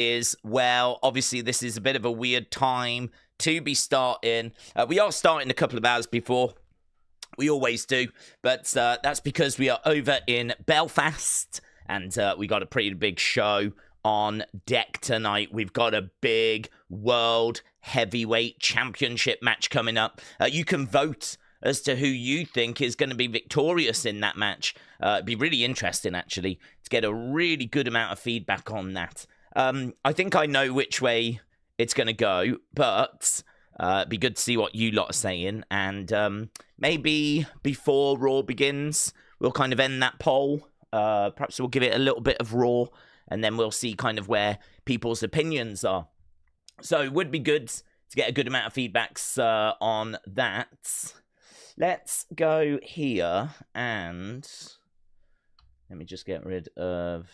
is, well, obviously this is a bit of a weird time to be starting. We are starting a couple of hours before. We always do, but that's because we are over in Belfast, and we got a pretty big show on deck tonight. We've got a big World Heavyweight Championship match coming up. You can vote as to who you think is going to be victorious in that match. It'd be really interesting, actually, to get a really good amount of feedback on that. I think I know which way it's going to go, but it'd be good to see what you lot are saying. And maybe before Raw begins, we'll kind of end that poll. Perhaps we'll give it a little bit of Raw, and then we'll see kind of where people's opinions are. So it would be good to get a good amount of feedbacks on that. Let's go here, and let me just get rid of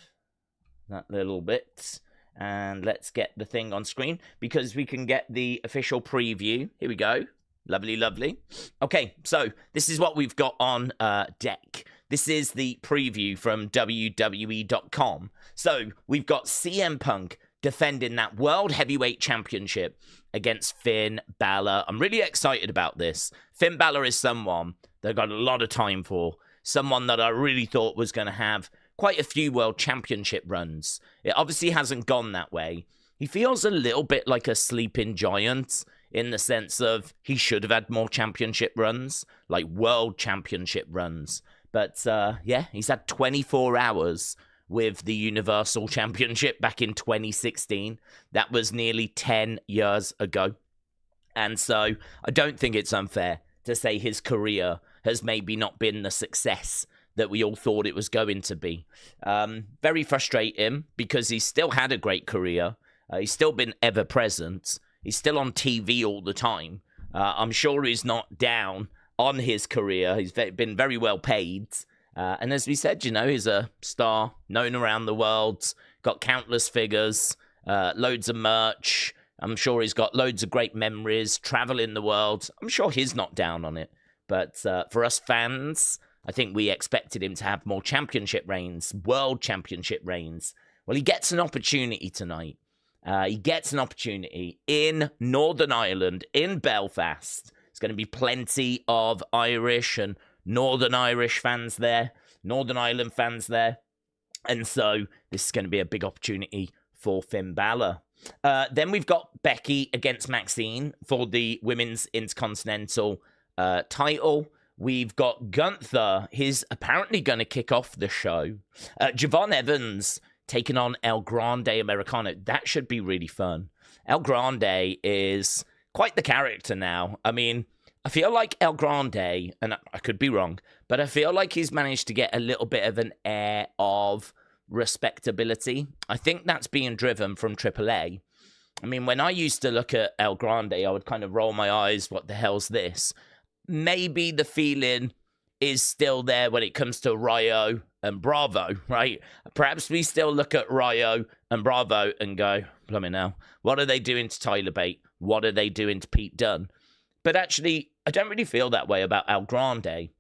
that little bit. And let's get the thing on screen, because we can get the official preview. Here we go. Lovely, lovely. Okay, so this is what we've got on deck. This is the preview from WWE.com. So we've got CM Punk defending that World Heavyweight Championship against Finn Balor. I'm really excited about this. Finn Balor is someone that I got a lot of time for. Someone that I really thought was going to have quite a few World Championship runs. It obviously hasn't gone that way. He feels a little bit like a sleeping giant in the sense of he should have had more championship runs, like World Championship runs. But yeah, he's had 24 hours with the Universal Championship back in 2016. That was nearly 10 years ago. And so I don't think it's unfair to say his career has maybe not been the success that we all thought it was going to be. Very frustrating, because he's still had a great career. He's still been ever present. He's still on TV all the time. I'm sure he's not down on his career. He's been very well paid. And as we said, you know, he's a star known around the world, got countless figures, loads of merch. I'm sure he's got loads of great memories, traveling the world. I'm sure he's not down on it. But for us fans, I think we expected him to have more championship reigns, world championship reigns. Well, he gets an opportunity tonight. He gets an opportunity in Northern Ireland, in Belfast. There's going to be plenty of Irish and Northern Irish fans there, Northern Ireland fans there. And so this is going to be a big opportunity for Finn Balor. Then we've got Becky against Maxxine for the Women's Intercontinental title. We've got Gunther. He's apparently going to kick off the show. Javon Evans taking on El Grande Americano. That should be really fun. El Grande is quite the character now. I mean, I feel like El Grande, and I could be wrong, but I feel like he's managed to get a little bit of an air of respectability. I think that's being driven from AAA. I mean, when I used to look at El Grande, I would kind of roll my eyes, what the hell's this? Maybe the feeling is still there when it comes to Rayo and Bravo, right? Perhaps we still look at Rayo and Bravo and go, blimey now, what are they doing to Tyler Bate? What are they doing to Pete Dunne? But actually, I don't really feel that way about El Grande.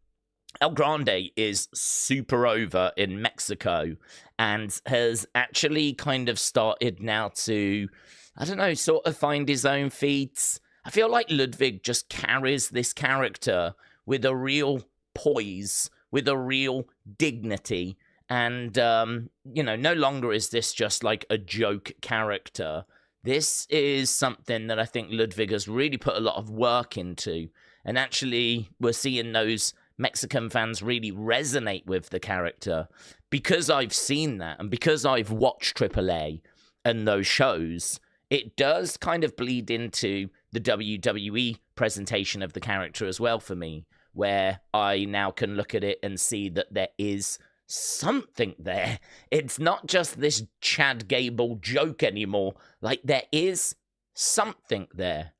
El Grande is super over in Mexico and has actually kind of started now to, I don't know, sort of find his own feet. I feel like Ludwig just carries this character with a real poise, with a real dignity. And, you know, no longer is this just like a joke character. This is something that I think Ludwig has really put a lot of work into. And actually, we're seeing those Mexican fans really resonate with the character. Because I've seen that, and because I've watched AAA and those shows, it does kind of bleed into the WWE presentation of the character as well for me, where I now can look at it and see that there is something there. It's not just this Chad Gable joke anymore. Like, there is something there.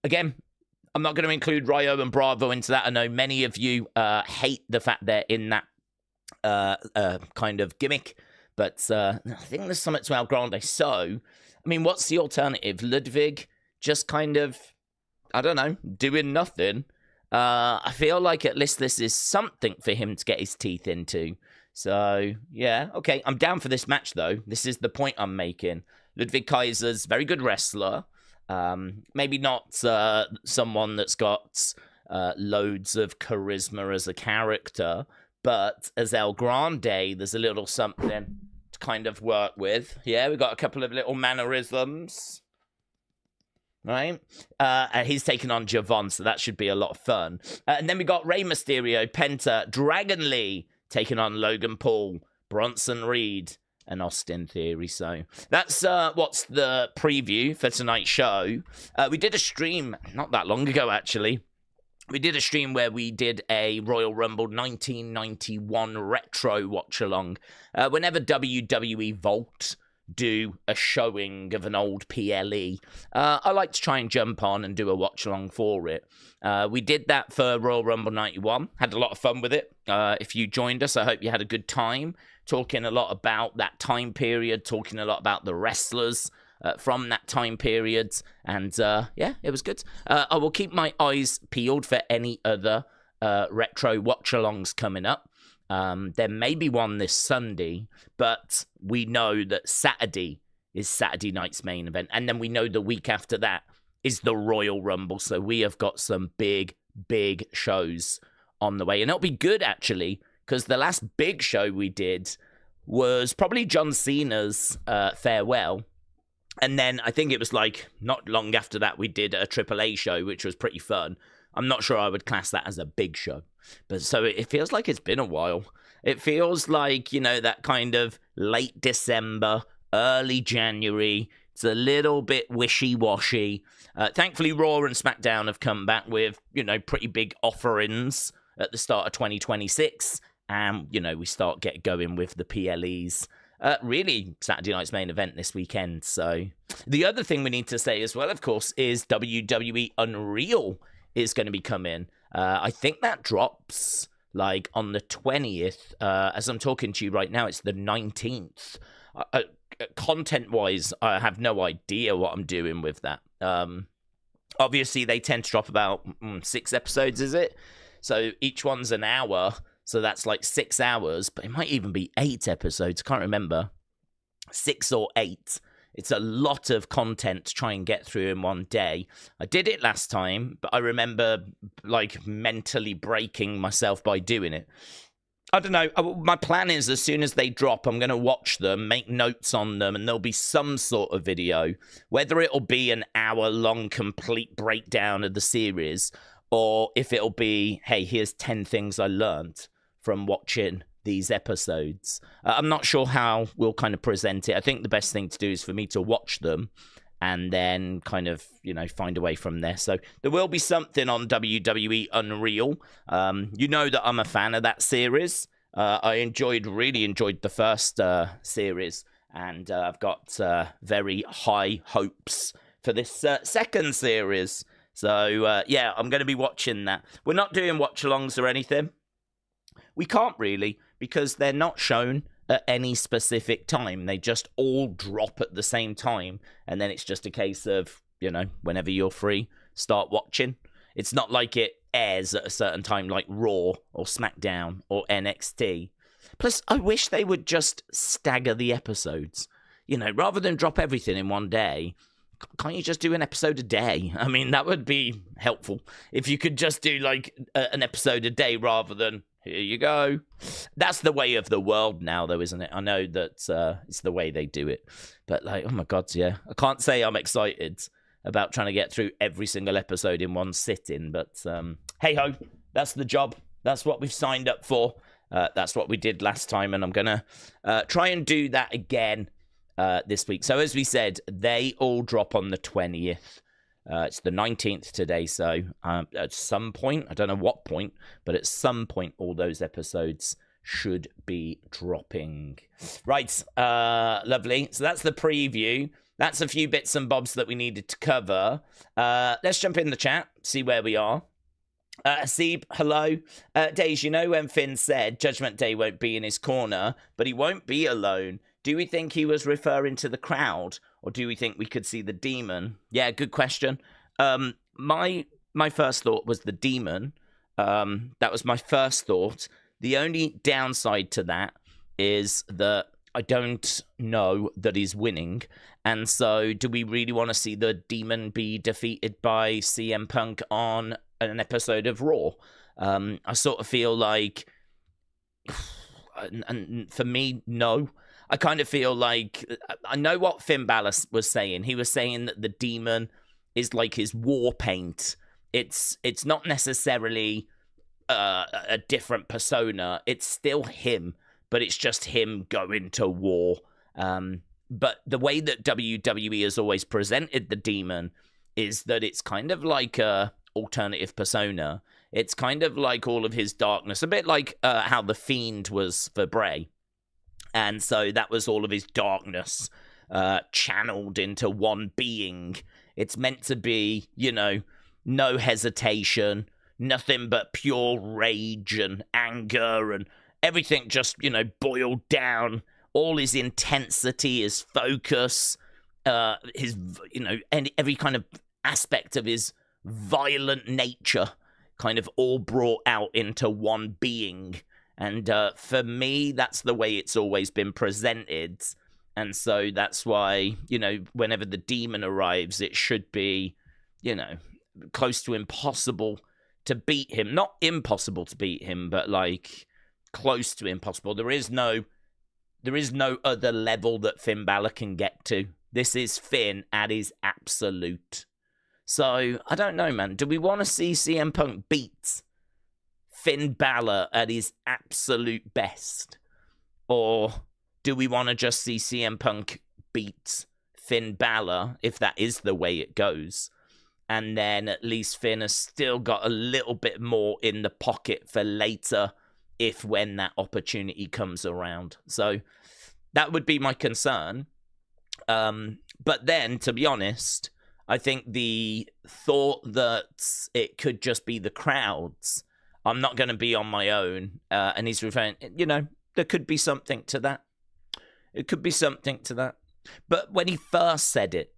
Again, I'm not going to include Rayo and Bravo into that. I know many of you hate the fact they're in that kind of gimmick, but I think there's something to El Grande. So, I mean, what's the alternative? Ludwig just kind of, I don't know, doing nothing. I feel like at least this is something for him to get his teeth into. So, yeah, okay, I'm down for this match, though. This is the point I'm making. Ludwig Kaiser's very good wrestler. Maybe not someone that's got loads of charisma as a character, but as El Grande, there's a little something to kind of work with. Yeah, we've got a couple of little mannerisms. Right? He's taking on Javon, so that should be a lot of fun. And then we got Rey Mysterio, Penta, Dragon Lee taking on Logan Paul, Bronson Reed, and Austin Theory. So that's what's the preview for tonight's show. We did a stream not that long ago, actually. We did a stream where we did a Royal Rumble 1991 retro watch-along. Whenever WWE Vault do a showing of an old PLE, I like to try and jump on and do a watch-along for it. We did that for Royal Rumble 91. Had a lot of fun with it. If you joined us, I hope you had a good time. Talking a lot about that time period, talking a lot about the wrestlers from that time period. And yeah, it was good. I will keep my eyes peeled for any other retro watch-alongs coming up. There may be one this Sunday, but we know that Saturday is Saturday night's main event. And then we know the week after that is the Royal Rumble. So we have got some big, big shows on the way. And it'll be good, actually, because the last big show we did was probably John Cena's farewell. And then I think it was like not long after that we did a AAA show, which was pretty fun. I'm not sure I would class that as a big show. But so it feels like it's been a while. It feels like, you know, that kind of late December, early January. It's a little bit wishy-washy. Thankfully, Raw and SmackDown have come back with, you know, pretty big offerings at the start of 2026. And, you know, we start get going with the PLEs. Really, Saturday night's main event this weekend. So the other thing we need to say as well, of course, is WWE Unreal is going to be coming. I think that drops like on the 20th. As I'm talking to you right now, it's the 19th. Content-wise, I have no idea what I'm doing with that. Obviously, they tend to drop about 6 episodes, is it? So each one's an hour. So that's like 6 hours, but it might even be 8 episodes. I can't remember. 6 or 8. It's a lot of content to try and get through in one day. I did it last time, but I remember like mentally breaking myself by doing it. I don't know. My plan is as soon as they drop, I'm going to watch them, make notes on them, and there'll be some sort of video. Whether it'll be an hour-long complete breakdown of the series, or if it'll be, hey, here's 10 things I learned from watching these episodes. I'm not sure how we'll kind of present it. I think the best thing to do is for me to watch them and then kind of, you know, find a way from there. So there will be something on WWE Unreal. You know that I'm a fan of that series. I really enjoyed the first series, and I've got very high hopes for this second series. So, yeah, I'm going to be watching that. We're not doing watch-alongs or anything. We can't really, because they're not shown at any specific time. They just all drop at the same time, and then it's just a case of, you know, whenever you're free, start watching. It's not like it airs at a certain time like Raw or SmackDown or NXT. Plus, I wish they would just stagger the episodes. You know, rather than drop everything in one day, can't you just do an episode a day? I mean, that would be helpful. If you could just do, like, an episode a day rather than, here you go. That's the way of the world now, though, isn't it? I know that it's the way they do it. But, like, oh, my God, yeah. I can't say I'm excited about trying to get through every single episode in one sitting. But, hey-ho, that's the job. That's what we've signed up for. That's what we did last time, and I'm going to try and do that again this week. So as we said, they all drop on the 20th. It's the 19th today, so at some point, I don't know what point, but at some point, all those episodes should be dropping. Right, lovely. So that's the preview. That's a few bits and bobs that we needed to cover. Let's jump in the chat, see where we are. Hasib, hello. Daze, you know when Finn said Judgment Day won't be in his corner, but he won't be alone. Do we think he was referring to the crowd, or do we think we could see the demon? Yeah, good question. My first thought was the demon. That was my first thought. The only downside to that is that I don't know that he's winning. And so do we really want to see the Demon be defeated by CM Punk on an episode of Raw? I sort of feel like, and for me, no. I kind of feel like, I know what Finn Balor was saying. He was saying that the Demon is like his war paint. It's not necessarily a different persona. It's still him, but it's just him going to war. But the way that WWE has always presented the Demon is that it's kind of like a alternative persona. It's kind of like all of his darkness, a bit like how the Fiend was for Bray. And so that was all of his darkness channeled into one being. It's meant to be, no hesitation, nothing but pure rage and anger, and everything just, boiled down. All his intensity, his focus, his, and every kind of aspect of his violent nature kind of all brought out into one being. And for me, that's the way it's always been presented. And so that's why, whenever the Demon arrives, it should be, close to impossible to beat him. Not impossible to beat him, but like close to impossible. There is no other level that Finn Balor can get to. This is Finn at his absolute. So, I don't know, man. Do we want to see CM Punk beat Finn Balor at his absolute best? Or do we want to just see CM Punk beat Finn Balor, if that is the way it goes? And then at least Finn has still got a little bit more in the pocket for later, if when that opportunity comes around. So that would be my concern. But then, to be honest, I think the thought that it could just be the crowds, I'm not going to be on my own, and he's referring, there could be something to that. It could be something to that. But when he first said it,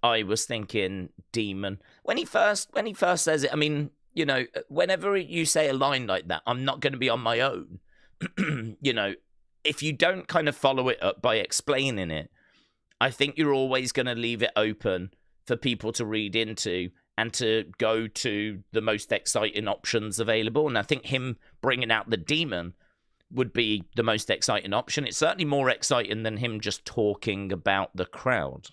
I was thinking Demon. When he first says it, I mean, whenever you say a line like that, I'm not going to be on my own. If you don't kind of follow it up by explaining it, I think you're always going to leave it open for people to read into and to go to the most exciting options available. And I think him bringing out the Demon would be the most exciting option. It's certainly more exciting than him just talking about the crowd.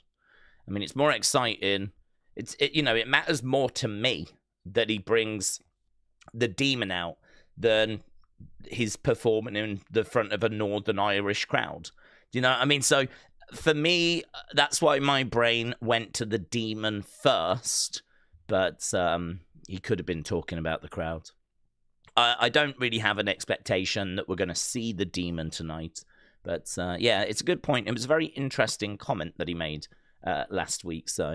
I mean, it's more exciting. It matters more to me that he brings the Demon out than his performing in the front of a Northern Irish crowd. Do you know what I mean? So for me, that's why my brain went to the Demon first. But he could have been talking about the crowd. I don't really have an expectation that we're going to see the Demon tonight. But yeah, it's a good point. It was a very interesting comment that he made last week. So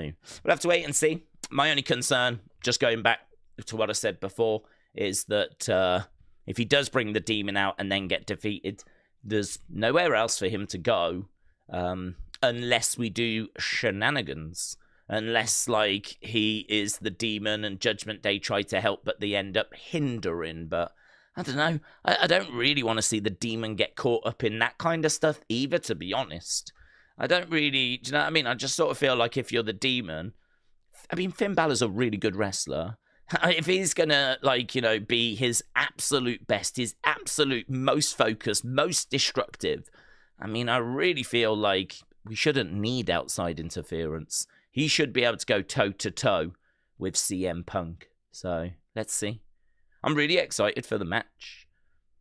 we'll have to wait and see. My only concern, just going back to what I said before, is that if he does bring the Demon out and then get defeated, there's nowhere else for him to go unless we do shenanigans. Unless, like, he is the Demon and Judgment Day try to help, but they end up hindering. But I don't know. I don't really want to see the Demon get caught up in that kind of stuff either, to be honest. I don't really, do you know what I mean? I just sort of feel like if you're the Demon, I mean, Finn Balor's a really good wrestler. If he's going to, be his absolute best, his absolute most focused, most destructive, I mean, I really feel like we shouldn't need outside interference. He should be able to go toe-to-toe with CM Punk. So, let's see. I'm really excited for the match.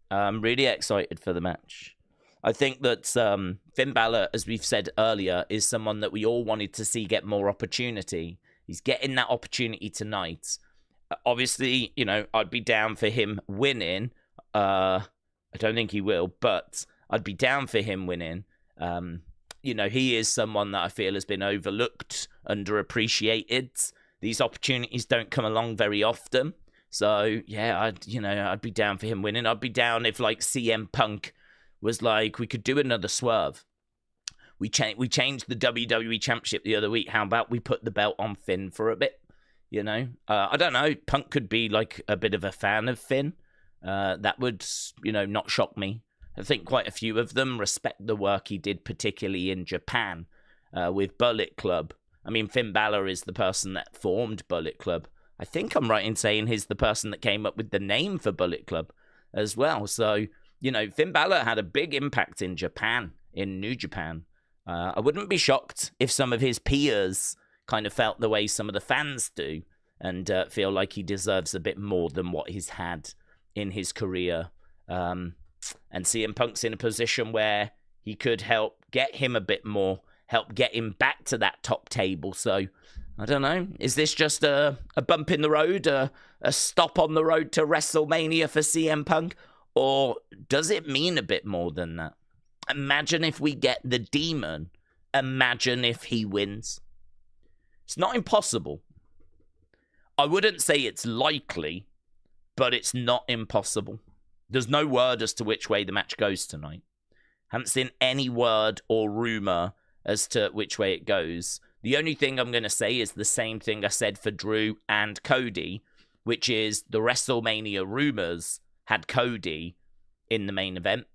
I think that Finn Balor, as we've said earlier, is someone that we all wanted to see get more opportunity. He's getting that opportunity tonight. Obviously, I'd be down for him winning. I don't think he will, but I'd be down for him winning. He is someone that I feel has been overlooked, underappreciated. These opportunities don't come along very often. So, yeah, I'd be down for him winning. I'd be down if, like, CM Punk was like, we could do another swerve. We changed the WWE Championship the other week. How about we put the belt on Finn for a bit? I don't know. Punk could be, like, a bit of a fan of Finn. That would, not shock me. I think quite a few of them respect the work he did, particularly in Japan with Bullet Club. I mean, Finn Balor is the person that formed Bullet Club. I think I'm right in saying he's the person that came up with the name for Bullet Club as well. So, you know, Finn Balor had a big impact in Japan, in New Japan. I wouldn't be shocked if some of his peers kind of felt the way some of the fans do and feel like he deserves a bit more than what he's had in his career. And CM Punk's in a position where he could help get him a bit more, help get him back to that top table. So, I don't know. Is this just a bump in the road, a stop on the road to WrestleMania for CM Punk? Or does it mean a bit more than that? Imagine if we get the Demon. Imagine if he wins. It's not impossible. I wouldn't say it's likely, but it's not impossible. There's no word as to which way the match goes tonight. Haven't seen any word or rumor as to which way it goes. The only thing I'm going to say is the same thing I said for Drew and Cody, which is the WrestleMania rumors had Cody in the main event.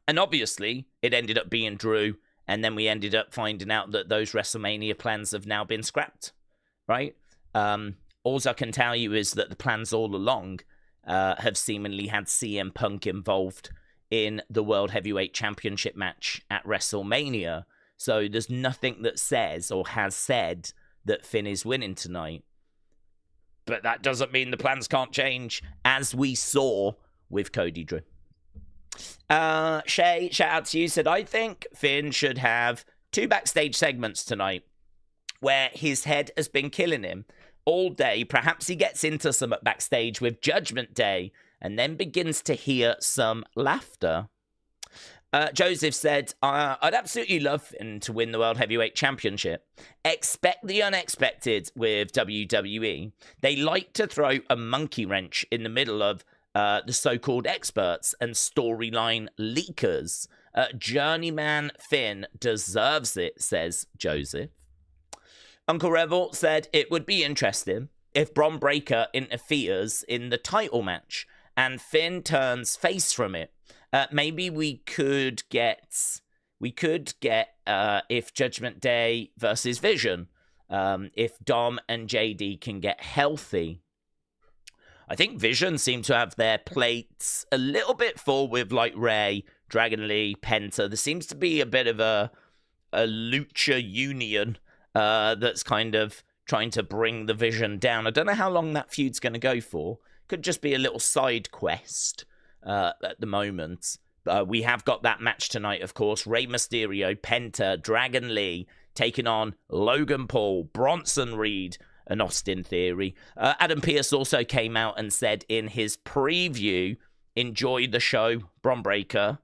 And obviously, it ended up being Drew, and then we ended up finding out that those WrestleMania plans have now been scrapped, right? All I can tell you is that the plans all along have seemingly had CM Punk involved in the World Heavyweight Championship match at WrestleMania. So there's nothing that says or has said that Finn is winning tonight. But that doesn't mean the plans can't change, as we saw with Cody Drew. Shay, shout out to you, said, I think Finn should have 2 backstage segments tonight where his head has been killing him all day. Perhaps he gets into some backstage with Judgment Day and then begins to hear some laughter. Joseph said, I'd absolutely love Finn to win the World Heavyweight Championship. Expect the unexpected with WWE. They like to throw a monkey wrench in the middle of the so-called experts and storyline leakers. Journeyman Finn deserves it, says Joseph. Uncle Revel said it would be interesting if Bron Breakker interferes in the title match and Finn turns face from it. Maybe we could get if Judgment Day versus Vision, if Dom and JD can get healthy. I think Vision seem to have their plates a little bit full with like Ray, Dragon Lee, Penta. There seems to be a bit of a lucha union that's kind of trying to bring the Vision down. I don't know how long that feud's going to go for. Could just be a little side quest at the moment. We have got that match tonight, of course. Rey Mysterio, Penta, Dragon Lee taking on Logan Paul, Bronson Reed, and Austin Theory. Adam Pearce also came out and said in his preview, enjoy the show, Bron Breakker,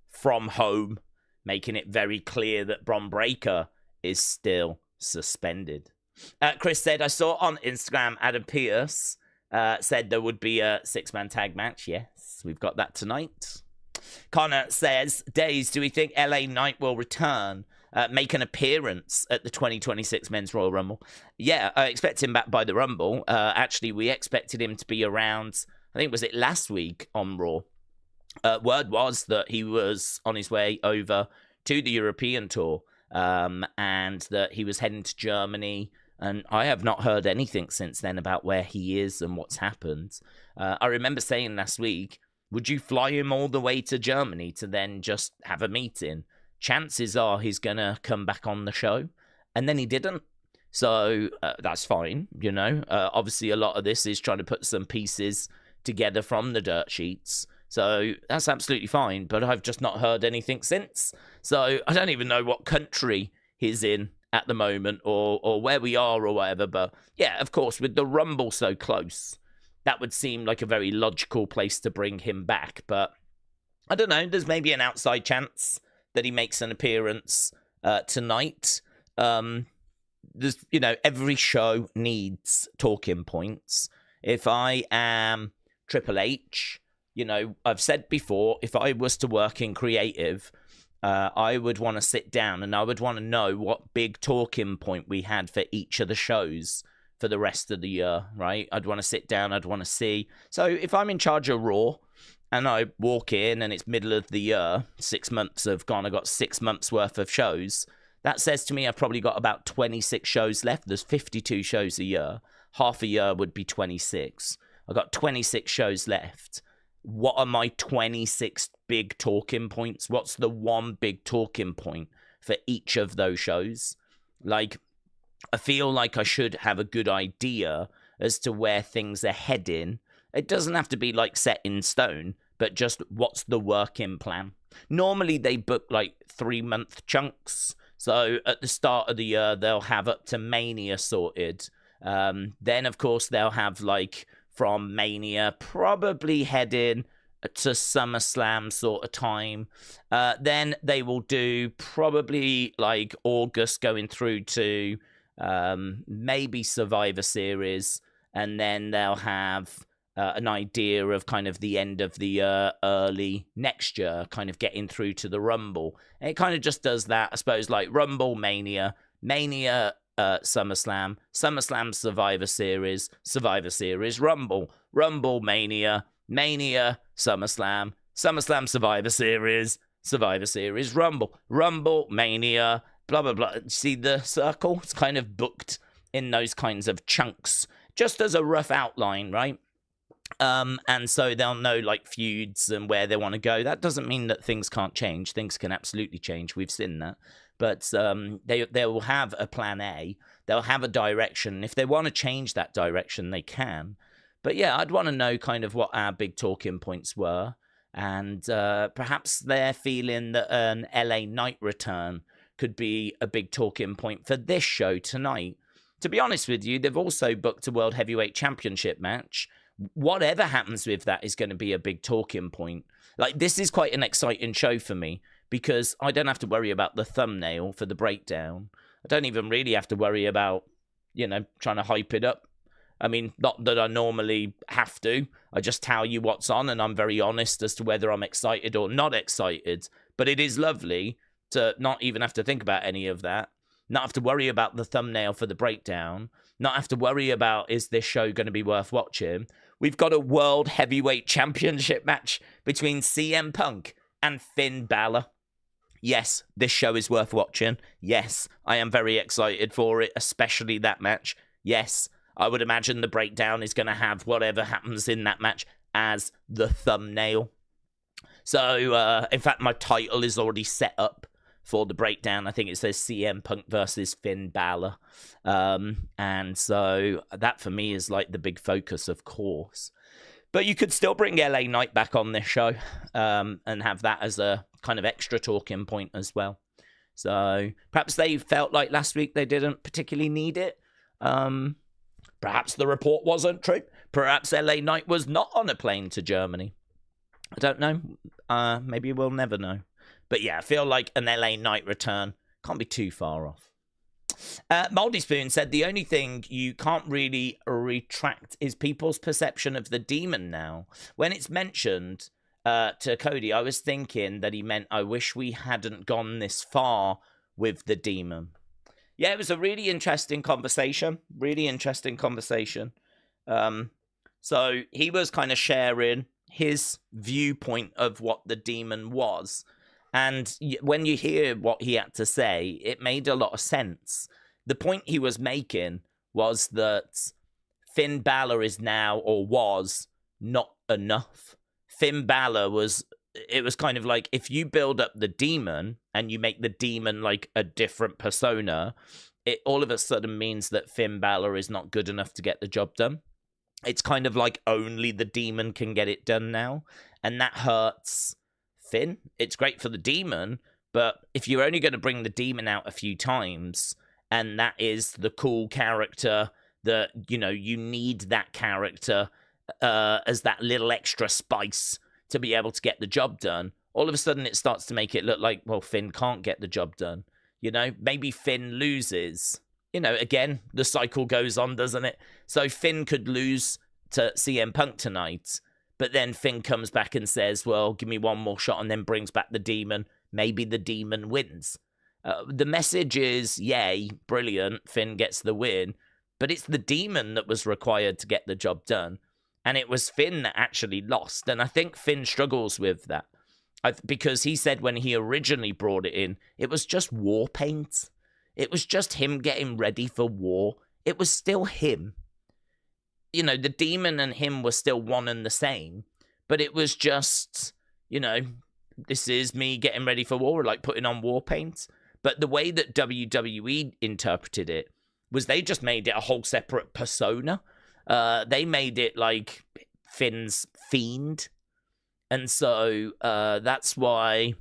from home, making it very clear that Bron Breakker is still suspended. Chris said, I saw on Instagram, Adam Pearce said there would be a 6-man tag match. Yes, we've got that tonight. Connor says, Daze, do we think LA Knight will return, make an appearance at the 2026 Men's Royal Rumble? Yeah, I expect him back by the Rumble. Actually, we expected him to be around, I think, was it last week on Raw? Word was that he was on his way over to the European tour and that he was heading to Germany. And I have not heard anything since then about where he is and what's happened. I remember saying last week, would you fly him all the way to Germany to then just have a meeting? Chances are he's going to come back on the show. And then he didn't. So that's fine, you know. Obviously, a lot of this is trying to put some pieces together from the dirt sheets. So that's absolutely fine. But I've just not heard anything since. So I don't even know what country he's in at the moment or where we are or whatever. But yeah, of course, with the Rumble so close, that would seem like a very logical place to bring him back. But I don't know. There's maybe an outside chance that he makes an appearance tonight. There's, you know, every show needs talking points. If I am Triple H, you know, I've said before, if I was to work in creative, I would want to sit down and I would want to know what big talking point we had for each of the shows for the rest of the year, right? I'd want to sit down, I'd want to see. So if I'm in charge of Raw, and I walk in and it's middle of the year, 6 months have gone, I got 6 months worth of shows, that says to me I've probably got about 26 shows left. There's 52 shows a year. Half a year would be 26. I've got 26 shows left. What are my 26 big talking points? What's the one big talking point for each of those shows? Like, I feel like I should have a good idea as to where things are heading. It doesn't have to be like set in stone, but just what's the working plan? Normally they book like 3-month chunks. So at the start of the year, they'll have up to Mania sorted. Then, of course, they'll have like from Mania probably heading to SummerSlam sort of time. Then they will do probably like August going through to maybe Survivor Series. And then they'll have an idea of kind of the end of the year, early next year, kind of getting through to the Rumble. And it kind of just does that, I suppose, like Rumble, Mania, SummerSlam, SummerSlam, Survivor Series, Rumble, Mania, SummerSlam, Survivor Series, Rumble, Mania, blah, blah, blah. See the circle? It's kind of booked in those kinds of chunks, just as a rough outline, right? And so they'll know like feuds and where they want to go. That doesn't mean that things can't change. Things can absolutely change. We've seen that. But they will have a plan A. They'll have a direction. If they want to change that direction, they can. But yeah, I'd want to know kind of what our big talking points were. And perhaps they're feeling that an LA Knight return could be a big talking point for this show tonight. To be honest with you, they've also booked a World Heavyweight Championship match. Whatever happens with that is going to be a big talking point. Like, this is quite an exciting show for me because I don't have to worry about the thumbnail for the breakdown. I don't even really have to worry about, you know, trying to hype it up. I mean, not that I normally have to. I just tell you what's on and I'm very honest as to whether I'm excited or not excited. But it is lovely to not even have to think about any of that. Not have to worry about the thumbnail for the breakdown. Not have to worry about, is this show going to be worth watching? We've got a World Heavyweight Championship match between CM Punk and Finn Balor. Yes, this show is worth watching. Yes, I am very excited for it, especially that match. Yes, I would imagine the breakdown is going to have whatever happens in that match as the thumbnail. So, in fact, my title is already set up for the breakdown. I think it says CM Punk versus Finn Balor. And so that for me is like the big focus, of course. But you could still bring LA Knight back on this show and have that as a kind of extra talking point as well. So perhaps they felt like last week they didn't particularly need it. Perhaps the report wasn't true. Perhaps LA Knight was not on a plane to Germany. I don't know. Maybe we'll never know. But yeah, I feel like an LA Knight return can't be too far off. Moldy Spoon said the only thing you can't really retract is people's perception of the demon now. When it's mentioned to Cody, I was thinking that he meant, I wish we hadn't gone this far with the demon. Yeah, it was a really interesting conversation. So he was kind of sharing his viewpoint of what the demon was. And when you hear what he had to say, it made a lot of sense. The point he was making was that Finn Balor is now, or was, not enough. Finn Balor was, it was kind of like, if you build up the demon and you make the demon like a different persona, it all of a sudden means that Finn Balor is not good enough to get the job done. It's kind of like only the demon can get it done now. And that hurts Finn. It's great for the demon, but if you're only going to bring the demon out a few times, and that is the cool character that, you know, you need that character as that little extra spice to be able to get the job done, all of a sudden it starts to make it look like, well, Finn can't get the job done. You know, maybe Finn loses. You know, again, the cycle goes on, doesn't it? So Finn could lose to CM Punk tonight, but then Finn comes back and says, well, give me one more shot, and then brings back the demon. Maybe the demon wins. The message is, yay, brilliant, Finn gets the win. But it's the demon that was required to get the job done. And it was Finn that actually lost. And I think Finn struggles with that. Because he said when he originally brought it in, it was just war paint. It was just him getting ready for war. It was still him. You know, the demon and him were still one and the same. But it was just, you know, this is me getting ready for war, like putting on war paint. But the way that WWE interpreted it was they just made it a whole separate persona. They made it like Finn's fiend. And so that's why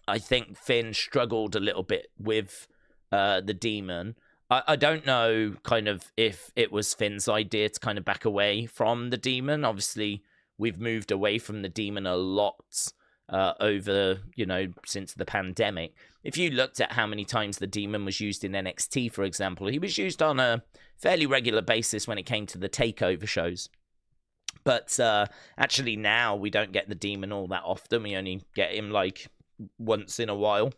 I think Finn struggled a little bit with the demon. I don't know kind of if it was Finn's idea to kind of back away from the demon. Obviously, we've moved away from the demon a lot over, you know, since the pandemic. If you looked at how many times the demon was used in NXT, for example, he was used on a fairly regular basis when it came to the takeover shows. But actually now we don't get the demon all that often. We only get him like once in a while.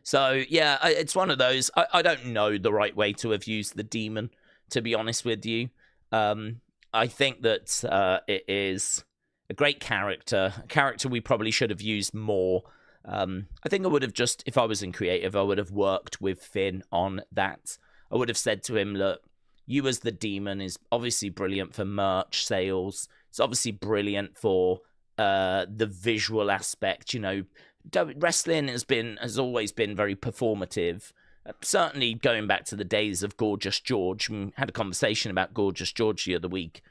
So yeah, it's one of those. I don't know the right way to have used the demon, to be honest with you. I think that it is a great character, a character we probably should have used more. I think I would have just, if I was in creative, I would have worked with Finn on that. I would have said to him, look, you as the demon is obviously brilliant for merch sales. It's obviously brilliant for the visual aspect. You know, wrestling has always been very performative. Certainly going back to the days of Gorgeous George. We had a conversation about Gorgeous George the other week.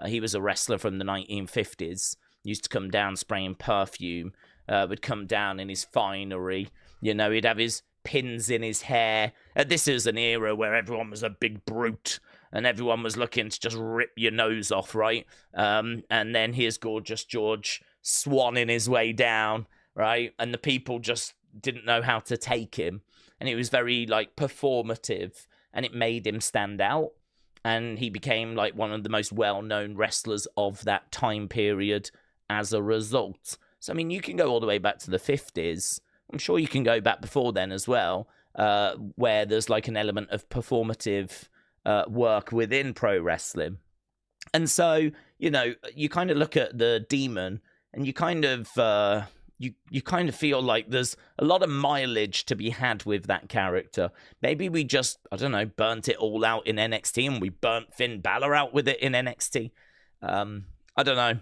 He was a wrestler from the 1950s. Used to come down spraying perfume. Would come down in his finery. You know, he'd have his pins in his hair. This is an era where everyone was a big brute and everyone was looking to just rip your nose off, right? And then here's Gorgeous George swanning his way down, right? And the people just didn't know how to take him. And it was very, like, performative. And it made him stand out. And he became, like, one of the most well-known wrestlers of that time period as a result. So, I mean, you can go all the way back to the 50s. I'm sure you can go back before then as well, where there's like an element of performative work within pro wrestling. And so, you know, you kind of look at the demon and you kind of you kind of feel like there's a lot of mileage to be had with that character. Maybe we just, I don't know, burnt it all out in NXT and we burnt Finn Balor out with it in NXT. I don't know.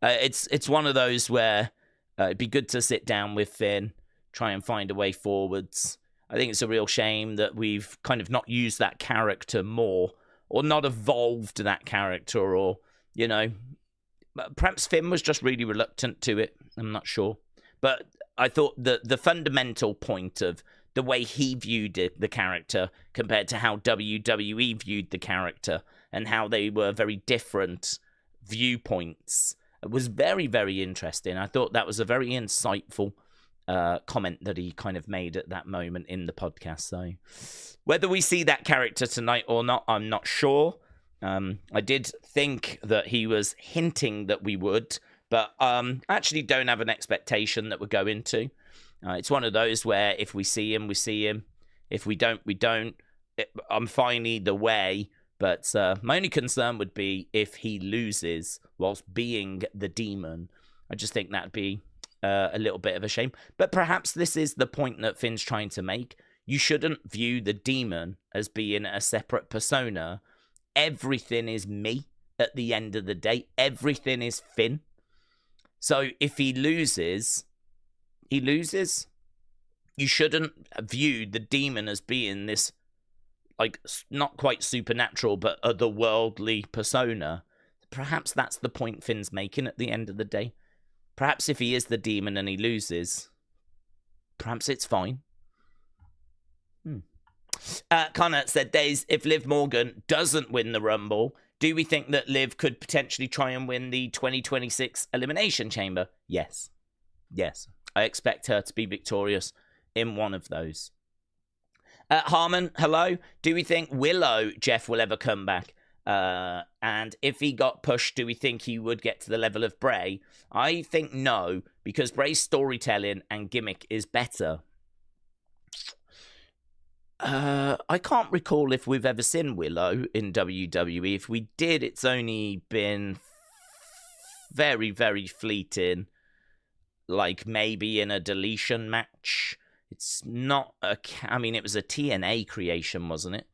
It's one of those where it'd be good to sit down with Finn, try and find a way forwards. I think it's a real shame that we've kind of not used that character more, or not evolved that character, or, you know, perhaps Finn was just really reluctant to it. I'm not sure. But I thought that the fundamental point of the way he viewed the character compared to how WWE viewed the character and how they were very different viewpoints was very, very interesting. I thought that was a very insightful comment that he kind of made at that moment in the podcast. So whether we see that character tonight or not, I'm not sure. I did think that he was hinting that we would, but I actually don't have an expectation that we're going to. It's one of those where if we see him, we see him. If we don't, we don't. I'm fine either way. But my only concern would be if he loses whilst being the demon. I just think that'd be a little bit of a shame. But perhaps this is the point that Finn's trying to make. You shouldn't view the demon as being a separate persona. Everything is me at the end of the day. Everything is Finn. So if he loses, he loses. You shouldn't view the demon as being this, like, not quite supernatural, but otherworldly persona. Perhaps that's the point Finn's making at the end of the day. Perhaps if he is the demon and he loses, perhaps it's fine. Connor said, Daze, if Liv Morgan doesn't win the Rumble, do we think that Liv could potentially try and win the 2026 Elimination Chamber? Yes. Yes. I expect her to be victorious in one of those. Harmon, hello. Do we think Willow Jeff will ever come back? And if he got pushed, do we think he would get to the level of Bray? I think no, because Bray's storytelling and gimmick is better. I can't recall if we've ever seen Willow in WWE. If we did, it's only been very, very fleeting. Like maybe in a deletion match. It's not a. I mean, it was a TNA creation, wasn't it?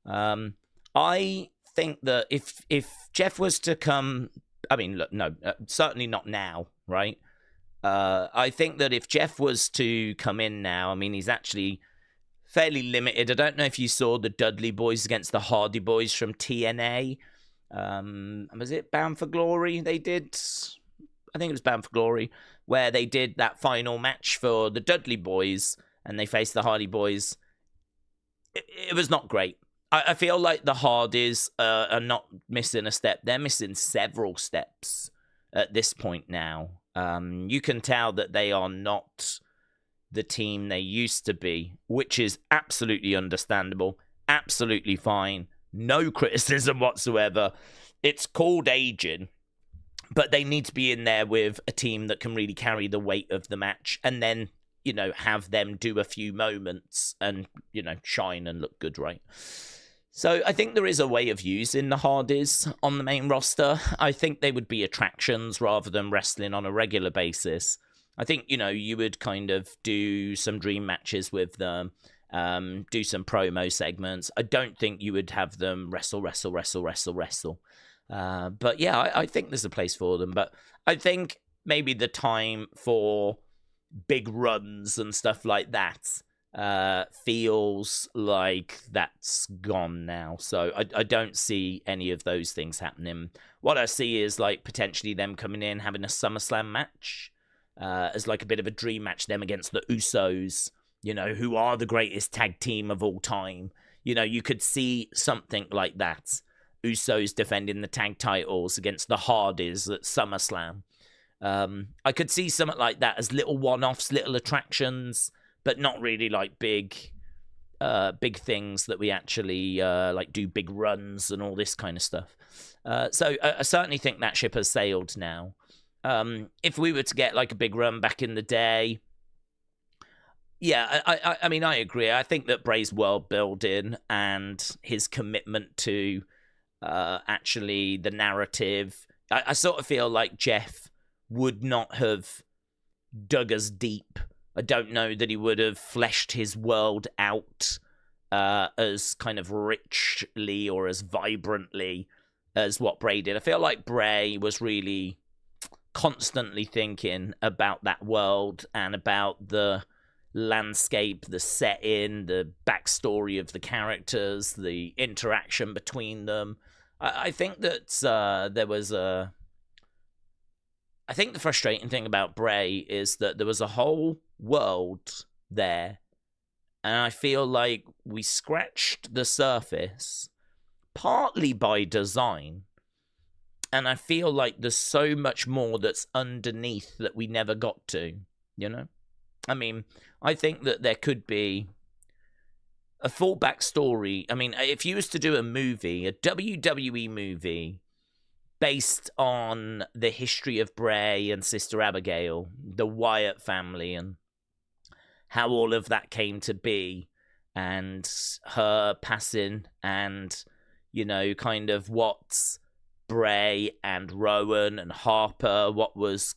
I think that if Jeff was to come, I mean, look, no, certainly not now, right? I think that if Jeff was to come in now, I mean, he's actually fairly limited. I don't know if you saw the Dudley Boys against the Hardy Boys from TNA. Was it Bound for Glory? They did. I think it was Bound for Glory, where they did that final match for the Dudley Boys and they faced the Hardy Boys. It was not great. I feel like the Hardys are not missing a step. They're missing several steps at this point now. You can tell that they are not the team they used to be, which is absolutely understandable, absolutely fine, no criticism whatsoever. It's called aging, but they need to be in there with a team that can really carry the weight of the match and then, you know, have them do a few moments and, you know, shine and look good, right? So I think there is a way of using the Hardys on the main roster. I think they would be attractions rather than wrestling on a regular basis. I think, you know, you would kind of do some dream matches with them, do some promo segments. I don't think you would have them wrestle. But yeah, I think there's a place for them. But I think maybe the time for big runs and stuff like that feels like that's gone now. So I don't see any of those things happening. What I see is like potentially them coming in, having a SummerSlam match as like a bit of a dream match, them against the Usos, you know, who are the greatest tag team of all time. You know, you could see something like that. Usos defending the tag titles against the Hardys at SummerSlam. I could see something like that as little one-offs, little attractions, but not really like big things that we actually like do big runs and all this kind of stuff. So I certainly think that ship has sailed now. If we were to get like a big run back in the day, yeah, I mean, I agree. I think that Bray's world building and his commitment to actually the narrative, I sort of feel like Jeff would not have dug as deep. I don't know that he would have fleshed his world out as kind of richly or as vibrantly as what Bray did. I feel like Bray was really constantly thinking about that world and about the landscape, the setting, the backstory of the characters, the interaction between them. I think that there was a... I think the frustrating thing about Bray is that there was a whole world there, and I feel like we scratched the surface, partly by design, and I feel like there's so much more that's underneath that we never got to, you know? I mean, I think that there could be a full backstory. I mean, if you was to do a movie, a WWE movie, based on the history of Bray and Sister Abigail, the Wyatt family, and how all of that came to be, and her passing, and, you know, kind of what Bray and Rowan and Harper, what was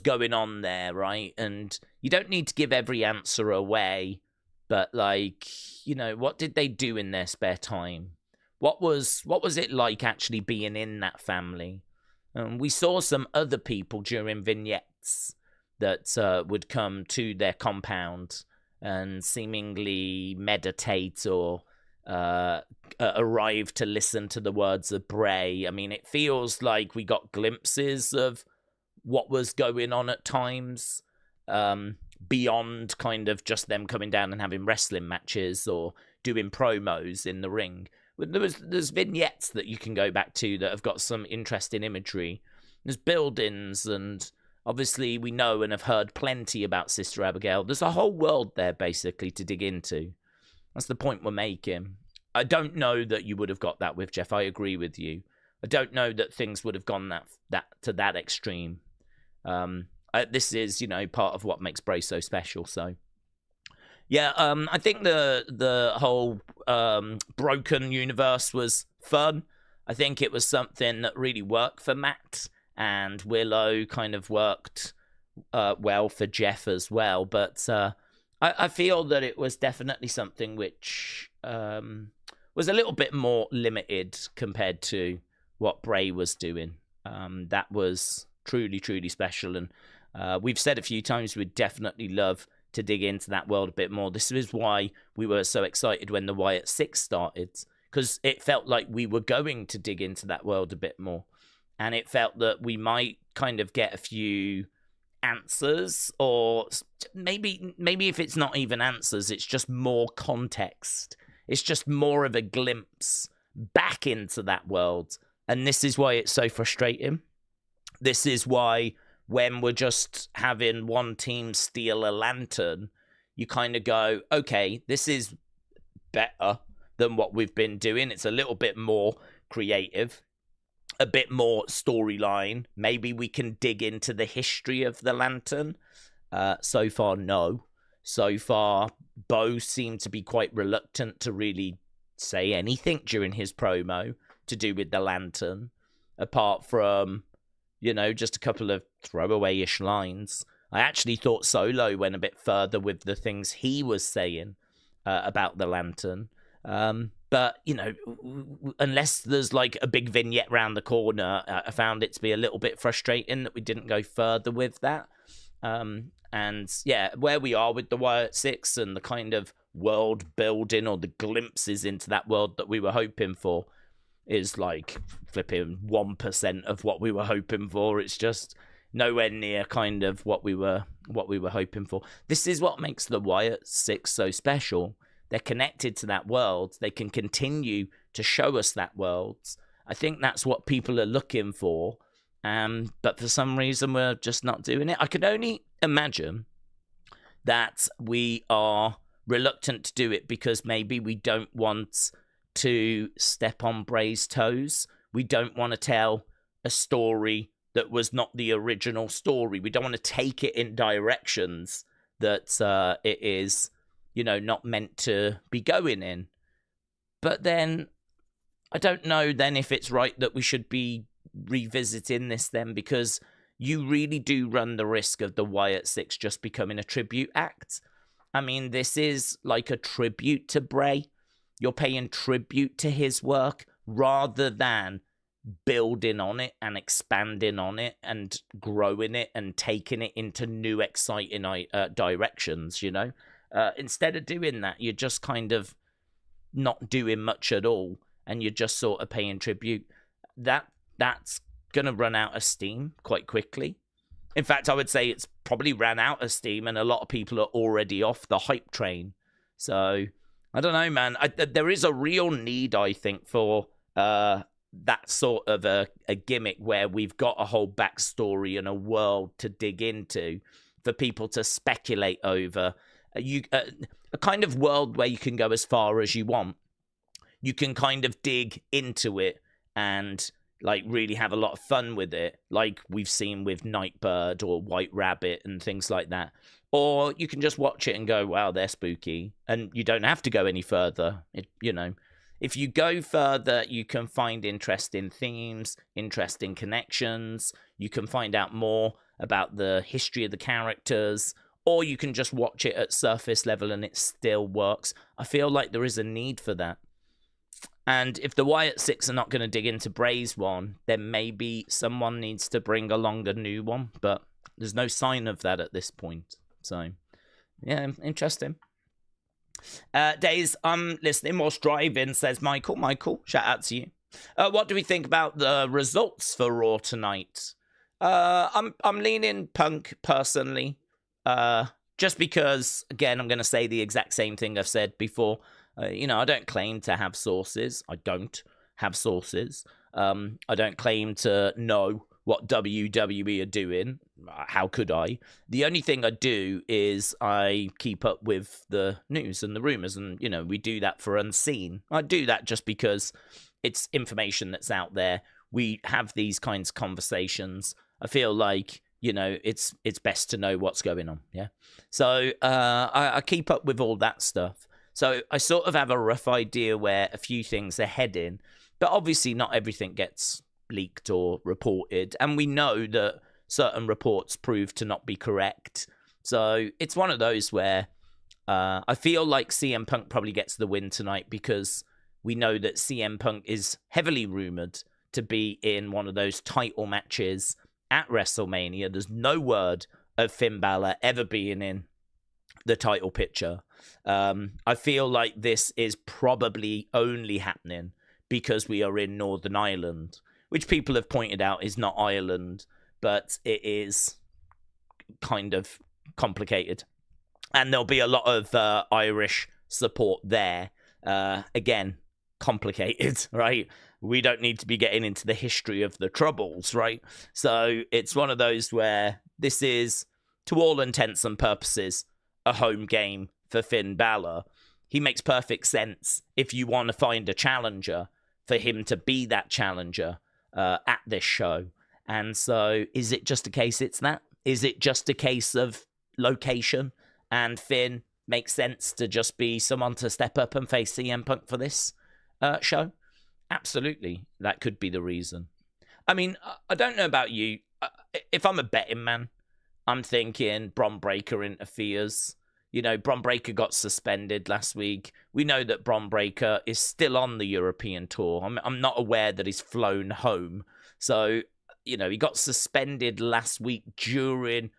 going on there, right? And you don't need to give every answer away, but, like, you know, what did they do in their spare time? What was it like actually being in that family? We saw some other people during vignettes that would come to their compound and seemingly meditate or arrive to listen to the words of Bray. I mean, it feels like we got glimpses of what was going on at times, beyond kind of just them coming down and having wrestling matches or doing promos in the ring. There's vignettes that you can go back to that have got some interesting imagery. There's buildings, and obviously we know and have heard plenty about Sister Abigail. There's a whole world there, basically, to dig into. That's the point we're making. I don't know that you would have got that with Jeff. I agree with you. I don't know that things would have gone that to that extreme. This is, you know, part of what makes Bray so special. So, Yeah, I think the whole broken universe was fun. I think it was something that really worked for Matt, and Willow kind of worked well for Jeff as well. But I feel that it was definitely something which was a little bit more limited compared to what Bray was doing. That was truly, truly special. And we've said a few times we'd definitely love to dig into that world a bit more. This is why we were so excited when the Wyatt 6 started, because it felt like we were going to dig into that world a bit more. And it felt that we might kind of get a few answers, or maybe if it's not even answers, it's just more context. It's just more of a glimpse back into that world. And this is why it's so frustrating. This is why when we're just having one team steal a lantern, you kind of go, okay, this is better than what we've been doing. It's a little bit more creative, a bit more storyline. Maybe we can dig into the history of the lantern. So far, no. So far, Bo seemed to be quite reluctant to really say anything during his promo to do with the lantern, apart from, you know, just a couple of throwaway-ish lines. I actually thought Solo went a bit further with the things he was saying about the lantern. But, you know, unless there's like a big vignette round the corner, I found it to be a little bit frustrating that we didn't go further with that. And yeah, where we are with the Wyatt 6 and the kind of world building or the glimpses into that world that we were hoping for is like flipping 1% of what we were hoping for. It's just nowhere near kind of what we were hoping for. This is what makes the Wyatt 6 so special. They're connected to that world. They can continue to show us that world. I think that's what people are looking for. But for some reason, we're just not doing it. I can only imagine that we are reluctant to do it because maybe we don't want to step on Bray's toes. We don't want to tell a story that was not the original story. We don't want to take it in directions that it is, you know, not meant to be going in. But then I don't know then if it's right that we should be revisiting this then, because you really do run the risk of the Wyatt 6 just becoming a tribute act. I mean, this is like a tribute to Bray. You're paying tribute to his work rather than building on it and expanding on it and growing it and taking it into new exciting directions, you know? Instead of doing that, you're just kind of not doing much at all, and you're just sort of paying tribute. That's going to run out of steam quite quickly. In fact, I would say it's probably ran out of steam, and a lot of people are already off the hype train. So, I don't know, man. There is a real need, I think, for that sort of a gimmick where we've got a whole backstory and a world to dig into for people to speculate over. A kind of world where you can go as far as you want. You can kind of dig into it and like really have a lot of fun with it, like we've seen with Nightbird or White Rabbit and things like that. Or you can just watch it and go, wow, they're spooky, and you don't have to go any further. You know, if you go further, you can find interesting themes, interesting connections. You can find out more about the history of the characters, or you can just watch it at surface level and it still works. I feel like there is a need for that. And if the Wyatt 6 are not going to dig into Bray's one, then maybe someone needs to bring along a new one. But there's no sign of that at this point. So, yeah, interesting. Daze, I'm listening whilst driving, says Michael. Michael, shout out to you. What do we think about the results for Raw tonight? I'm leaning Punk personally. Just because, again, I'm going to say the exact same thing I've said before. You know, I don't claim to have sources. I don't have sources. I don't claim to know what WWE are doing. How could I? The only thing I do is I keep up with the news and the rumors. And, you know, we do that for Unseen. I do that just because it's information that's out there. We have these kinds of conversations. I feel like it's best to know what's going on. Yeah. So I keep up with all that stuff. So I sort of have a rough idea where a few things are heading, but obviously not everything gets leaked or reported. And we know that certain reports prove to not be correct. So it's one of those where I feel like CM Punk probably gets the win tonight because we know that CM Punk is heavily rumored to be in one of those title matches at WrestleMania. There's no word of Finn Balor ever being in the title picture. I feel like this is probably only happening because we are in Northern Ireland, which people have pointed out is not Ireland, but it is kind of complicated. And there'll be a lot of Irish support there. Again, complicated, right? We don't need to be getting into the history of the Troubles, right? So it's one of those where this is, to all intents and purposes, a home game for Finn Balor. He makes perfect sense if you want to find a challenger for him to be that challenger at this show. And so is it just a case it's that? Is it just a case of location and Finn makes sense to just be someone to step up and face CM Punk for this show? Absolutely, that could be the reason. I mean, I don't know about you. If I'm a betting man, I'm thinking Bron Breakker interferes. Bron Breakker got suspended last week. We know that Bron Breakker is still on the European tour. I'm not aware that he's flown home. So, he got suspended last week during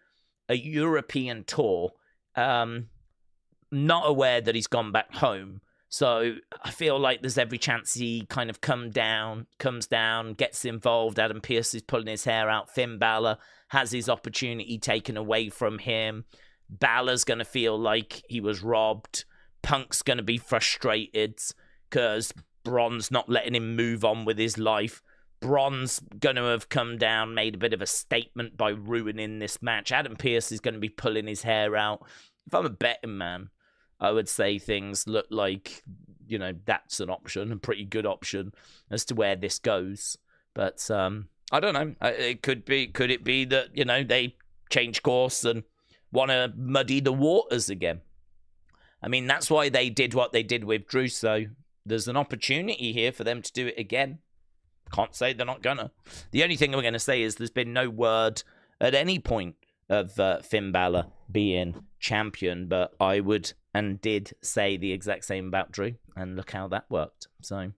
a European tour. Not aware that he's gone back home. So I feel like there's every chance he kind of comes down, gets involved. Adam Pearce is pulling his hair out. Finn Balor has his opportunity taken away from him. Balor's going to feel like he was robbed. Punk's going to be frustrated because Bron's not letting him move on with his life. Bron's going to have come down, made a bit of a statement by ruining this match. Adam Pearce is going to be pulling his hair out. If I'm a betting man, I would say things look like, that's an option, a pretty good option as to where this goes. But I don't know. Could it be that, they change course and want to muddy the waters again? I mean, that's why they did what they did with Drew. So there's an opportunity here for them to do it again. Can't say they're not gonna. The only thing we're going to say is there's been no word at any point of Finn Balor being champion, but I would and did say the exact same about Drew, and look how that worked. So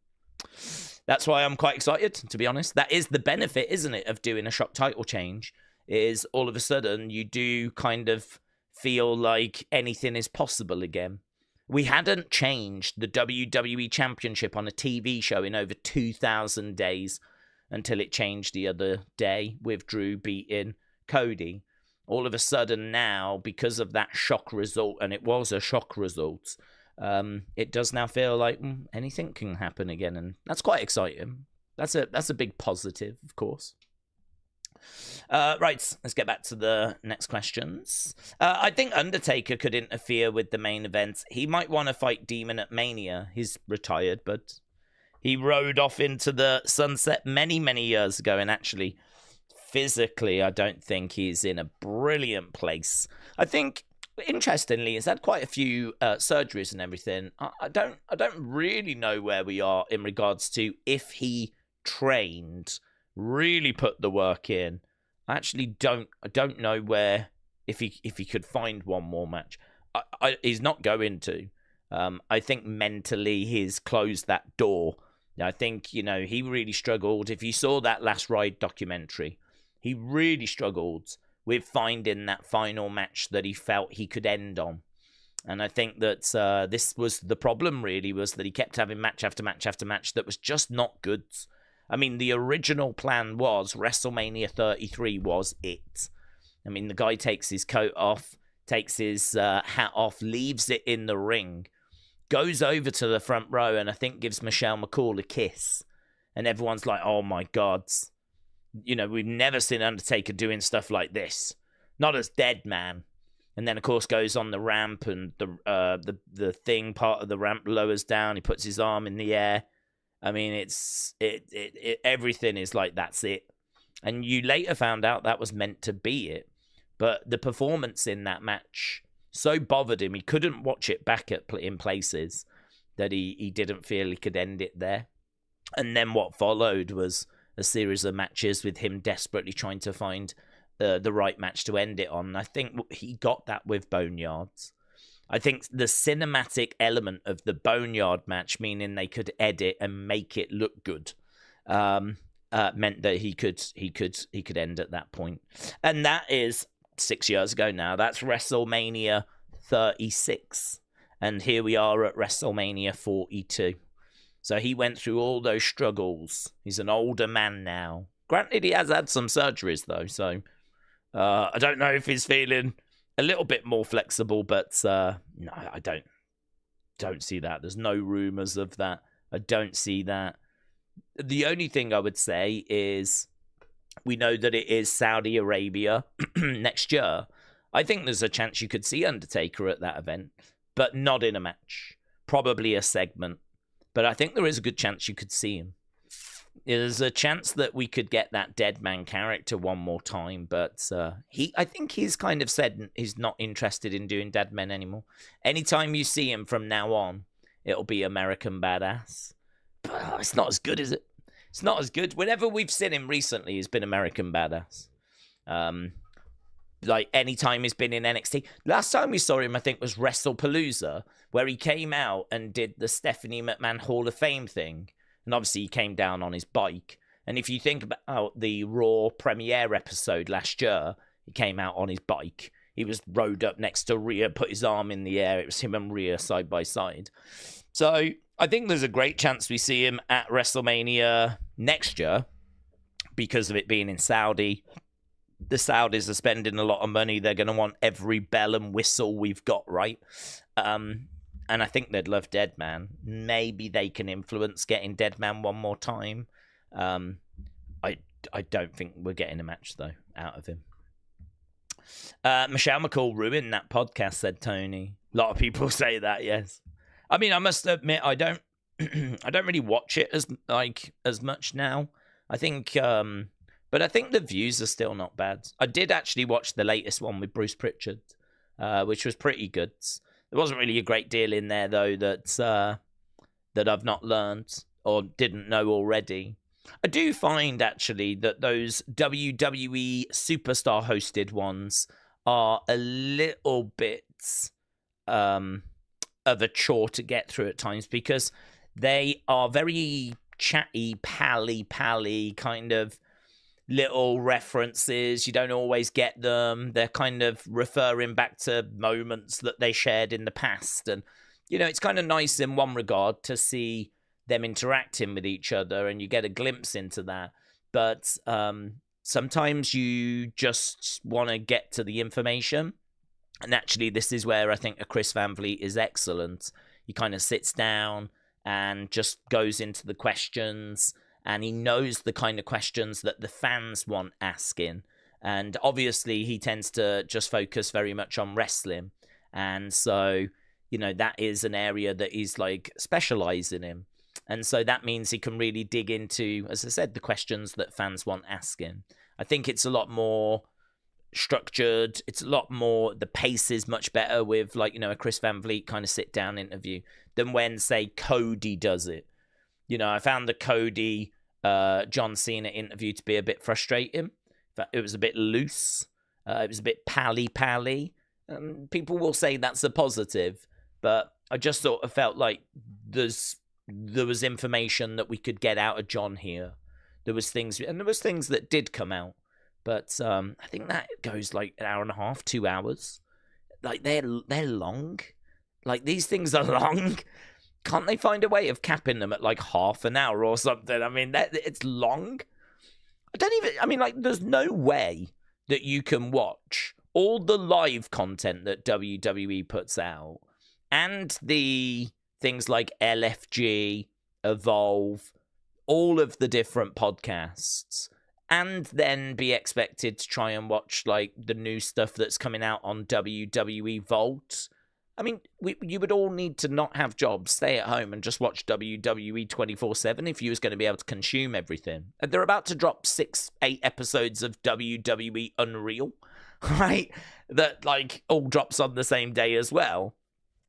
that's why I'm quite excited, to be honest. That is the benefit, isn't it, of doing a shock title change, is all of a sudden you do kind of feel like anything is possible again. We hadn't changed the WWE Championship on a TV show in over 2,000 days until it changed the other day with Drew beating Cody. All of a sudden now, because of that shock result, and it was a shock result, it does now feel like anything can happen again, and that's quite exciting. That's a big positive, of course. Right, let's get back to the next questions. I think Undertaker could interfere with the main event. He might want to fight Demon at Mania. He's retired, but he rode off into the sunset many, many years ago, and actually, physically, I don't think he's in a brilliant place. I think, interestingly, he's had quite a few surgeries and everything. I don't really know where we are in regards to if he trained, really put the work in. I actually don't know where, if he could find one more match. He's not going to. I think mentally he's closed that door. I think, he really struggled. If you saw that Last Ride documentary, he really struggled with finding that final match that he felt he could end on. And I think that this was the problem, really, was that he kept having match after match after match that was just not good. I mean, the original plan was WrestleMania 33 was it. I mean, the guy takes his coat off, takes his hat off, leaves it in the ring, goes over to the front row, and I think gives Michelle McCool a kiss. And everyone's like, oh my God. We've never seen Undertaker doing stuff like this. Not as dead man. And then, of course, goes on the ramp, and the thing part of the ramp lowers down. He puts his arm in the air. I mean, everything is like, that's it. And you later found out that was meant to be it. But the performance in that match so bothered him, he couldn't watch it back in places, that he didn't feel he could end it there. And then what followed was a series of matches with him desperately trying to find the right match to end it on. And I think he got that with Boneyards. I think the cinematic element of the Boneyard match, meaning they could edit and make it look good, meant that he could end at that point. And that is 6 years ago now. That's WrestleMania 36. And here we are at WrestleMania 42. So he went through all those struggles. He's an older man now. Granted, he has had some surgeries, though. So I don't know if he's feeling a little bit more flexible. But no, I don't see that. There's no rumors of that. I don't see that. The only thing I would say is we know that it is Saudi Arabia next year. I think there's a chance you could see Undertaker at that event, but not in a match. Probably a segment. But I think there is a good chance you could see him. There's a chance that we could get that dead man character one more time, but I think he's kind of said he's not interested in doing dead men anymore. Anytime you see him from now on, it'll be American Badass. But it's not as good, is it? It's not as good. Whenever we've seen him recently, he's been American Badass. Like, anytime he's been in NXT. Last time we saw him, I think, was WrestlePalooza, where he came out and did the Stephanie McMahon Hall of Fame thing. And obviously, he came down on his bike. And if you think about the Raw premiere episode last year, he came out on his bike. He was rode up next to Rhea, put his arm in the air. It was him and Rhea side by side. So I think there's a great chance we see him at WrestleMania next year because of it being in Saudi. The Saudis are spending a lot of money. They're going to want every bell and whistle we've got, right? And I think they'd love Deadman. Maybe they can influence getting Deadman one more time. I don't think we're getting a match, though, out of him. Michelle McCall ruined that podcast, said Tony. A lot of people say that, yes. I mean, I must admit, I don't really watch it as much now. I think, but I think the views are still not bad. I did actually watch the latest one with Bruce Pritchard, which was pretty good. There wasn't really a great deal in there, though, that I've not learned or didn't know already. I do find, actually, that those WWE Superstar hosted ones are a little bit of a chore to get through at times because they are very chatty, pally kind of little references. You don't always get them. They're kind of referring back to moments that they shared in the past. And, you know, it's kind of nice in one regard to see them interacting with each other and you get a glimpse into that. But sometimes you just want to get to the information. And actually, this is where I think a Chris Van Vliet is excellent. He kind of sits down and just goes into the questions, and he knows the kind of questions that the fans want asking. And obviously, he tends to just focus very much on wrestling. And so, you know, that is an area that he's like specializing in. And so that means he can really dig into, as I said, the questions that fans want asking. I think it's a lot more structured. It's a lot more, the pace is much better with, like, you know, a Chris Van Vliet kind of sit down interview than when, say, Cody does it. You know, I found the Cody John Cena interview to be a bit frustrating. In fact, it was a bit loose. It was a bit pally. And people will say that's a positive, but I just sort of felt like there was information that we could get out of John here. There was things that did come out. But I think that goes like an hour and a half, 2 hours. Like, they're long. Like, these things are long. Can't they find a way of capping them at like half an hour or something? I mean, it's long. There's no way that you can watch all the live content that WWE puts out and the things like LFG, Evolve, all of the different podcasts, and then be expected to try and watch like the new stuff that's coming out on WWE Vault. I mean, you would all need to not have jobs, stay at home, and just watch WWE 24/7 if you was going to be able to consume everything. And they're about to drop 8 episodes of WWE Unreal, right? That, like, all drops on the same day as well.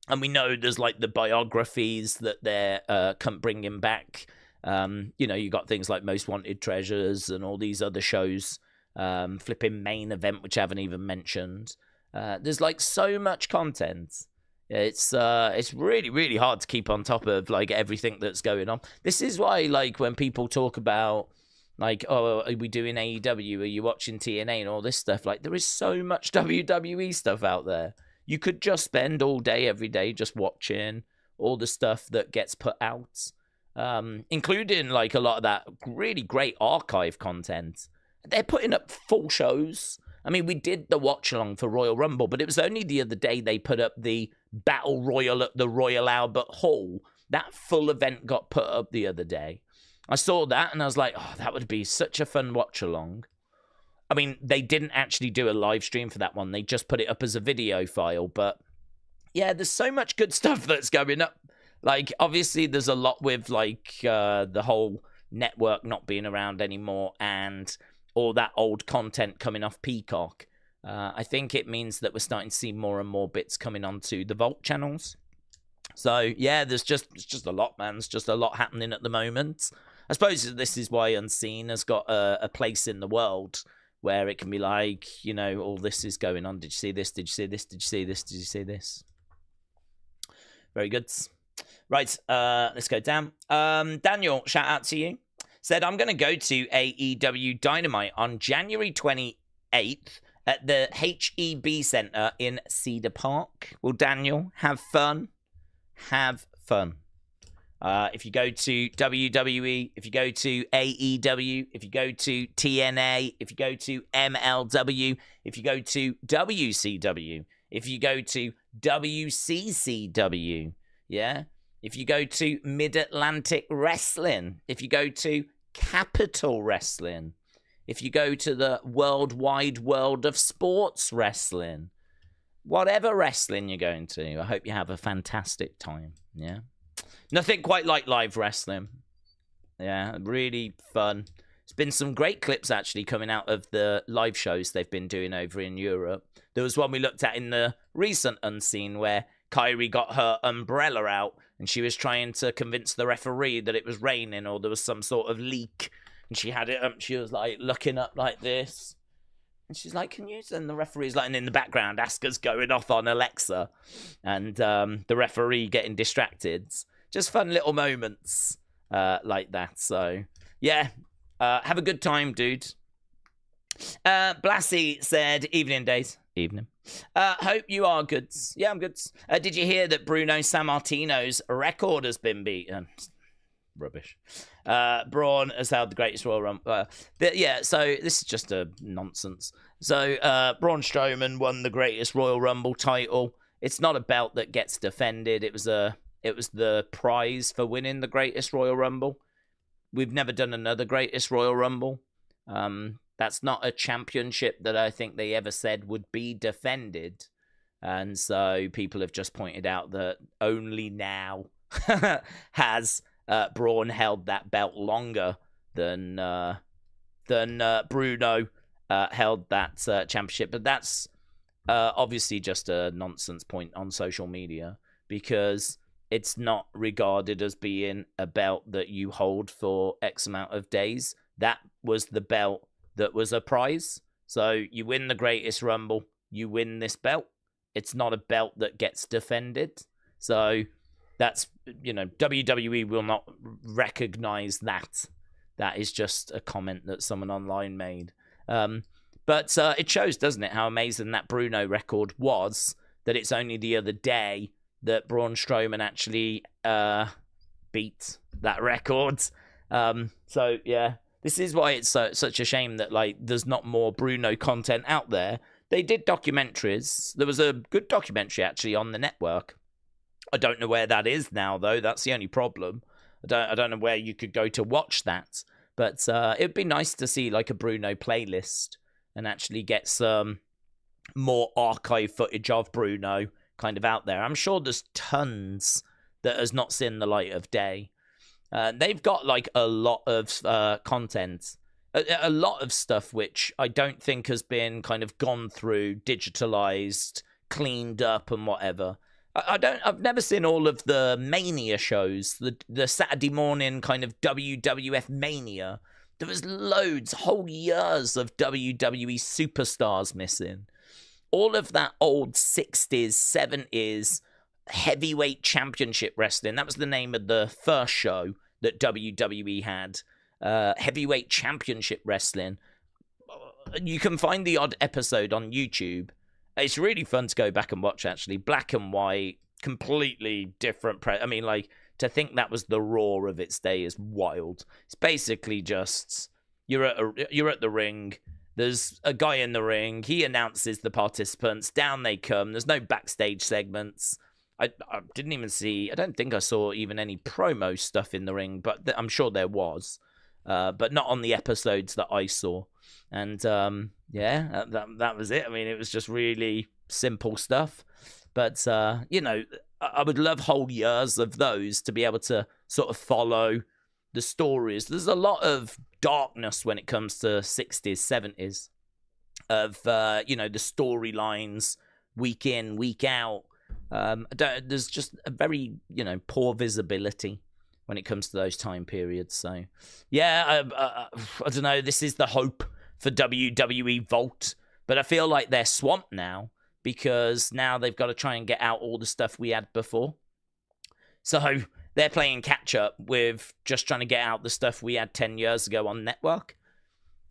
And we know there's, like, the biographies that they're bringing back. You know, you got things like Most Wanted Treasures and all these other shows. Flipping Main Event, which I haven't even mentioned. There's, like, so much content. It's really, really hard to keep on top of, like, everything that's going on. This is why, like, when people talk about, like, oh, are we doing AEW? Are you watching TNA and all this stuff? Like, there is so much WWE stuff out there. You could just spend all day, every day, just watching all the stuff that gets put out, including, like, a lot of that really great archive content. They're putting up full shows. I mean, we did the watch-along for Royal Rumble, but it was only the other day they put up the Battle Royal at the Royal Albert Hall. That full event got put up the other day. I saw that, and I was like, oh, that would be such a fun watch-along. I mean, they didn't actually do a live stream for that one. They just put it up as a video file, but yeah, there's so much good stuff that's going up. Like, obviously, there's a lot with, like, the whole network not being around anymore, and all that old content coming off Peacock. I think it means that we're starting to see more and more bits coming onto the Vault channels. So, yeah, it's just a lot, man. It's just a lot happening at the moment. I suppose this is why Unseen has got a place in the world where it can be like, you know, all this is going on. Did you see this? Did you see this? Did you see this? Did you see this? Very good. Right, let's go down. Daniel, shout out to you. Said, I'm going to go to AEW Dynamite on January 28th at the HEB Center in Cedar Park. Well, Daniel, have fun. Have fun. If you go to WWE, if you go to AEW, if you go to TNA, if you go to MLW, if you go to WCW, if you go to WCCW, yeah? If you go to Mid-Atlantic Wrestling, if you go to Capital Wrestling, if you go to the worldwide world of sports wrestling, whatever wrestling you're going to, I hope you have a fantastic time, yeah? Nothing quite like live wrestling. Yeah, really fun. There's been some great clips actually coming out of the live shows they've been doing over in Europe. There was one we looked at in the recent Unseen where Kyrie got her umbrella out and she was trying to convince the referee that it was raining or there was some sort of leak. And she had it up. She was like looking up like this. And she's like, can you? And the referee's like, and in the background, Asuka's going off on Alexa. And the referee getting distracted. Just fun little moments like that. So, yeah. Have a good time, dude. Blassie said, evening, Daze. Evening. Hope you are good. Yeah, I'm good. Did you hear that Bruno Sammartino's record has been beaten? Rubbish. Braun has held the greatest Royal Rumble. Yeah, so this is just a nonsense. So Braun Strowman won the greatest Royal Rumble title. It's not a belt that gets defended. It was the prize for winning the greatest Royal Rumble. We've never done another greatest Royal Rumble. That's not a championship that I think they ever said would be defended. And so people have just pointed out that only now has Braun held that belt longer than Bruno held that championship. But that's obviously just a nonsense point on social media because it's not regarded as being a belt that you hold for X amount of days. That was the belt that was a prize. So you win the greatest Rumble, you win this belt. It's not a belt that gets defended. So that's, WWE will not recognize that. That is just a comment that someone online made. But it shows, doesn't it, how amazing that Bruno record was, that it's only the other day that Braun Strowman actually beat that record. So, yeah. This is why it's such a shame that there's not more Bruno content out there. They did documentaries. There was a good documentary actually on the network. I don't know where that is now though. That's the only problem. I don't know where you could go to watch that. But it'd be nice to see a Bruno playlist and actually get some more archive footage of Bruno kind of out there. I'm sure there's tons that has not seen the light of day. They've got like a lot of content, a lot of stuff which I don't think has been kind of gone through, digitalized, cleaned up, and whatever. I've never seen all of the Mania shows, the Saturday morning kind of WWF Mania. There was loads, whole years of WWE superstars missing. All of that old 60s, 70s heavyweight championship wrestling. That was the name of the first show that WWE had. Heavyweight championship wrestling. You can find the odd episode on YouTube. It's really fun to go back and watch, actually. Black and white, completely different. I mean, like, to think that was the Raw of its day is wild. It's basically just, you're at the ring. There's a guy in the ring. He announces the participants. Down they come. There's no backstage segments. I didn't even see, I don't think I saw even any promo stuff in the ring, but I'm sure there was. But not on the episodes that I saw. And yeah, that was it. I mean, it was just really simple stuff. But, you know, I would love whole years of those to be able to sort of follow the stories. There's a lot of darkness when it comes to 60s, 70s of, you know, the storylines week in, week out. There's just a very, you know, poor visibility when it comes to those time periods. So, yeah, I don't know. This is the hope for WWE Vault, but I feel like they're swamped now because now they've got to try and get out all the stuff we had before. So they're playing catch up with just trying to get out the stuff we had 10 years ago on network.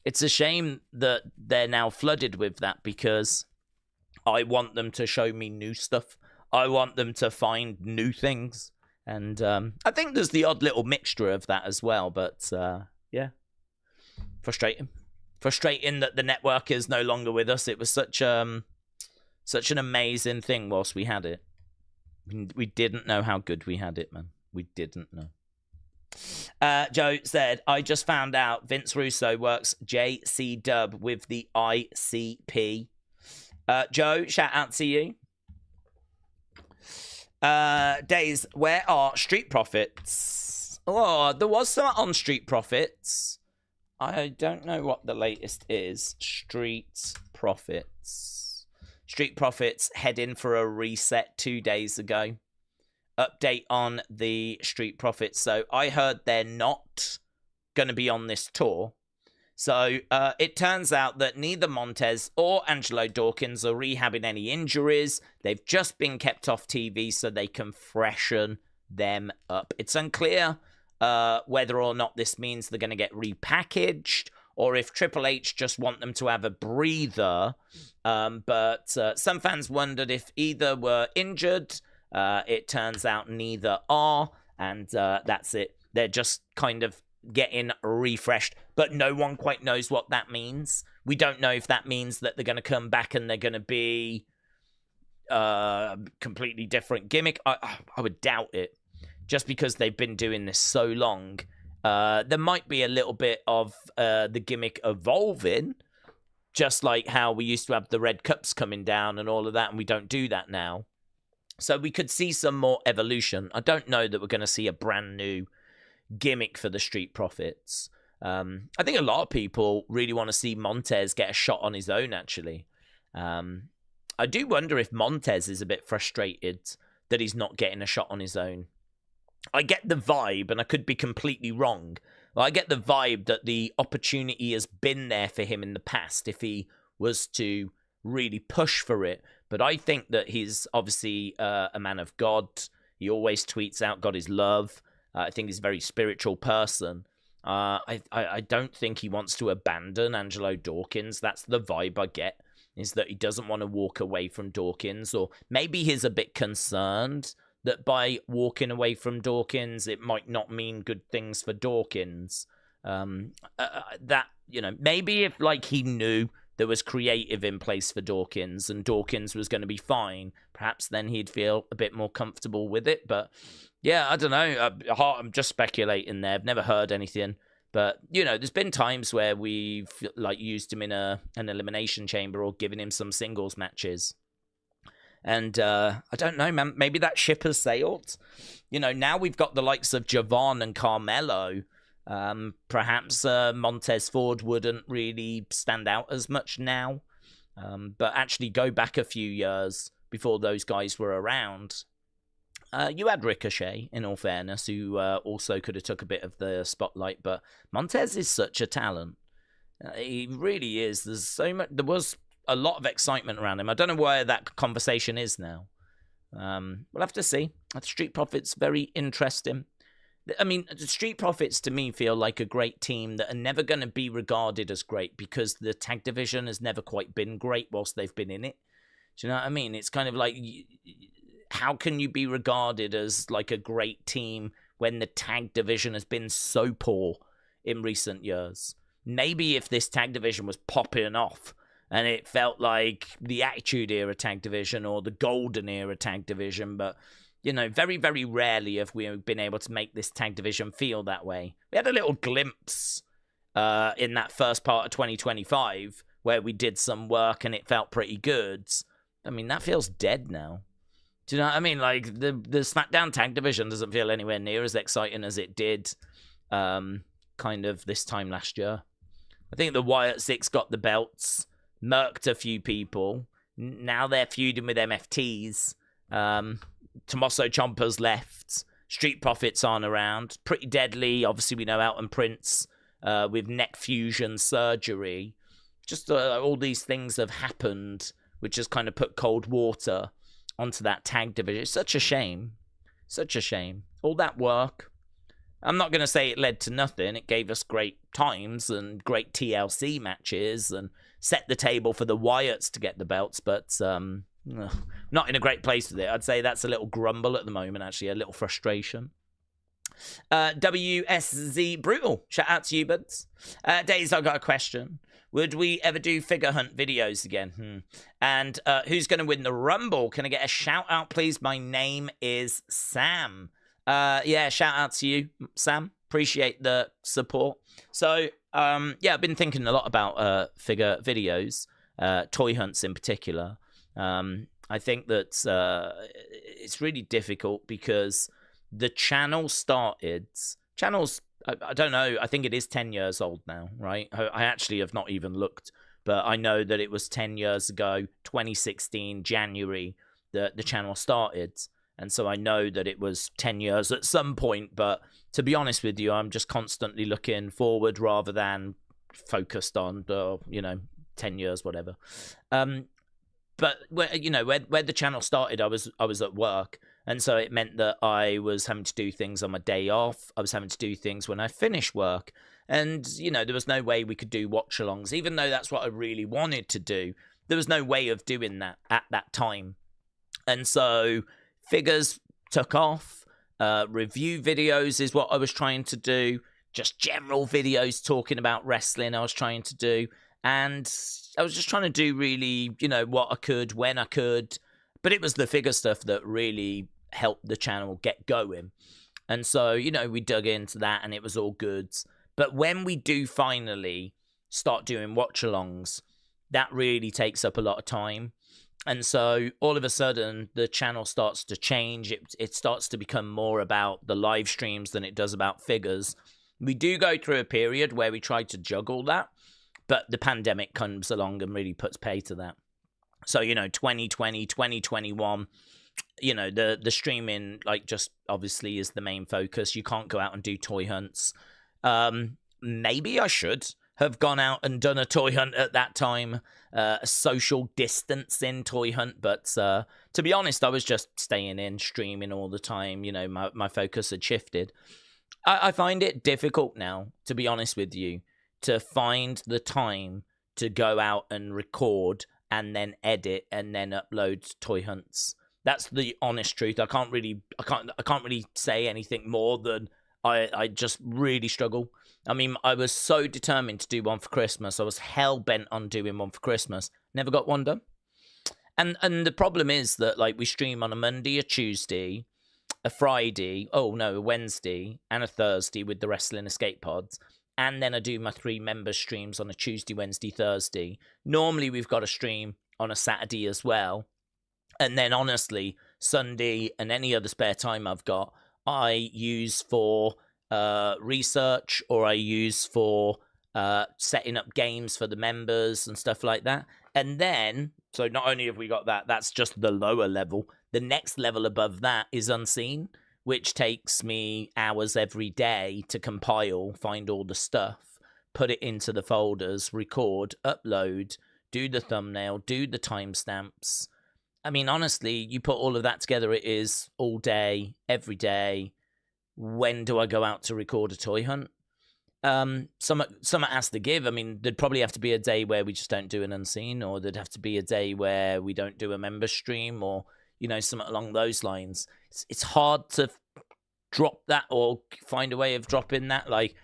It's a shame that they're now flooded with that because I want them to show me new stuff. I want them to find new things. And I think there's the odd little mixture of that as well. But yeah, frustrating. Frustrating that the network is no longer with us. It was such an amazing thing whilst we had it. We didn't know how good we had it, man. We didn't know. Joe said, I just found out Vince Russo works JC Dub with the ICP. Joe, shout out to you. Daze, where are Street Profits? Oh, there was some on Street Profits. I don't know what the latest is. Street Profits. Street Profits heading for a reset 2 days ago. Update on the Street Profits. So I heard they're not going to be on this tour. So it turns out that neither Montez or Angelo Dawkins are rehabbing any injuries. They've just been kept off TV so they can freshen them up. It's unclear whether or not this means they're going to get repackaged or if Triple H just want them to have a breather. But some fans wondered if either were injured. It turns out neither are, and that's it. They're just kind of getting refreshed, but no one quite knows what that means. We don't know if that means that they're going to come back and they're going to be completely different gimmick. I would doubt it, just because they've been doing this so long. There might be a little bit of the gimmick evolving, just like how we used to have the red cups coming down and all of that, and we don't do that now. So we could see some more evolution. I don't know that we're going to see a brand new gimmick for the Street Profits. I think a lot of people really want to see Montez get a shot on his own, actually. I do wonder if Montez is a bit frustrated that he's not getting a shot on his own. I get the vibe, and I could be completely wrong, but I get the vibe that the opportunity has been there for him in the past if he was to really push for it. But I think that he's obviously a man of God. He always tweets out God is love. I think he's a very spiritual person. I don't think he wants to abandon Angelo Dawkins. That's the vibe I get, is that he doesn't want to walk away from Dawkins. Or maybe he's a bit concerned that by walking away from Dawkins, it might not mean good things for Dawkins. That, you know, maybe if like he knew there was creative in place for Dawkins and Dawkins was going to be fine, perhaps then he'd feel a bit more comfortable with it. But yeah, I don't know. I'm just speculating there. I've never heard anything. But, you know, there's been times where we've like used him in an elimination chamber or given him some singles matches. And I don't know, man. Maybe that ship has sailed. You know, now we've got the likes of Javon and Carmelo. Perhaps Montez Ford wouldn't really stand out as much now. But actually go back a few years before those guys were around. You had Ricochet, in all fairness, who also could have took a bit of the spotlight. But Montez is such a talent. He really is. There's so much. There was a lot of excitement around him. I don't know where that conversation is now. We'll have to see. Street Profits, very interesting. I mean, the Street Profits to me feel like a great team that are never going to be regarded as great because the tag division has never quite been great whilst they've been in it. Do you know what I mean? It's kind of like, how can you be regarded as like a great team when the tag division has been so poor in recent years? Maybe if this tag division was popping off and it felt like the Attitude Era tag division or the Golden Era tag division, but, you know, very, very rarely have we been able to make this tag division feel that way. We had a little glimpse in that first part of 2025 where we did some work and it felt pretty good. I mean, that feels dead now. Do you know what I mean? Like, the SmackDown tag division doesn't feel anywhere near as exciting as it did kind of this time last year. I think the Wyatt Six got the belts, murked a few people. Now they're feuding with MFTs. Tommaso Ciampa's left. Street Profits aren't around. Pretty Deadly. Obviously, we know Elton Prince with neck fusion surgery. Just all these things have happened, which has kind of put cold water onto that tag division. It's such a shame. Such a shame. All that work. I'm not going to say it led to nothing. It gave us great times and great TLC matches and set the table for the Wyatts to get the belts, but not in a great place with it. I'd say that's a little grumble at the moment, actually, a little frustration. WSZ Brutal. Shout out to you, buds. Daze, I've got a question. Would we ever do figure hunt videos again? And who's going to win the Rumble? Can I get a shout out, please? My name is Sam. Yeah, shout out to you, Sam. Appreciate the support. So, yeah, I've been thinking a lot about figure videos, toy hunts in particular. I think that it's really difficult because the channel started... Channel's, I don't know, I think it is 10 years old now, right? I actually have not even looked, but I know that it was 10 years ago, 2016, January, that the channel started. And so I know that it was 10 years at some point, but to be honest with you, I'm just constantly looking forward rather than focused on, 10 years, whatever. But, you know, where the channel started, I was at work. And so it meant that I was having to do things on my day off. I was having to do things when I finished work. And, you know, there was no way we could do watch-alongs, even though that's what I really wanted to do. There was no way of doing that at that time. And so figures took off. Review videos is what I was trying to do. Just general videos talking about wrestling I was trying to do. And I was just trying to do really, you know, what I could, when I could. But it was the figure stuff that really helped the channel get going. And so, you know, we dug into that and it was all good. But when we do finally start doing watch-alongs, that really takes up a lot of time. And so all of a sudden, the channel starts to change. It starts to become more about the live streams than it does about figures. We do go through a period where we try to juggle that, but the pandemic comes along and really puts pay to that. So, you know, 2020, 2021, you know, the streaming, like, just obviously is the main focus. You can't go out and do toy hunts. Maybe I should have gone out and done a toy hunt at that time, a social distancing toy hunt. But to be honest, I was just staying in, streaming all the time. You know, my focus had shifted. I find it difficult now, to be honest with you, to find the time to go out and record and then edit and then upload toy hunts. That's the honest truth. I can't really say anything more than I just really struggle. I mean, I was so determined to do one for Christmas. I was hell bent on doing one for Christmas. Never got one done. And the problem is that, like, we stream on a Monday, a Tuesday, a Friday, a Wednesday, and a Thursday with the Wrestling Escape Pods. And then I do my 3 member streams on a Tuesday, Wednesday, Thursday. Normally, we've got a stream on a Saturday as well. And then honestly, Sunday and any other spare time I've got, I use for research, or I use for setting up games for the members and stuff like that. And then, so not only have we got that, that's just the lower level. The next level above that is Unseen, which takes me hours every day to compile, find all the stuff, put it into the folders, record, upload, do the thumbnail, do the timestamps. I mean, honestly, you put all of that together, it is all day, every day. When do I go out to record a toy hunt? Some has to give. I mean, there'd probably have to be a day where we just don't do an Unseen, or there'd have to be a day where we don't do a member stream, or, you know, something along those lines. It's hard to drop that or find a way of dropping that. Like,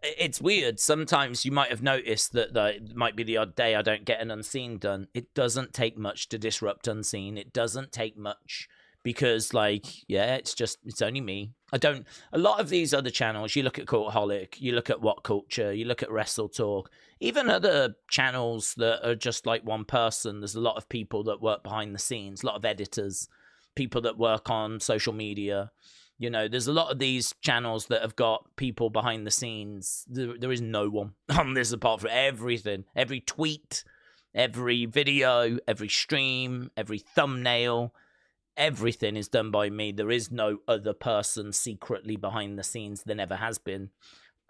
it's weird. Sometimes you might have noticed that it might be the odd day I don't get an Unseen done. It doesn't take much to disrupt Unseen. It doesn't take much because, like, yeah, it's only me. A lot of these other channels, you look at Cultaholic, you look at What Culture, you look at Wrestle Talk, even other channels that are just like one person. There's a lot of people that work behind the scenes, a lot of editors, people that work on social media. You know, there's a lot of these channels that have got people behind the scenes. There is no one on this apart from everything. Every tweet, every video, every stream, every thumbnail, everything is done by me. There is no other person secretly behind the scenes. There never has been.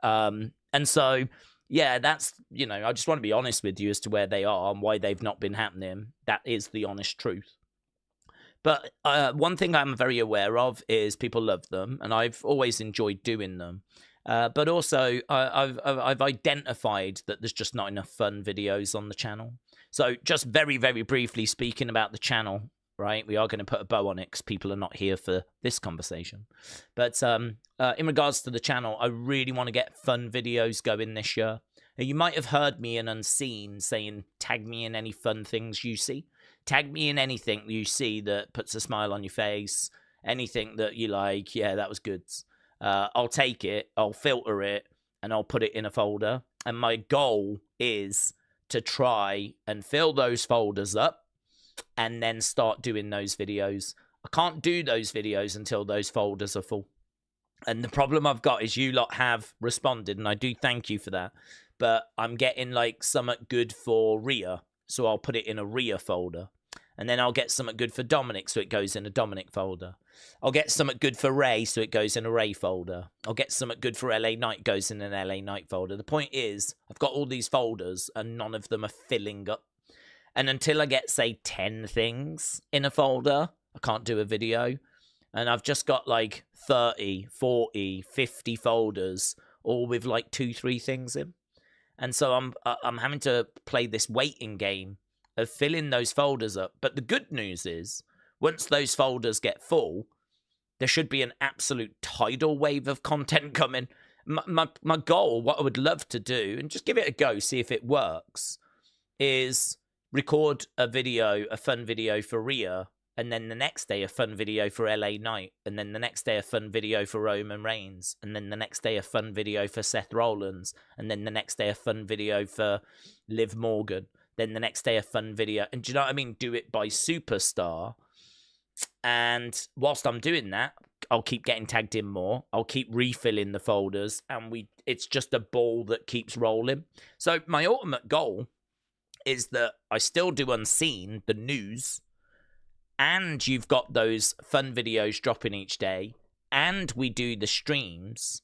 And so, yeah, that's, you know, I just want to be honest with you as to where they are and why they've not been happening. That is the honest truth. But one thing I'm very aware of is people love them, and I've always enjoyed doing them. But also, I've identified that there's just not enough fun videos on the channel. So just very, very briefly speaking about the channel, right? We are going to put a bow on it because people are not here for this conversation. But in regards to the channel, I really want to get fun videos going this year. Now, you might have heard me in Unseen saying, tag me in any fun things you see. Tag me in anything you see that puts a smile on your face. Anything that you like, yeah, that was good. I'll take it, I'll filter it, and I'll put it in a folder. And my goal is to try and fill those folders up and then start doing those videos. I can't do those videos until those folders are full. And the problem I've got is you lot have responded, and I do thank you for that. But I'm getting like something good for Rhea, so I'll put it in a Rhea folder. And then I'll get something good for Dominic, so it goes in a Dominic folder. I'll get something good for Ray, so it goes in a Ray folder. I'll get something good for LA Knight, goes in an LA Knight folder. The point is, I've got all these folders, and none of them are filling up. And until I get, say, 10 things in a folder, I can't do a video. And I've just got like 30, 40, 50 folders, all with like 2-3 things in. And so I'm having to play this waiting game of filling those folders up. But the good news is, once those folders get full, there should be an absolute tidal wave of content coming. My goal, what I would love to do, and just give it a go, see if it works, is record a video, a fun video for Rhea, and then the next day a fun video for LA Knight, and then the next day a fun video for Roman Reigns, and then the next day a fun video for Seth Rollins, and then the next day a fun video for Liv Morgan, then the next day a fun video, and do you know what I mean? Do it by superstar. And whilst I'm doing that, I'll keep getting tagged in more. I'll keep refilling the folders, and it's just a ball that keeps rolling. So my ultimate goal is that I still do Unseen, the news, and you've got those fun videos dropping each day, and we do the streams,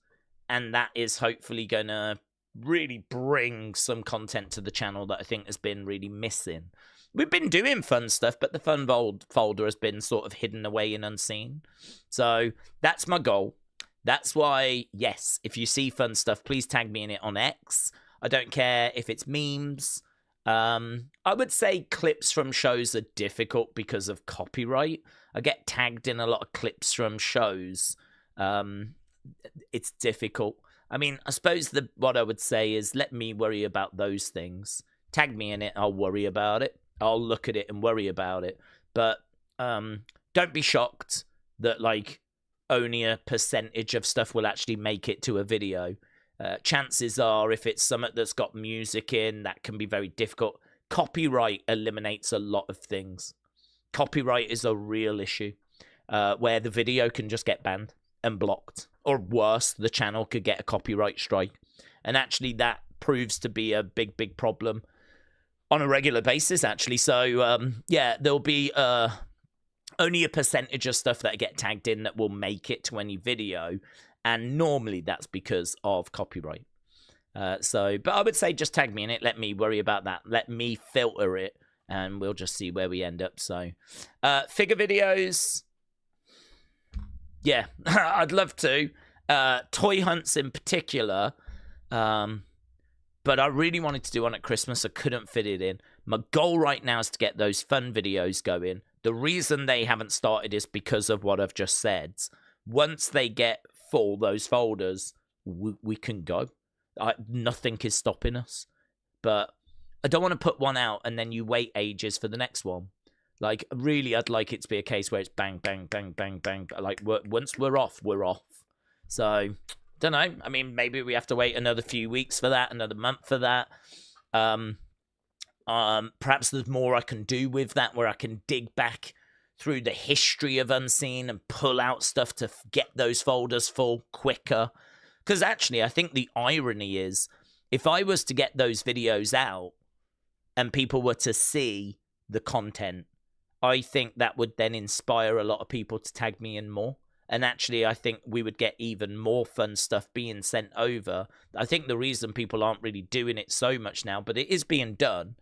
and that is hopefully going to really bring some content to the channel that I think has been really missing. We've been doing fun stuff, but the fun folder has been sort of hidden away in Unseen. So that's my goal. That's why, yes, if you see fun stuff, please tag me in it on X. I don't care if it's memes. I would say clips from shows are difficult because of copyright. I get tagged in a lot of clips from shows. It's difficult. I mean, I suppose what I would say is let me worry about those things. Tag me in it, I'll worry about it. I'll look at it and worry about it. But don't be shocked that like only a percentage of stuff will actually make it to a video. Chances are, if it's something that's got music in, that can be very difficult. Copyright eliminates a lot of things. copyright is a real issue, where the video can just get banned and blocked. Or worse, the channel could get a copyright strike. And actually that proves to be a big, big problem on a regular basis, actually. So, yeah, there'll be only a percentage of stuff that get tagged in that will make it to any video. And normally that's because of copyright. But I would say just tag me in it. Let me worry about that. Let me filter it. And we'll just see where we end up. So, figure videos. Yeah, I'd love to. Toy hunts in particular. But I really wanted to do one at Christmas. I couldn't fit it in. My goal right now is to get those fun videos going. The reason they haven't started is because of what I've just said. Once they get full, those folders, we can go. Nothing is stopping us. But I don't want to put one out and then you wait ages for the next one. Like, really, I'd like it to be a case where it's bang, bang, bang, bang, bang. Like, once we're off, we're off. So, don't know. I mean, maybe we have to wait another few weeks for that, another month for that. Perhaps there's more I can do with that, where I can dig back through the history of Unseen and pull out stuff to get those folders full quicker. Because actually, I think the irony is, if I was to get those videos out and people were to see the content, I think that would then inspire a lot of people to tag me in more. And actually, I think we would get even more fun stuff being sent over. I think the reason people aren't really doing it so much now, but it is being done.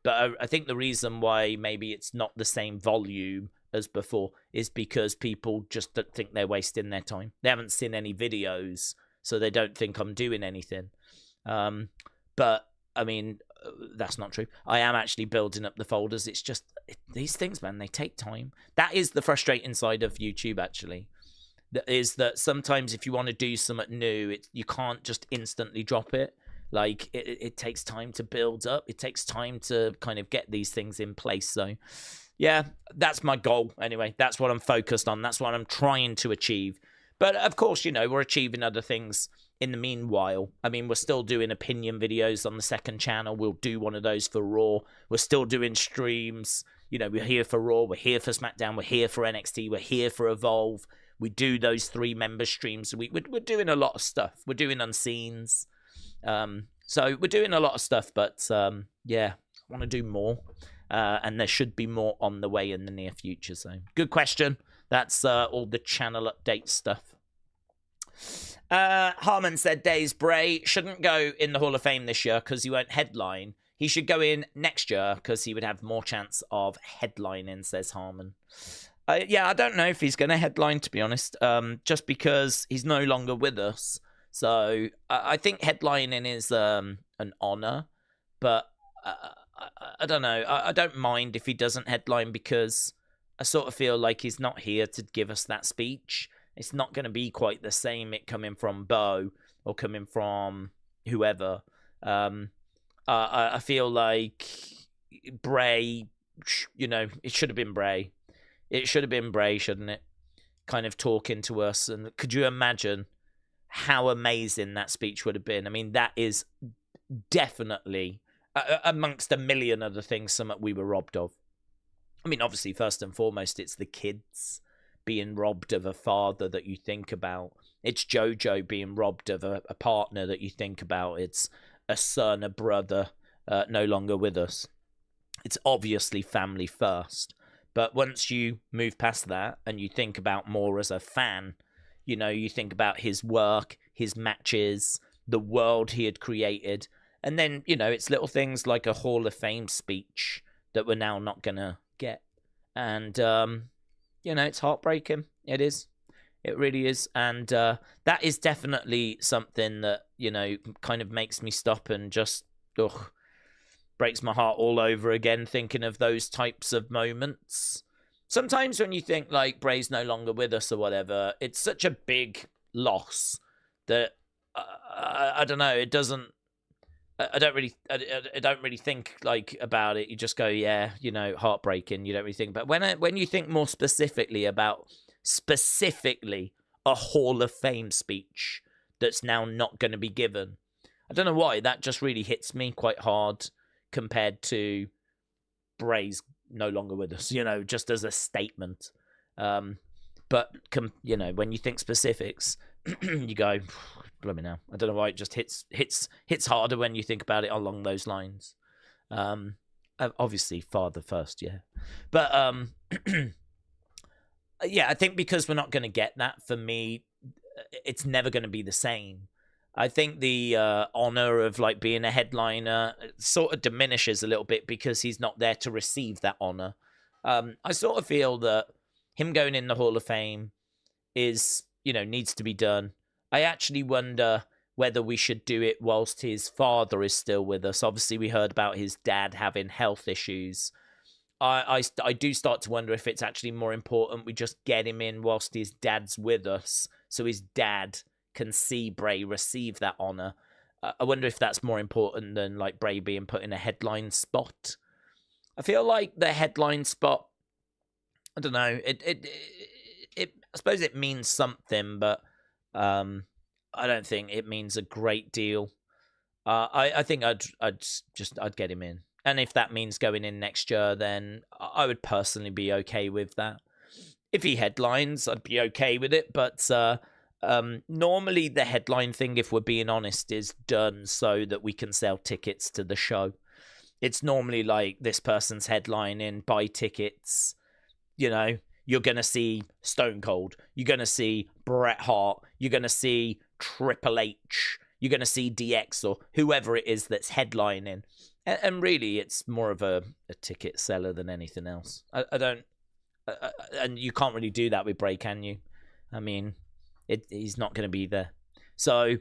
But I think the reason why maybe it's not the same volume as before is because people just don't think they're wasting their time. They haven't seen any videos, so they don't think I'm doing anything. But, I mean, that's not true. I am actually building up the folders. It's just, these things, man, they take time. That is the frustrating side of YouTube, actually. That is that sometimes if you want to do something new, you can't just instantly drop it. Like, it takes time to build up. It takes time to kind of get these things in place. So, yeah, that's my goal anyway. That's what I'm focused on. That's what I'm trying to achieve. But, of course, you know, we're achieving other things in the meanwhile. I mean, we're still doing opinion videos on the second channel. We'll do one of those for Raw. We're still doing streams. You know, we're here for Raw. We're here for SmackDown. We're here for NXT. We're here for Evolve. We do those 3-member streams. We're doing a lot of stuff. We're doing Unseens. So we're doing a lot of stuff, but yeah, I want to do more. And there should be more on the way in the near future. So good question. That's all the channel update stuff. Harmon said Daze Bray shouldn't go in the Hall of Fame this year because he won't headline. He should go in next year because he would have more chance of headlining, says Harmon. Yeah, I don't know if he's going to headline, to be honest, just because he's no longer with us. So I think headlining is an honor, but I don't know. I don't mind if he doesn't headline because I sort of feel like he's not here to give us that speech. It's not going to be quite the same it coming from Bo or coming from whoever. I feel like Bray, you know, it should have been Bray. It should have been Bray, shouldn't it? Kind of talking to us. And could you imagine how amazing that speech would have been? I mean, that is definitely, amongst a million other things, something we were robbed of. I mean, obviously, first and foremost, it's the kids being robbed of a father that you think about. It's JoJo being robbed of a partner that you think about. It's a son, a brother, no longer with us. It's obviously family first. But once you move past that and you think about more as a fan, you know, you think about his work, his matches, the world he had created. And then, you know, it's little things like a Hall of Fame speech that we're now not going to get. And, you know, it's heartbreaking. It is. It really is. And that is definitely something that, you know, kind of makes me stop and just, breaks my heart all over again, thinking of those types of moments. Sometimes when you think, like, Bray's no longer with us or whatever, it's such a big loss that, I don't know, it doesn't, I don't really think, like, about it. You just go, yeah, you know, heartbreaking. You don't really think. But when you think more specifically about a Hall of Fame speech that's now not going to be given, I don't know why, that just really hits me quite hard compared to Bray's no longer with us, just as a statement. But when you think specifics, you go, bloody now. I don't know why it just hits harder when you think about it along those lines. Obviously, father first, yeah. But yeah, I think because we're not going to get that, for me, it's never going to be the same. I think the honor of like being a headliner sort of diminishes a little bit because he's not there to receive that honor. I sort of feel that him going in the Hall of Fame is, needs to be done. I actually wonder whether we should do it whilst his father is still with us. Obviously, we heard about his dad having health issues. I do start to wonder if it's actually more important we just get him in whilst his dad's with us, so his dad can see Bray receive that honor. I wonder if that's more important than like Bray being put in a headline spot. I feel like the headline spot, I don't know, it I suppose it means something, but I don't think it means a great deal. I think I'd get him in. And if that means going in next year, then I would personally be okay with that. If he headlines, I'd be okay with it. But normally the headline thing, if we're being honest, is done so that we can sell tickets to the show. It's normally like this person's headlining, buy tickets. You're going to see Stone Cold. You're going to see Bret Hart. You're going to see Triple H. You're going to see DX or whoever it is that's headlining. And really, it's more of a ticket seller than anything else. I don't... and you can't really do that with Bray, can you? I mean, he's not going to be there. So,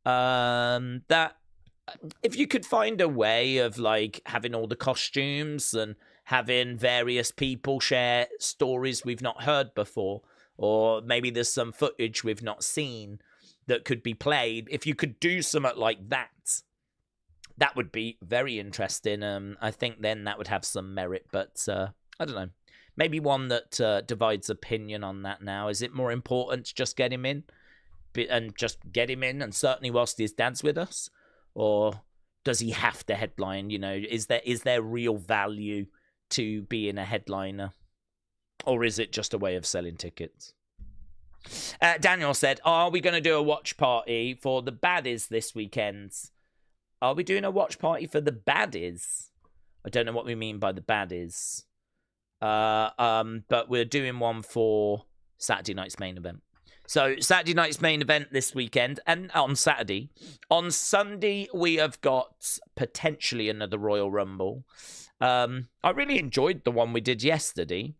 that... If you could find a way of, like, having all the costumes and having various people share stories we've not heard before, or maybe there's some footage we've not seen that could be played, if you could do something like that, that would be very interesting. I think then that would have some merit, but I don't know. Maybe one that divides opinion on that now. Is it more important to just get him in? And certainly whilst his dad's with us? Or does he have to headline? Is there real value to being a headliner? Or is it just a way of selling tickets? Daniel said, are we going to do a watch party for the baddies this weekend? Are we doing a watch party for the baddies? I don't know what we mean by the baddies. But we're doing one for Saturday night's main event. So Saturday night's main event this weekend, and on Saturday. On Sunday, we have got potentially another Royal Rumble. I really enjoyed the one we did yesterday,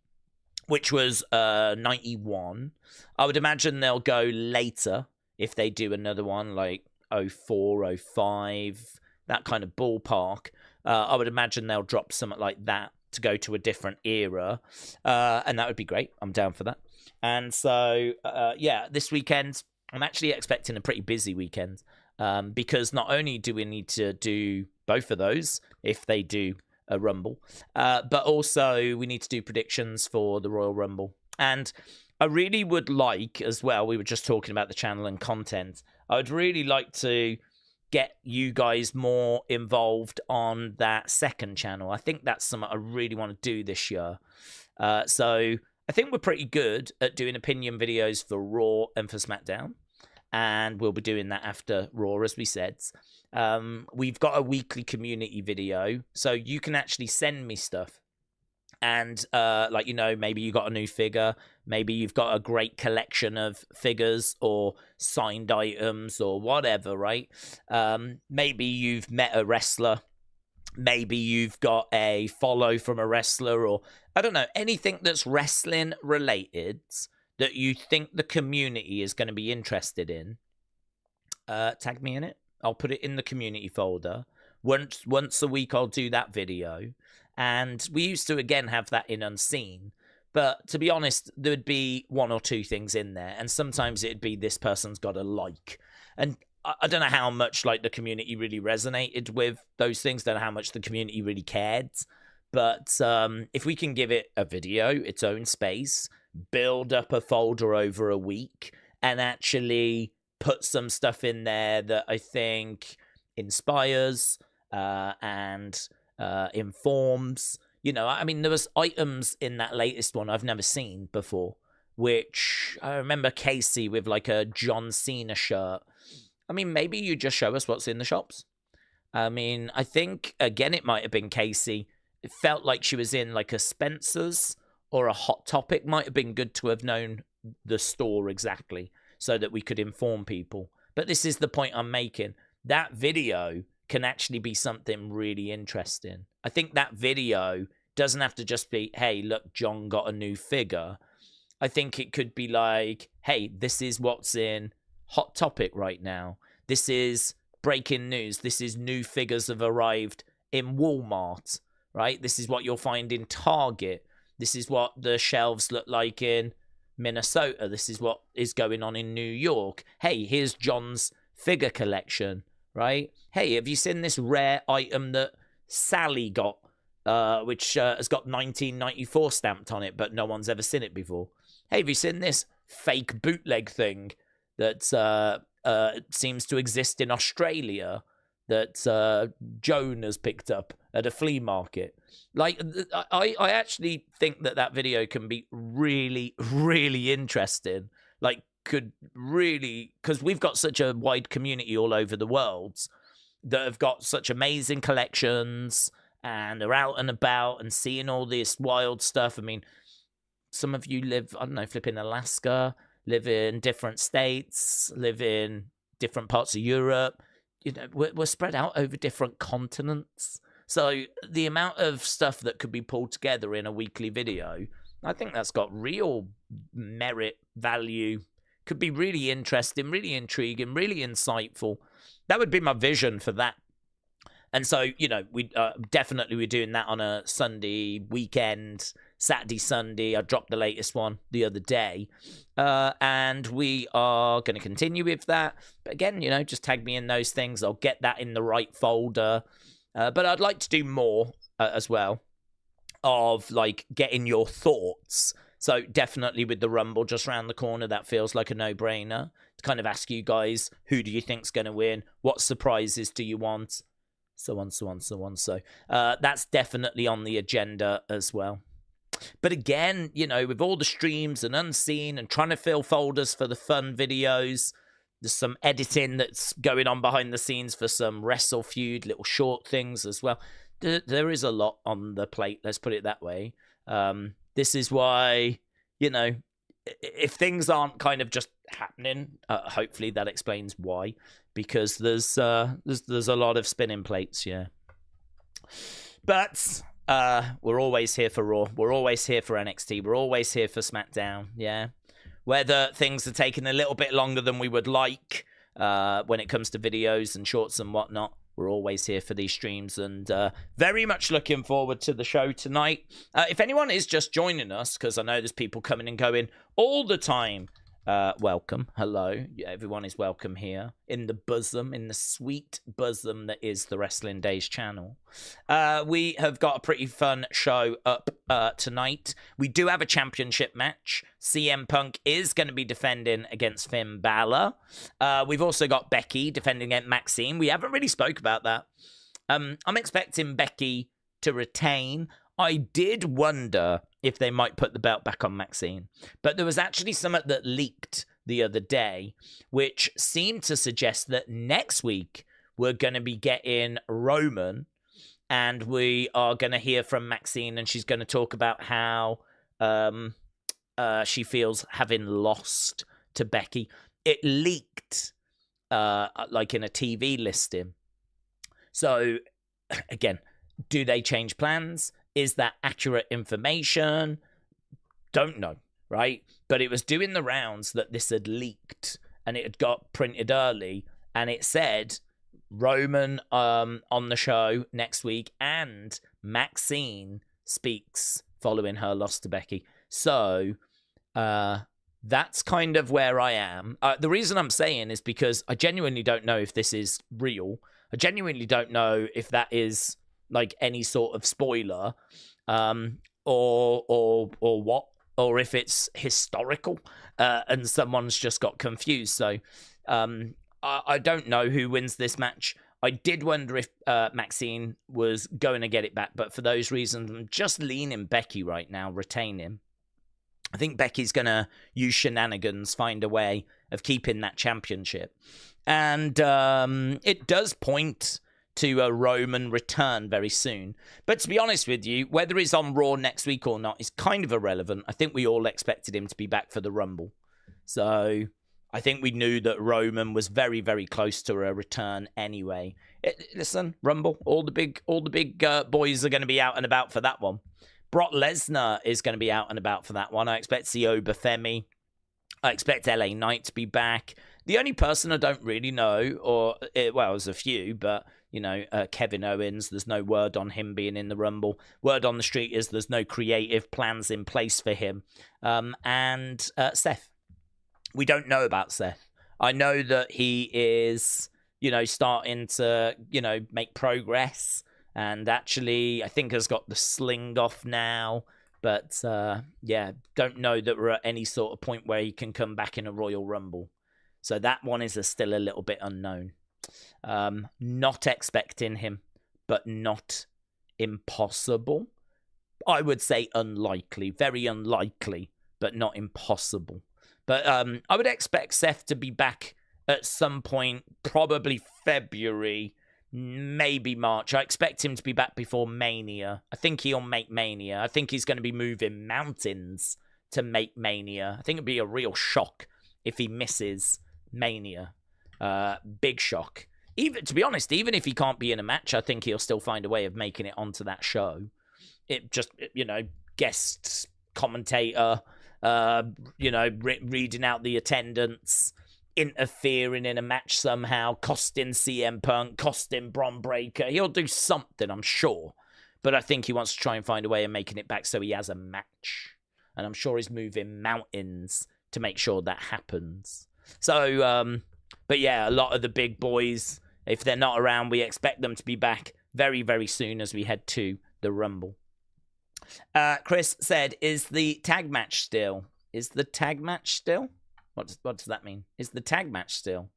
which was 91. I would imagine they'll go later if they do another one, like 04, 05, that kind of ballpark. I would imagine they'll drop something like that to go to a different era, and that would be great. I'm down for that. And so, this weekend, I'm actually expecting a pretty busy weekend, because not only do we need to do both of those if they do a Rumble, but also we need to do predictions for the Royal Rumble. And I really would like, as well, we were just talking about the channel and content, I would really like to get you guys more involved on that second channel. I think that's something I really want to do this year. So I think we're pretty good at doing opinion videos for Raw and for SmackDown. And we'll be doing that after Raw, as we said. We've got a weekly community video, so you can actually send me stuff. And, maybe you got a new figure. Maybe you've got a great collection of figures or signed items or whatever, right? Maybe you've met a wrestler. Maybe you've got a follow from a wrestler, or, I don't know, anything that's wrestling related that you think the community is going to be interested in. Tag me in it. I'll put it in the community folder. Once a week, I'll do that video. And we used to, again, have that in Unseen. But to be honest, there would be one or two things in there. And sometimes it'd be this person's got a like. And I don't know how much the community really resonated with those things. Don't know how much the community really cared. But if we can give it a video, its own space, build up a folder over a week, and actually put some stuff in there that I think inspires and informs, You know, I mean, there was items in that latest one I've never seen before, which I remember Casey with like a John Cena shirt. I mean, maybe you just show us what's in the shops. I mean, I think, again, it might have been Casey. It felt like she was in like a Spencer's or a Hot Topic. Might have been good to have known the store exactly so that we could inform people. But this is the point I'm making. That video can actually be something really interesting. I think that video doesn't have to just be, hey, look, John got a new figure. I think it could be like, hey, this is what's in Hot Topic right now. This is breaking news. This is new figures have arrived in Walmart, right? This is what you'll find in Target. This is what the shelves look like in Minnesota. This is what is going on in New York. Hey, here's John's figure collection, right? Hey, have you seen this rare item that Sally got, which has got 1994 stamped on it, but no one's ever seen it before? Hey, have you seen this fake bootleg thing that seems to exist in Australia that Joan has picked up at a flea market? Like, I actually think that video can be really, really interesting. Like, could really, because we've got such a wide community all over the world that have got such amazing collections and are out and about and seeing all this wild stuff. I mean, some of you live, I don't know, flipping Alaska, live in different states, live in different parts of Europe. You know, we're spread out over different continents. So the amount of stuff that could be pulled together in a weekly video, I think that's got real merit, value, could be really interesting, really intriguing, really insightful. That would be my vision for that. And so, you know, we definitely we're doing that on a Sunday weekend, Saturday, Sunday. I dropped the latest one the other day. And we are going to continue with that. But again, you know, just tag me in those things. I'll get that in the right folder. But I'd like to do more as well of like getting your thoughts. So definitely with the Rumble just around the corner, that feels like a no-brainer. To kind of ask you guys, who do you think's going to win? What surprises do you want? So on, so on, so on. So that's definitely on the agenda as well. But again, you know, with all the streams and unseen and trying to fill folders for the fun videos, there's some editing that's going on behind the scenes for some Wrestle Feud, little short things as well. There is a lot on the plate, let's put it that way. This is why, you know, if things aren't kind of just happening, hopefully that explains why. Because there's a lot of spinning plates, yeah. But we're always here for Raw. We're always here for NXT. We're always here for SmackDown, yeah. Whether things are taking a little bit longer than we would like when it comes to videos and shorts and whatnot, we're always here for these streams, and very much looking forward to the show tonight. If anyone is just joining us, because I know there's people coming and going all the time, welcome, hello. Yeah, everyone is welcome here in the bosom, in the sweet bosom that is the Wrestling Daze channel. We have got a pretty fun show up tonight. We do have a championship match. CM Punk is going to be defending against Finn Balor. We've also got Becky defending against Maxxine. We haven't really spoke about that. I'm expecting Becky to retain. I did wonder if they might put the belt back on Maxxine. But there was actually something that leaked the other day, which seemed to suggest that next week we're going to be getting Roman, and we are going to hear from Maxxine, and she's going to talk about how she feels having lost to Becky. It leaked like in a TV listing. So, again, do they change plans? Is that accurate information? Don't know, right? But it was doing the rounds that this had leaked, and it had got printed early, and it said Roman on the show next week, and Maxxine speaks following her loss to Becky. So that's kind of where I am. The reason I'm saying is because I genuinely don't know if this is real. I genuinely don't know if that is like any sort of spoiler, or what, or if it's historical, and someone's just got confused. So I don't know who wins this match. I did wonder if Maxxine was going to get it back, but for those reasons, I'm just leaning Becky right now, retain him. I think Becky's going to use shenanigans, find a way of keeping that championship. And it does point to a Roman return very soon. But to be honest with you, whether he's on Raw next week or not is kind of irrelevant. I think we all expected him to be back for the Rumble. So I think we knew that Roman was very, very close to a return anyway. Listen, Rumble, all the big boys are going to be out and about for that one. Brock Lesnar is going to be out and about for that one. I expect to see Obafemi. I expect LA Knight to be back. The only person I don't really know, well, there's a few, but, Kevin Owens, there's no word on him being in the Rumble. Word on the street is there's no creative plans in place for him. And Seth. We don't know about Seth. I know that he is, starting to, make progress. And actually, I think has got the sling off now. But, don't know that we're at any sort of point where he can come back in a Royal Rumble. So that one is still a little bit unknown. Not expecting him, but not impossible. I would say unlikely, very unlikely, but not impossible. But I would expect Seth to be back at some point, probably February, maybe March. I expect him to be back before Mania. I think he'll make Mania. I think he's going to be moving mountains to make Mania. I think it'd be a real shock if he misses Mania. Big shock. Even, to be honest, even if he can't be in a match, I think he'll still find a way of making it onto that show. It just, guest commentator, reading out the attendance, interfering in a match somehow, costing CM Punk, costing Bron Breakker. He'll do something, I'm sure. But I think he wants to try and find a way of making it back so he has a match. And I'm sure he's moving mountains to make sure that happens. So, but yeah, a lot of the big boys, if they're not around, we expect them to be back very, very soon as we head to the Rumble. Chris said, is the tag match still? Is the tag match still? What does that mean? Is the tag match still?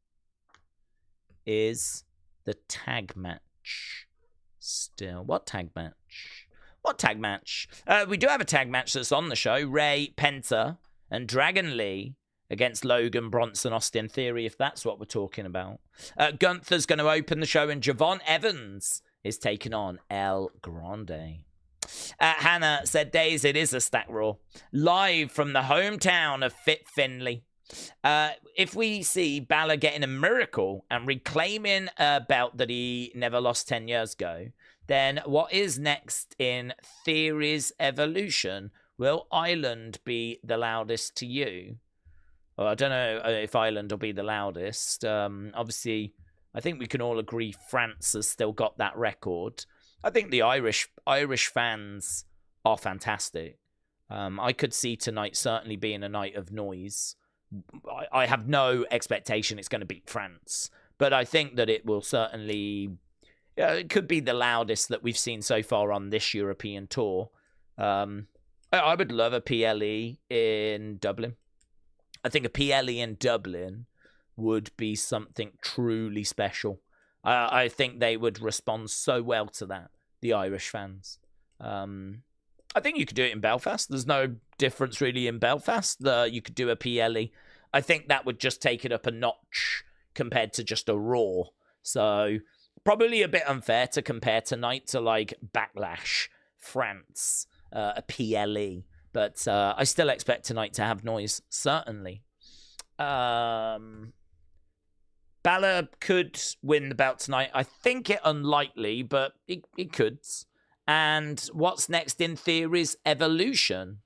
Is the tag match still? What tag match? What tag match? We do have a tag match that's on the show. Ray, Penta, and Dragon Lee against Logan, Bronson, Austin Theory, if that's what we're talking about. Gunther's going to open the show, and Javon Evans is taking on El Grande. Hannah said, Daze, it is a Stack Raw. Live from the hometown of Fit Finley. If we see Balor getting a miracle and reclaiming a belt that he never lost 10 years ago, then what is next in Theory's evolution? Will Ireland be the loudest to you? Well, I don't know if Ireland will be the loudest. Obviously, I think we can all agree France has still got that record. I think the Irish fans are fantastic. I could see tonight certainly being a night of noise. I have no expectation it's going to beat France, but I think that it will certainly... it could be the loudest that we've seen so far on this European tour. I would love a PLE in Dublin. I think a PLE in Dublin would be something truly special. I think they would respond so well to that, the Irish fans. I think you could do it in Belfast. There's no difference really in Belfast. You could do a PLE. I think that would just take it up a notch compared to just a Raw. So probably a bit unfair to compare tonight to like Backlash, France, a PLE. But I still expect tonight to have noise, certainly. Balor could win the belt tonight. I think it unlikely, but he could. And what's next in Theory's evolution?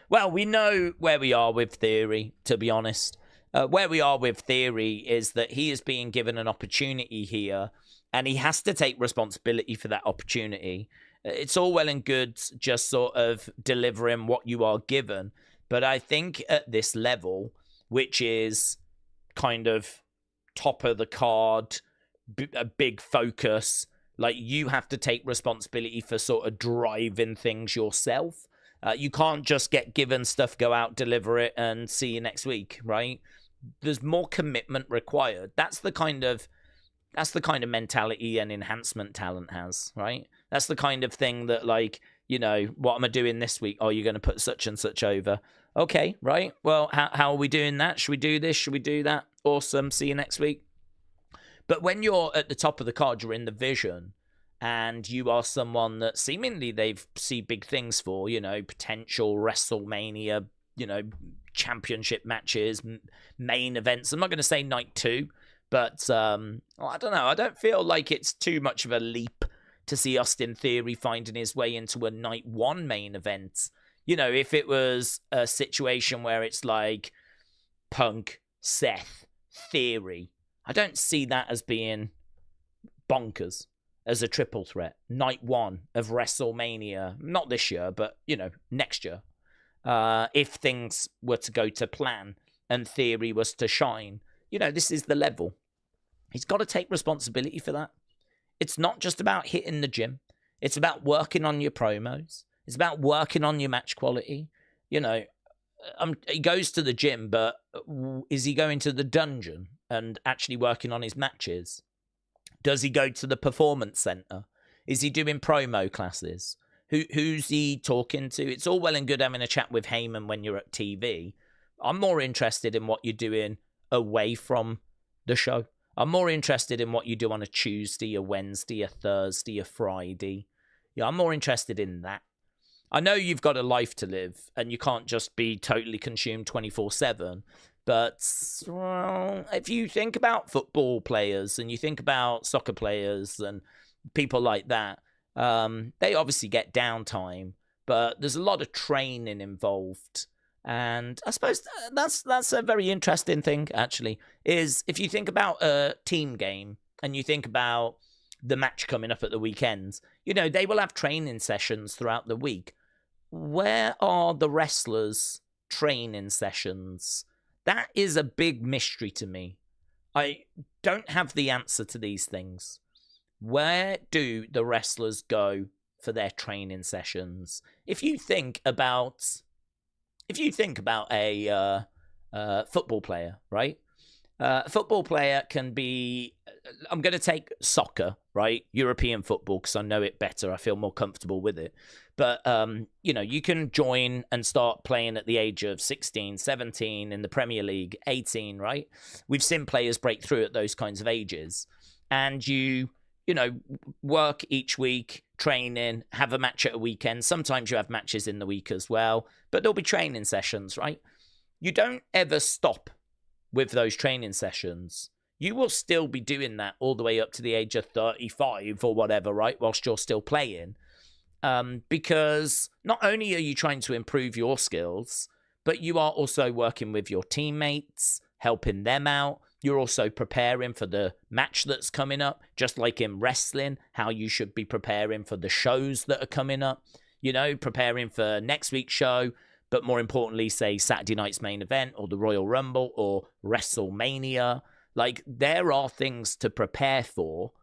Well, we know where we are with Theory, to be honest. Where we are with Theory is that he is being given an opportunity here, and he has to take responsibility for that opportunity. It's all well and good just sort of delivering what you are given. But I think at this level, which is kind of top of the card, a big focus, like you have to take responsibility for sort of driving things yourself. You can't just get given stuff, go out, deliver it, and see you next week, right? There's more commitment required. That's the kind of That's the kind of mentality an enhancement talent has, right? That's the kind of thing that, like, you know, what am I doing this week? Oh, you're going to put such and such over. Okay, right. Well, how are we doing that? Should we do this? Should we do that? Awesome. See you next week. But when you're at the top of the card, you're in the vision, and you are someone that seemingly they've see big things for, you know, potential WrestleMania, you know, championship matches, main events. I'm not going to say night 2, but well, I don't know. I don't feel like it's too much of a leap to see Austin Theory finding his way into a night 1 main event. You know, if it was a situation where it's like Punk, Seth, Theory, I don't see that as being bonkers as a triple threat. Night 1 of WrestleMania, not this year, but, you know, next year. If things were to go to plan and Theory was to shine, you know, this is the level. He's got to take responsibility for that. It's not just about hitting the gym. It's about working on your promos. It's about working on your match quality. You know, he goes to the gym, but is he going to the dungeon and actually working on his matches? Does he go to the performance center? Is he doing promo classes? Who's he talking to? It's all well and good having a chat with Heyman when you're at TV. I'm more interested in what you're doing away from the show. I'm more interested in what you do on a Tuesday, a Wednesday, a Thursday, a Friday. Yeah, I'm more interested in that. I know you've got a life to live and you can't just be totally consumed 24/7. But, well, if you think about football players and you think about soccer players and people like that, they obviously get downtime, but there's a lot of training involved. And I suppose that's a very interesting thing, actually, is if you think about a team game and you think about the match coming up at the weekends, you know, they will have training sessions throughout the week. Where are the wrestlers' training sessions? That is a big mystery to me. I don't have the answer to these things. Where do the wrestlers go for their training sessions? If you think about a football player, right? A football player can be, I'm going to take soccer, right? European football, because I know it better. I feel more comfortable with it. But, you know, you can join and start playing at the age of 16, 17 in the Premier League, 18, right? We've seen players break through at those kinds of ages. And you know, work each week, training, have a match at a weekend. Sometimes you have matches in the week as well. But there'll be training sessions, right? You don't ever stop with those training sessions. You will still be doing that all the way up to the age of 35 or whatever, right? Whilst you're still playing. Because not only are you trying to improve your skills, but you are also working with your teammates, helping them out. You're also preparing for the match that's coming up, just like in wrestling, how you should be preparing for the shows that are coming up. You know, preparing for next week's show, but more importantly, say Saturday night's main event or the Royal Rumble or WrestleMania. Like, there are things to prepare for,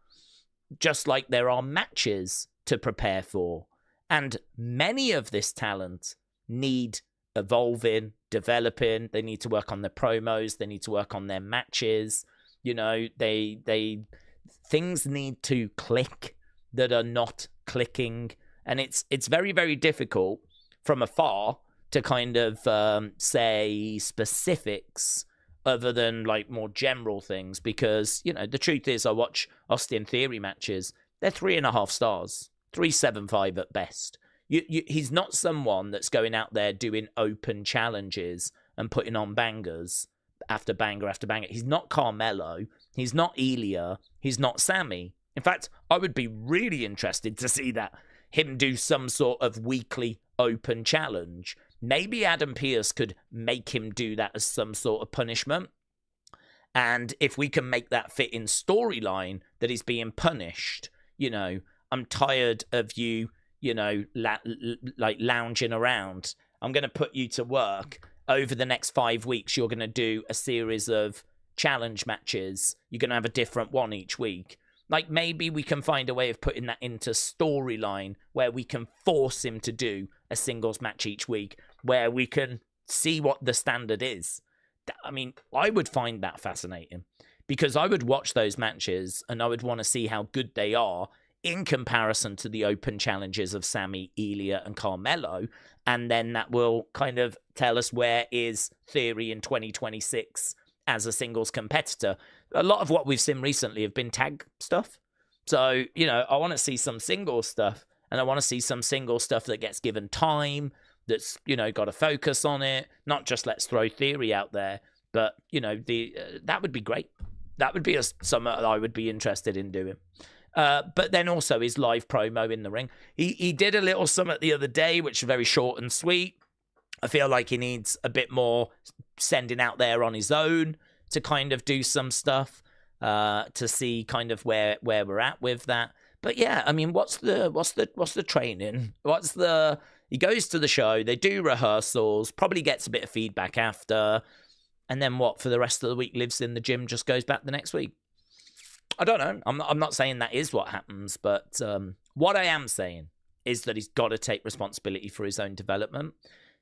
just like there are matches to prepare for. And many of this talent need evolving, developing. They need to work on their promos. They need to work on their matches. You know, things need to click that are not clicking. And it's very, very difficult from afar to kind of say specifics other than like more general things, because, you know, the truth is I watch Austin Theory matches. They're 3.5 stars, 3.75 at best. He's not someone that's going out there doing open challenges and putting on bangers after banger after banger. He's not Carmelo. He's not Ilya. He's not Sammy. In fact, I would be really interested to see that, him do some sort of weekly open challenge. Maybe Adam Pearce could make him do that as some sort of punishment. And if we can make that fit in storyline that he's being punished, you know, I'm tired of you, you know, like lounging around. I'm going to put you to work. Over the next 5 weeks, you're going to do a series of challenge matches. You're going to have a different one each week. Like, maybe we can find a way of putting that into storyline where we can force him to do a singles match each week, where we can see what the standard is. I mean, I would find that fascinating, because I would watch those matches and I would want to see how good they are in comparison to the open challenges of Sammy, Ilya, and Carmelo. And then that will kind of tell us where is Theory in 2026 as a singles competitor. A lot of what we've seen recently have been tag stuff. So, you know, I want to see some single stuff, and I want to see some single stuff that gets given time, that's, you know, got a focus on it, not just let's throw Theory out there, but, you know, that would be great. That would be something that I would be interested in doing. But then also his live promo in the ring. He did a little something the other day, which is very short and sweet. I feel like he needs a bit more sending out there on his own to kind of do some stuff, to see kind of where we're at with that. But yeah, I mean, what's the training? He goes to the show, they do rehearsals, probably gets a bit of feedback after, and then what, for the rest of the week lives in the gym, just goes back the next week. I don't know. I'm not saying that is what happens, but what I am saying is that he's got to take responsibility for his own development.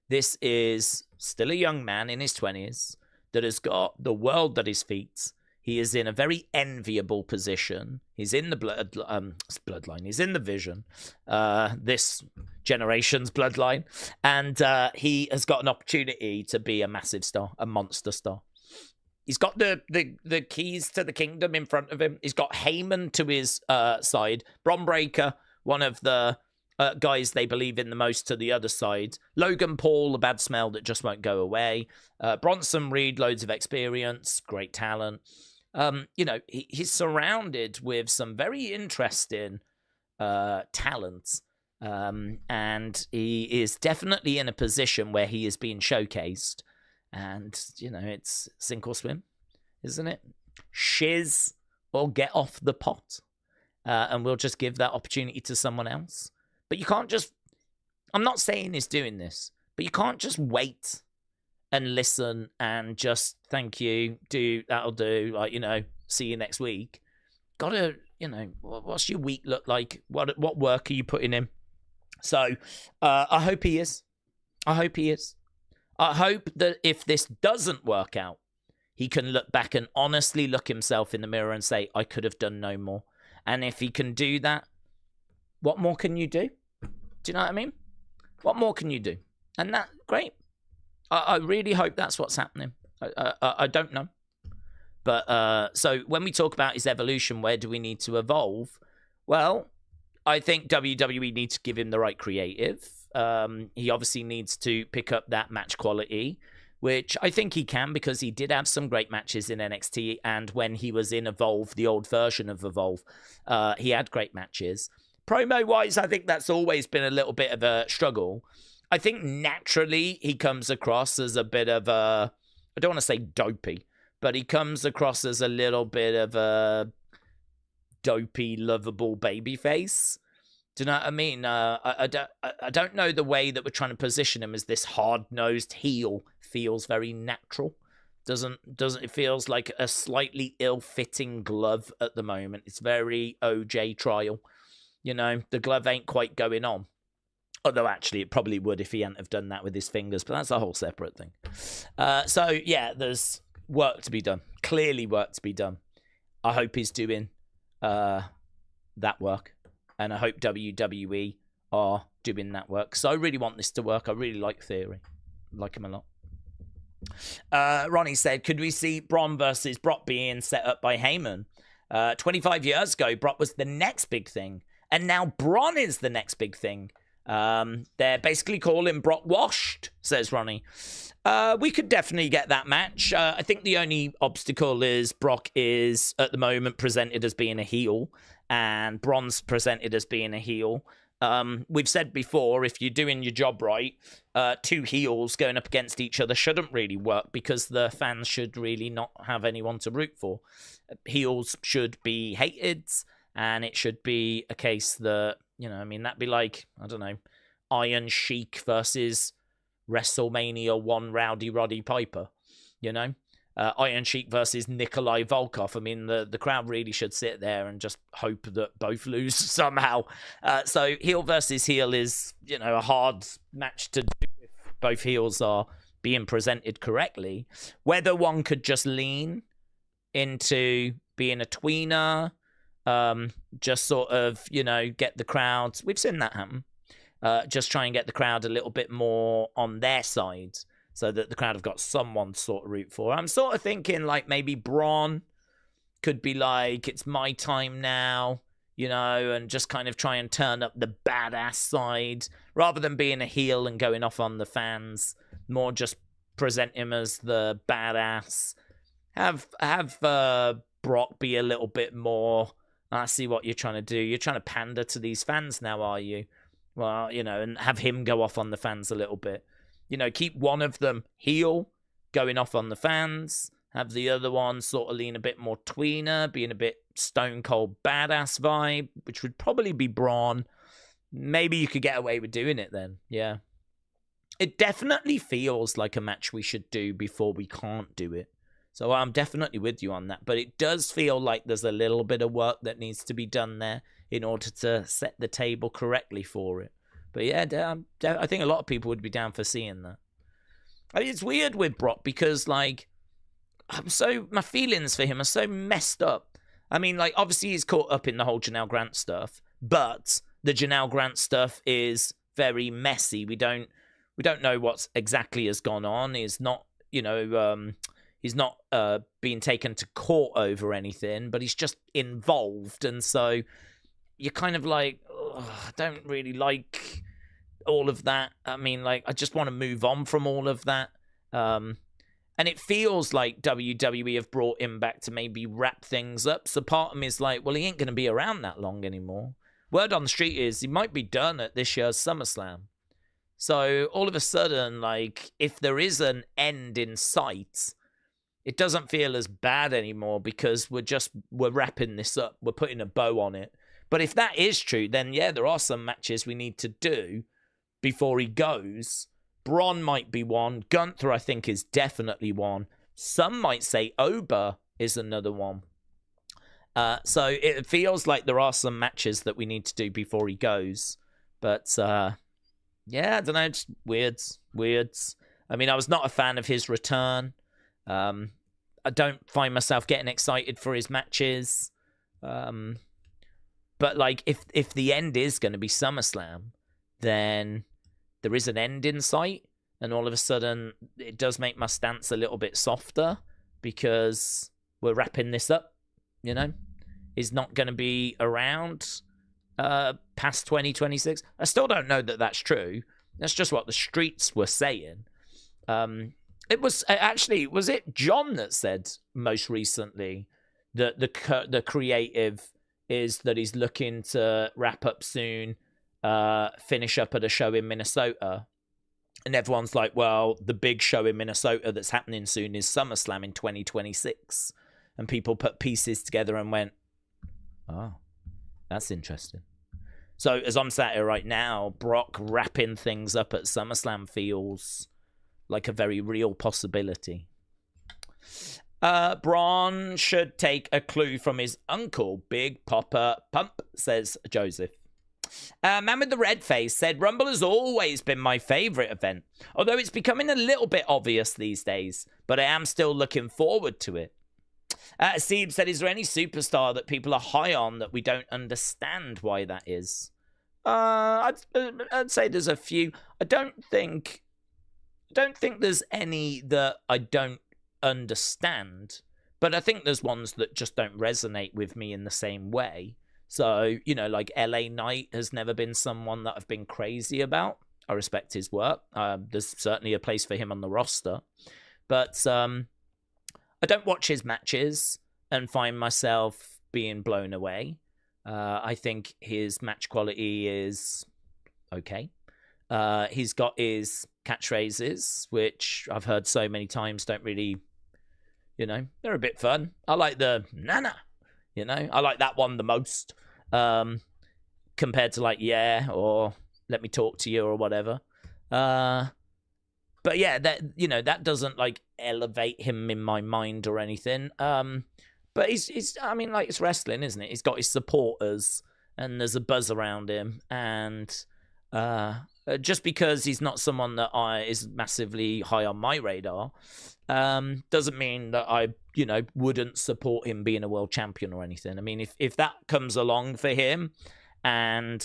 This is still a young man in his 20s that has got the world at his feet. He is in a very enviable position. He's in the bloodline. He's in the vision, this generation's bloodline. And he has got an opportunity to be a massive star, a monster star. He's got the keys to the kingdom in front of him. He's got Heyman to his side. Bron Breakker, one of the guys they believe in the most, to the other side. Logan Paul, a bad smell that just won't go away. Bronson Reed, loads of experience, great talent. You know, he's surrounded with some very interesting talents. And he is definitely in a position where he is being showcased. And, you know, it's sink or swim, isn't it? Shiz or get off the pot. And we'll just give that opportunity to someone else. But you can't just... I'm not saying he's doing this, but you can't just wait and listen and just, thank you, that'll do, like, you know, see you next week. Gotta, you know, what's your week look like? What work are you putting in? So, I hope he is. I hope that if this doesn't work out, he can look back and honestly look himself in the mirror and say, I could have done no more. And if he can do that, what more can you do? Do you know what I mean? What more can you do? And that, great. I really hope that's what's happening. I don't know. But so when we talk about his evolution, where do we need to evolve? Well, I think WWE needs to give him the right creative. He obviously needs to pick up that match quality, which I think he can, because he did have some great matches in NXT, and when he was in Evolve, the old version of Evolve, he had great matches. Promo-wise, I think that's always been a little bit of a struggle. I think naturally he comes across as a bit of a, I don't want to say dopey, but he comes across as a little bit of a dopey, lovable babyface. Do you know what I mean? I don't know, the way that we're trying to position him as this hard-nosed heel feels very natural. Doesn't it feels like a slightly ill-fitting glove at the moment. It's very OJ trial. You know, the glove ain't quite going on. Although, actually, it probably would if he hadn't have done that with his fingers. But that's a whole separate thing. So, yeah, there's work to be done. Clearly work to be done. I hope he's doing that work. And I hope WWE are doing that work. So I really want this to work. I really like Theory. I like him a lot. Ronnie said, could we see Bron versus Brock being set up by Heyman? 25 years ago, Brock was the next big thing. And now Bron is the next big thing. They're basically calling Brock washed, says Ronnie. We could definitely get that match. I think the only obstacle is Brock is, at the moment, presented as being a heel. And Bron's presented as being a heel. We've said before, if you're doing your job right, two heels going up against each other shouldn't really work, because the fans should really not have anyone to root for. Heels should be hated, and it should be a case that, you know, I mean, that'd be like, I don't know, Iron Sheik versus WrestleMania 1 Rowdy Roddy Piper, you know? Iron Sheik versus Nikolai Volkov. I mean, the crowd really should sit there and just hope that both lose somehow. So heel versus heel is, you know, a hard match to do if both heels are being presented correctly. Whether one could just lean into being a tweener, just sort of, get the crowds. We've seen that happen. Just try and get the crowd a little bit more on their side so that the crowd have got someone to sort of root for. I'm sort of thinking like maybe Braun could be like, it's my time now, and just kind of try and turn up the badass side rather than being a heel and going off on the fans. More just present him as the badass. Have Brock be a little bit more, I see what you're trying to do. You're trying to pander to these fans now, are you? Well, and have him go off on the fans a little bit. Keep one of them heel, going off on the fans. Have the other one sort of lean a bit more tweener, being a bit stone cold badass vibe, which would probably be Braun. Maybe you could get away with doing it then. Yeah. It definitely feels like a match we should do before we can't do it. So I'm definitely with you on that. But it does feel like there's a little bit of work that needs to be done there in order to set the table correctly for it. But yeah, I think a lot of people would be down for seeing that. I mean, it's weird with Brock because, like, my feelings for him are so messed up. I mean, like, obviously he's caught up in the whole Janelle Grant stuff, but the Janelle Grant stuff is very messy. We don't know what exactly has gone on. He's not, he's not being taken to court over anything, but he's just involved. And so you're kind of like, I don't really like all of that. I mean, like, I just want to move on from all of that. And it feels like WWE have brought him back to maybe wrap things up. So part of me is like, well, he ain't going to be around that long anymore. Word on the street is he might be done at this year's SummerSlam. So all of a sudden, like, if there is an end in sight, it doesn't feel as bad anymore because we're wrapping this up. We're putting a bow on it. But if that is true, then yeah, there are some matches we need to do before he goes. Braun might be one. Gunther, I think, is definitely one. Some might say Oba is another one. So it feels like there are some matches that we need to do before he goes. But yeah, I don't know, just weirds. I mean, I was not a fan of his return. I don't find myself getting excited for his matches. But like, if the end is going to be SummerSlam, then there is an end in sight, and all of a sudden it does make my stance a little bit softer because we're wrapping this up. He's not going to be around past 2026. I still don't know that that's true. That's just what the streets were saying. It was it John that said most recently that the creative is that he's looking to wrap up soon, finish up at a show in Minnesota. And everyone's like, well, the big show in Minnesota that's happening soon is SummerSlam in 2026. And people put pieces together and went, oh, that's interesting. So as I'm sat here right now, Brock wrapping things up at SummerSlam feels like a very real possibility. Braun should take a clue from his uncle, Big Papa Pump, says Joseph. Man with the red face said, Rumble has always been my favourite event, although it's becoming a little bit obvious these days, but I am still looking forward to it. Seeb said, is there any superstar that people are high on that we don't understand why that is? I'd say there's a few. I don't think there's any that I don't understand, but I think there's ones that just don't resonate with me in the same way. So, like LA Knight has never been someone that I've been crazy about. I respect his work. There's certainly a place for him on the roster. But I don't watch his matches and find myself being blown away. I think his match quality is okay. He's got his catchphrases, which I've heard so many times don't really, they're a bit fun. I like the Nana. I like that one the most, compared to like, yeah, or let me talk to you or whatever. But yeah, that doesn't like elevate him in my mind or anything. But he's I mean, like, it's wrestling, isn't it? He's got his supporters and there's a buzz around him. And just because he's not someone that is massively high on my radar, doesn't mean that I, wouldn't support him being a world champion or anything. I mean, if that comes along for him and,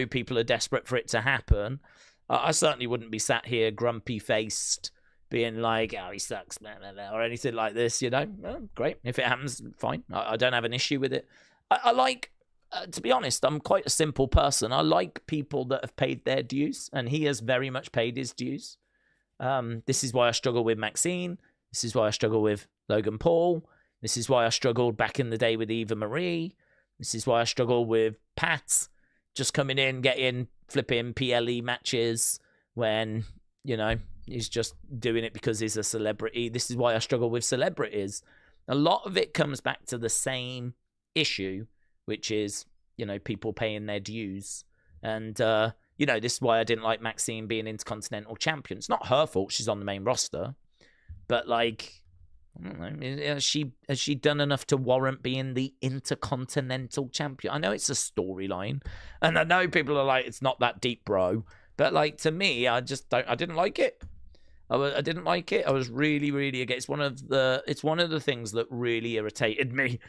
people are desperate for it to happen, I certainly wouldn't be sat here grumpy-faced being like, oh, he sucks, blah, blah, blah, or anything like this, Well, great. If it happens, fine. I don't have an issue with it. I like... to be honest, I'm quite a simple person. I like people that have paid their dues, and he has very much paid his dues. This is why I struggle with Maxxine. This is why I struggle with Logan Paul. This is why I struggled back in the day with Eva Marie. This is why I struggle with Pat, just coming in, getting flipping PLE matches when, he's just doing it because he's a celebrity. This is why I struggle with celebrities. A lot of it comes back to the same issue, which is, people paying their dues. And, this is why I didn't like Maxxine being Intercontinental Champion. It's not her fault. She's on the main roster. But, I don't know, has she done enough to warrant being the Intercontinental Champion? I know it's a storyline. And I know people are like, it's not that deep, bro. But, to me, I didn't like it. I didn't like it. I was really, really against it's one of the things that really irritated me.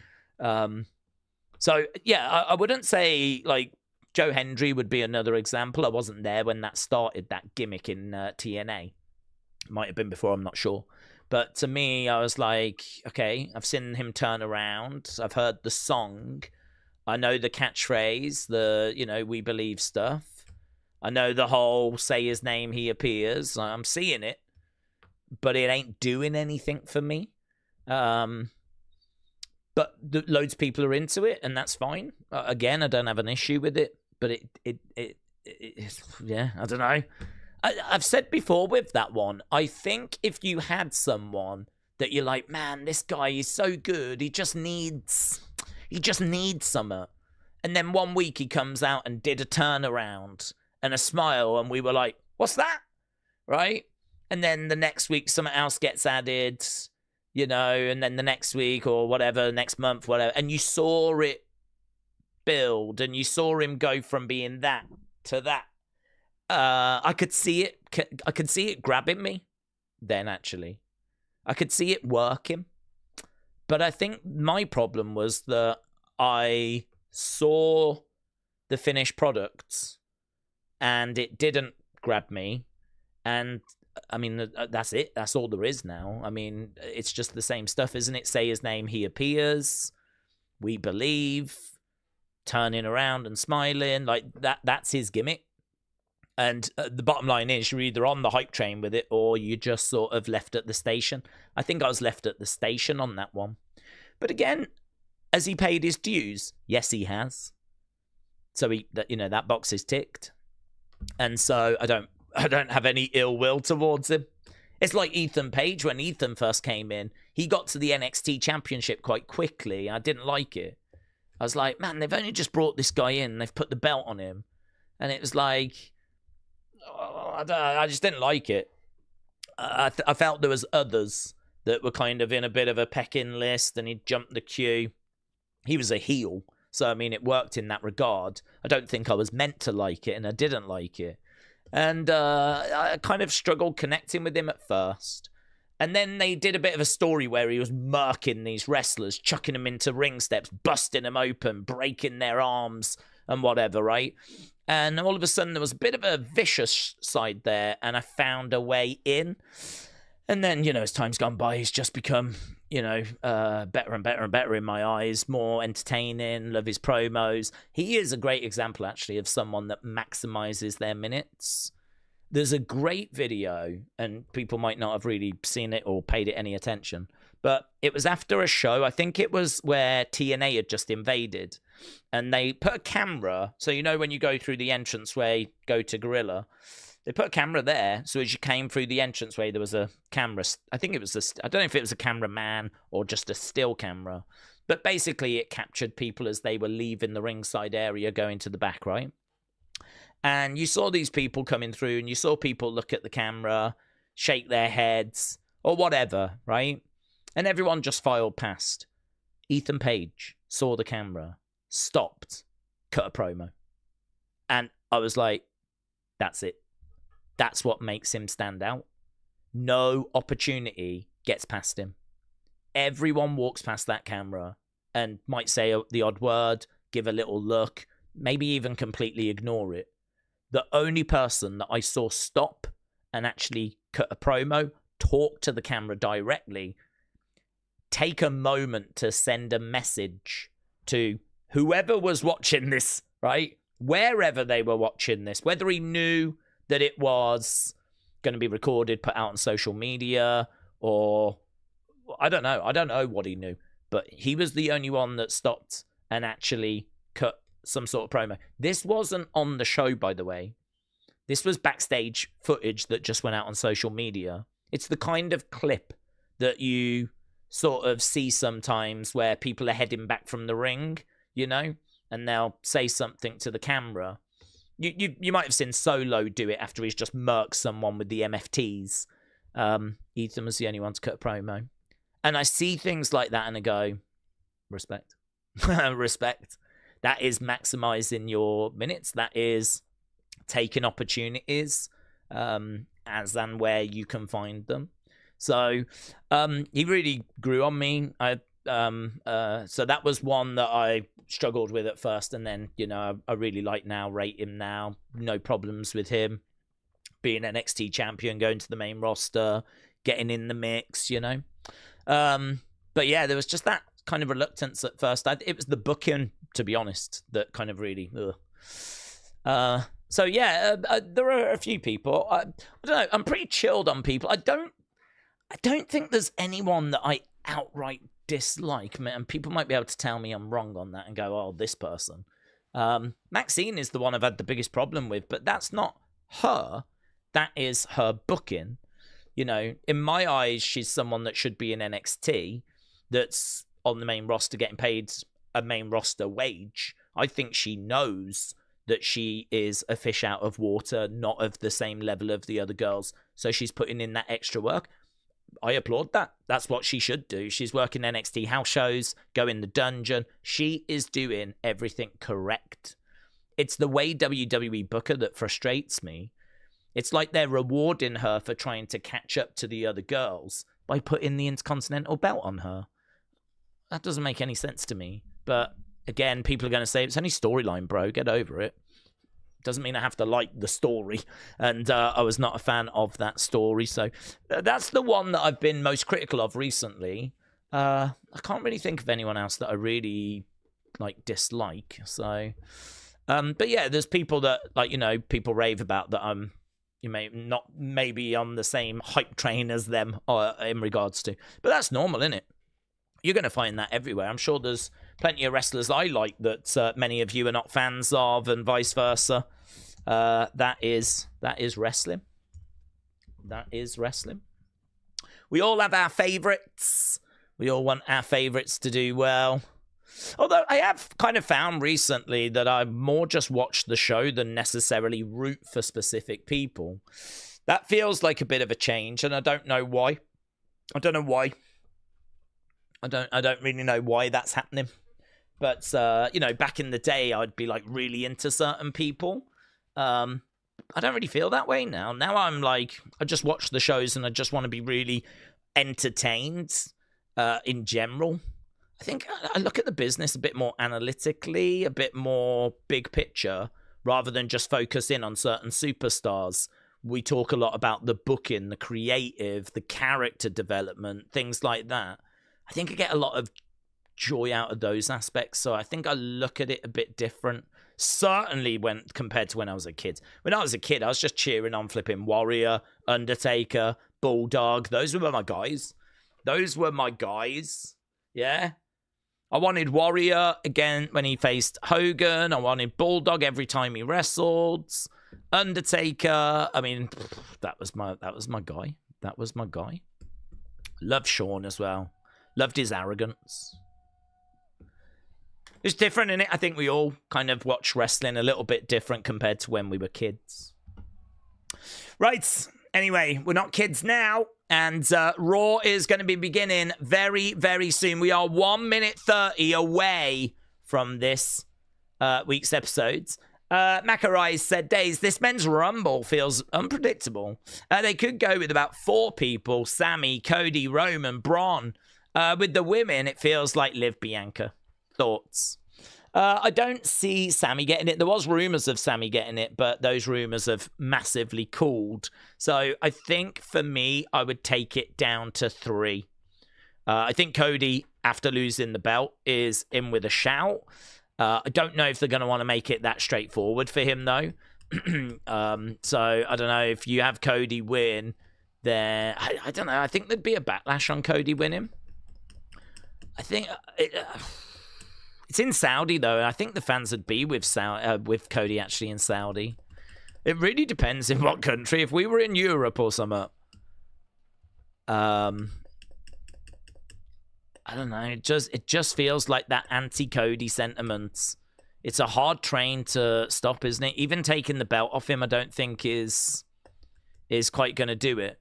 So, yeah, I wouldn't say, Joe Hendry would be another example. I wasn't there when that started, that gimmick in TNA. Might have been before, I'm not sure. But to me, I was like, okay, I've seen him turn around. I've heard the song. I know the catchphrase, the, we believe stuff. I know the whole say his name, he appears. I'm seeing it. But it ain't doing anything for me. But loads of people are into it, and that's fine. Again, I don't have an issue with it, but yeah, I don't know. I've said before with that one, I think if you had someone that you're like, man, this guy is so good, he just needs something. And then one week he comes out and did a turnaround and a smile, and we were like, what's that? Right? And then the next week something else gets added, and then the next week or whatever, next month, whatever, and you saw it build, and you saw him go from being that to that. I could see it grabbing me then, actually. I could see it working. But I think my problem was that I saw the finished products and it didn't grab me. And I mean, that's it. That's all there is now. I mean, it's just the same stuff, isn't it? Say his name, he appears. We believe. Turning around and smiling. Like, that's his gimmick. And the bottom line is you're either on the hype train with it or you just sort of left at the station. I think I was left at the station on that one. But again, has he paid his dues? Yes, he has. So that box is ticked. And so I don't have any ill will towards him. It's like Ethan Page. When Ethan first came in, he got to the NXT Championship quite quickly. I didn't like it. I was like, man, they've only just brought this guy in. They've put the belt on him. And it was like, I just didn't like it. I felt there was others that were kind of in a bit of a pecking list, and he jumped the queue. He was a heel. So, I mean, it worked in that regard. I don't think I was meant to like it, and I didn't like it. And I kind of struggled connecting with him at first. And then they did a bit of a story where he was murking these wrestlers, chucking them into ring steps, busting them open, breaking their arms and whatever, right? And all of a sudden there was a bit of a vicious side there, and I found a way in. And then, as time's gone by, he's just become, better and better and better in my eyes, more entertaining, love his promos. He is a great example, actually, of someone that maximizes their minutes. There's a great video, and people might not have really seen it or paid it any attention, but it was after a show. I think it was where TNA had just invaded, and they put a camera. So, when you go through the entranceway, go to Gorilla, they put a camera there. So as you came through the entranceway, there was a camera. I think it was I don't know if it was a cameraman or just a still camera, but basically it captured people as they were leaving the ringside area, going to the back, right? And you saw these people coming through, and you saw people look at the camera, shake their heads, or whatever, right? And everyone just filed past. Ethan Page saw the camera, stopped, cut a promo. And I was like, that's it. That's what makes him stand out. No opportunity gets past him. Everyone walks past that camera and might say the odd word, give a little look, maybe even completely ignore it. The only person that I saw stop and actually cut a promo, talk to the camera directly, take a moment to send a message to whoever was watching this, right? Wherever they were watching this, whether he knew that it was going to be recorded, put out on social media, or I don't know. I don't know what he knew, but he was the only one that stopped and actually cut some sort of promo. This wasn't on the show, by the way. This was backstage footage that just went out on social media. It's the kind of clip that you sort of see sometimes where people are heading back from the ring, you know, and they'll say something to the camera. You might have seen Solo do it after he's just murked someone with the MFTs. Ethan was the only one to cut a promo. And I see things like that and I go, respect. Respect. That is maximizing your minutes. That is taking opportunities as and where you can find them. So he really grew on me. So that was one that I struggled with at first. And then, you know, I really like now, rate him now. No problems with him being NXT champion, going to the main roster, getting in the mix, you know. But yeah, there was just that kind of reluctance at first. It was the booking, to be honest, that kind of really... So yeah, there are a few people. I don't know. I'm pretty chilled on people. I don't think there's anyone that I outright dislike. And people might be able to tell me I'm wrong on that and go, oh, this person. Maxxine is the one I've had the biggest problem with, but that's not her. That is her booking. You know, in my eyes, she's someone that should be in NXT, that's on the main roster getting paid a main roster wage. I think she knows that she is a fish out of water, not of the same level of the other girls. So she's putting in that extra work. I applaud that. That's what she should do. She's working NXT house shows, go in the dungeon. She is doing everything correct. It's the way WWE book her that frustrates me. It's like they're rewarding her for trying to catch up to the other girls by putting the Intercontinental belt on her. That doesn't make any sense to me. But again, people are going to say, it's only storyline, bro. Get over it. Doesn't mean I have to like the story. And I was not a fan of that story. So that's the one that I've been most critical of recently. I can't really think of anyone else that I really dislike. So, but yeah, there's people that people rave about that you may not maybe on the same hype train as them in regards to. But that's normal, isn't it? You're going to find that everywhere. I'm sure there's plenty of wrestlers I like that many of you are not fans of, and vice versa. That is wrestling. That is wrestling. We all have our favorites. We all want our favorites to do well. Although I have kind of found recently that I more just watch the show than necessarily root for specific people. That feels like a bit of a change, and I don't know why. I don't know why. I don't really know why that's happening. But, back in the day, I'd be, really into certain people. I don't really feel that way now. Now I'm I just watch the shows and I just want to be really entertained in general. I think I look at the business a bit more analytically, a bit more big picture, rather than just focus in on certain superstars. We talk a lot about the booking, the creative, the character development, things like that. I think I get a lot of joy out of those aspects, so I think I look at it a bit different. Certainly when compared to when I was a kid. When I was a kid, I was just cheering on flipping Warrior, Undertaker, Bulldog. Those were my guys. Yeah. I wanted Warrior again when he faced Hogan. I wanted Bulldog every time he wrestled. Undertaker. I mean, that was my guy. That was my guy. Loved Shawn as well. Loved his arrogance. It's different, innit? I think we all kind of watch wrestling a little bit different compared to when we were kids. Right. Anyway, we're not kids now. And Raw is going to be beginning very, very soon. We are 1 minute 30 away from this week's episodes. Macarai said, Daze, this men's rumble feels unpredictable. They could go with about 4 people, Sammy, Cody, Roman, Braun. With the women, it feels like Liv, Bianca. Thoughts? I don't see Sammy getting it. There was rumors of Sammy getting it, but those rumors have massively cooled. So I think for me, I would take it down to 3. I think Cody, after losing the belt, is in with a shout. I don't know if they're going to want to make it that straightforward for him, though. So I don't know if you have Cody win, then I don't know. I think there'd be a backlash on Cody winning. I think it's in Saudi, though, and I think the fans would be with Cody actually in Saudi. It really depends in what country. If we were in Europe or something, I don't know. It just feels like that anti-Cody sentiment. It's a hard train to stop, isn't it? Even taking the belt off him, I don't think is quite going to do it.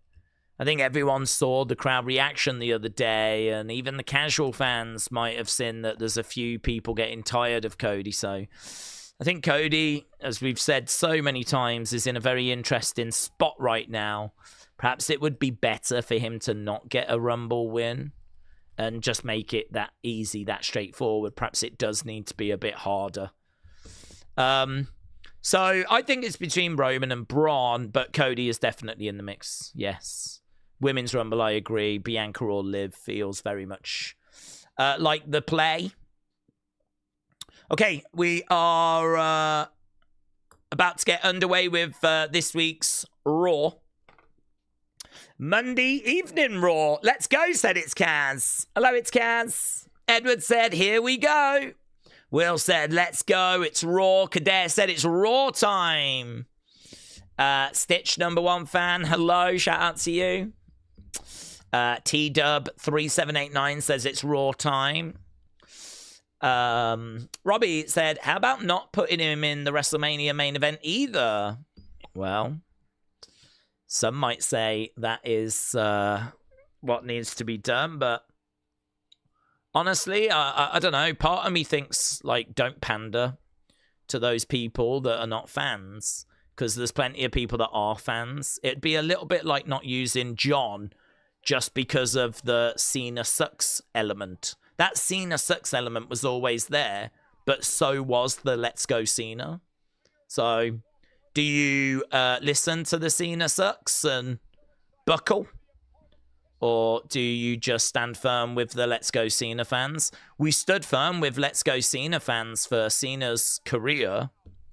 I think everyone saw the crowd reaction the other day, and even the casual fans might have seen that there's a few people getting tired of Cody. So I think Cody, as we've said so many times, is in a very interesting spot right now. Perhaps it would be better for him to not get a Rumble win and just make it that easy, that straightforward. Perhaps it does need to be a bit harder. So I think it's between Roman and Braun, but Cody is definitely in the mix. Yes. Women's Rumble, I agree. Bianca or Liv feels very much like the play. Okay, we are about to get underway with this week's Raw. Monday evening Raw. Let's go, said it's Kaz. Hello, it's Kaz. Edward said, here we go. Will said, let's go. It's Raw. Kader said, it's Raw time. Stitch, #1 fan. Hello, shout out to you. T-Dub3789 says it's Raw time. Robbie said, how about not putting him in the WrestleMania main event either? Well, some might say that is what needs to be done, but honestly, I don't know. Part of me thinks, like, don't pander to those people that are not fans, because there's plenty of people that are fans. It'd be a little bit like not using John just because of the Cena sucks element. That Cena sucks element was always there, but so was the Let's Go Cena. So do you listen to the Cena sucks and buckle? Or do you just stand firm with the Let's Go Cena fans? We stood firm with Let's Go Cena fans for Cena's career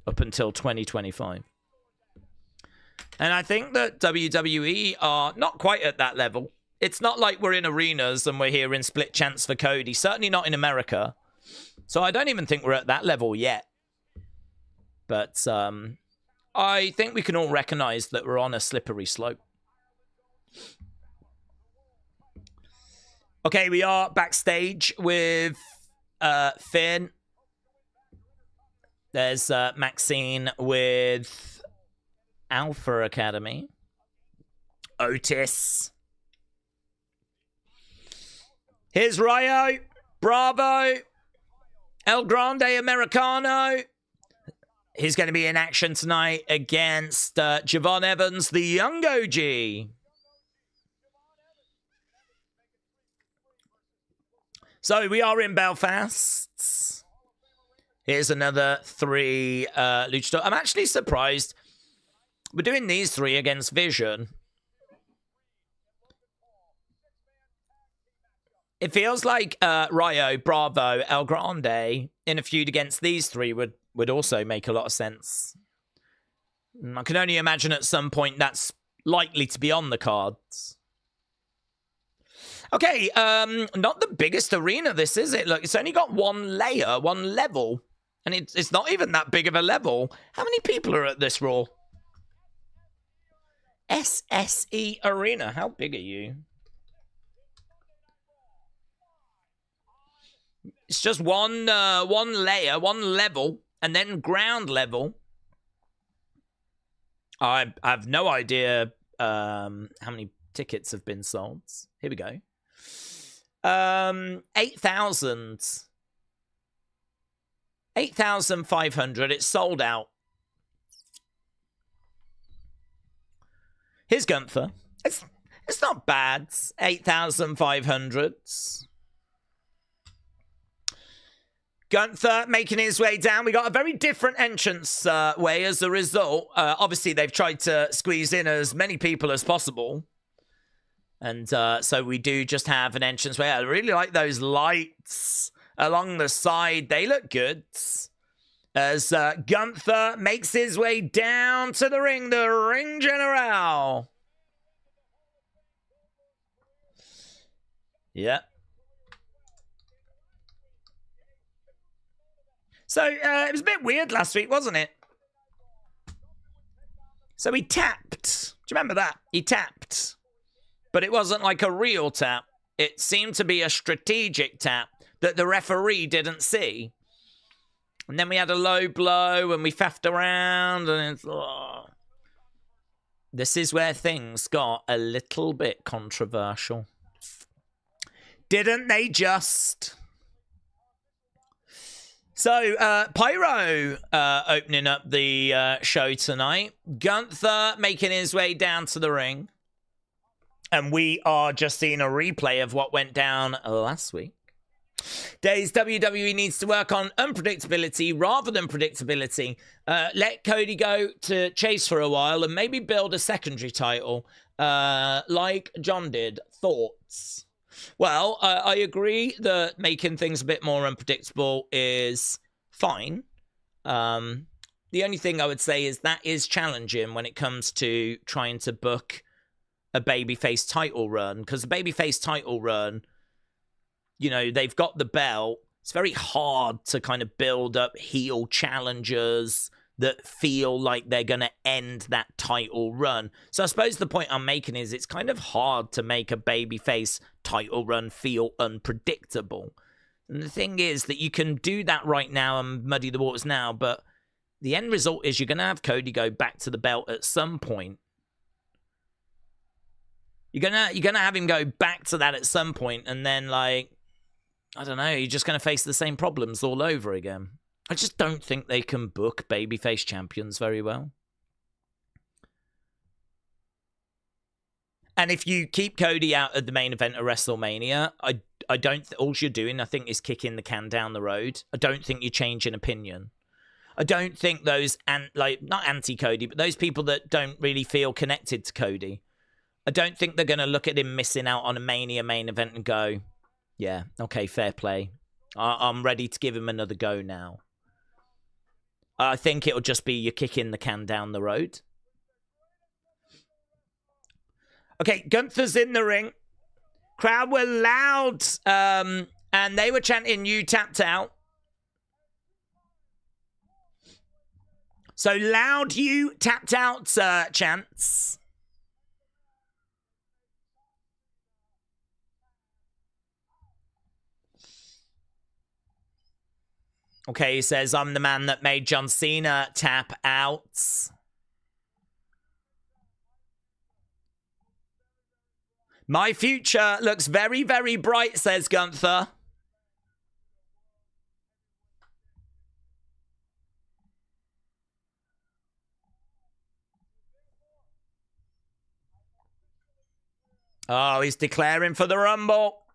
up until 2025. And I think that WWE are not quite at that level. It's not like we're in arenas and we're hearing split chants for Cody. Certainly not in America. So I don't even think we're at that level yet. But I think we can all recognize that we're on a slippery slope. Okay, we are backstage with Finn. There's Maxxine with Alpha Academy. Otis. Here's Rayo, Bravo, El Grande Americano. He's going to be in action tonight against Javon Evans, the young OG. So we are in Belfast. Here's another 3 luchador. I'm actually surprised we're doing these 3 against Vision. It feels like Rayo, Bravo, El Grande in a feud against these 3 would also make a lot of sense. I can only imagine at some point that's likely to be on the cards. Okay, not the biggest arena this, is it? Look, it's only got 1 layer, 1 level. And it's not even that big of a level. How many people are at this Raw? SSE Arena. How big are you? It's just one layer, 1 level, and then ground level. I have no idea how many tickets have been sold. Here we go. 8,000. 8,500. It's sold out. Here's Gunther. It's not bad. 8,500. Gunther making his way down. We got a very different entrance way as a result. Obviously, they've tried to squeeze in as many people as possible. And so we do just have an entrance way. I really like those lights along the side. They look good. As Gunther makes his way down to the ring general. Yeah. So, it was a bit weird last week, wasn't it? So he tapped. Do you remember that? He tapped. But it wasn't like a real tap. It seemed to be a strategic tap that the referee didn't see. And then we had a low blow and we faffed around and it's... Oh. This is where things got a little bit controversial. Didn't they just... So, Pyro opening up the show tonight. Gunther making his way down to the ring. And we are just seeing a replay of what went down last week. Daze, WWE needs to work on unpredictability rather than predictability. Let Cody go to chase for a while and maybe build a secondary title like John did. Thoughts? Well, I agree that making things a bit more unpredictable is fine. The only thing I would say is that is challenging when it comes to trying to book a babyface title run. Because the babyface title run, you know, they've got the belt. It's very hard to kind of build up heel challengers that feel like they're going to end that title run. So I suppose the point I'm making is it's kind of hard to make a babyface title run feel unpredictable. And the thing is that you can do that right now and muddy the waters now, but the end result is you're going to have Cody go back to the belt at some point. You're gonna have him go back to that at some point, and then, like, I don't know, you're just going to face the same problems all over again. I just don't think they can book babyface champions very well. And if you keep Cody out of the main event of WrestleMania, I don't... all you're doing, I think, is kicking the can down the road. I don't think you're changing opinion. I don't think those, not anti-Cody, but those people that don't really feel connected to Cody, I don't think they're going to look at him missing out on a Mania main event and go, yeah, okay, fair play. I'm ready to give him another go now. I think it'll just be you're kicking the can down the road. Okay, Gunther's in the ring. Crowd were loud, and they were chanting, "You tapped out." So loud, "You tapped out" chants. Okay, he says, "I'm the man that made John Cena tap out." My future looks very, very bright, says Gunther. Oh, he's declaring for the Rumble.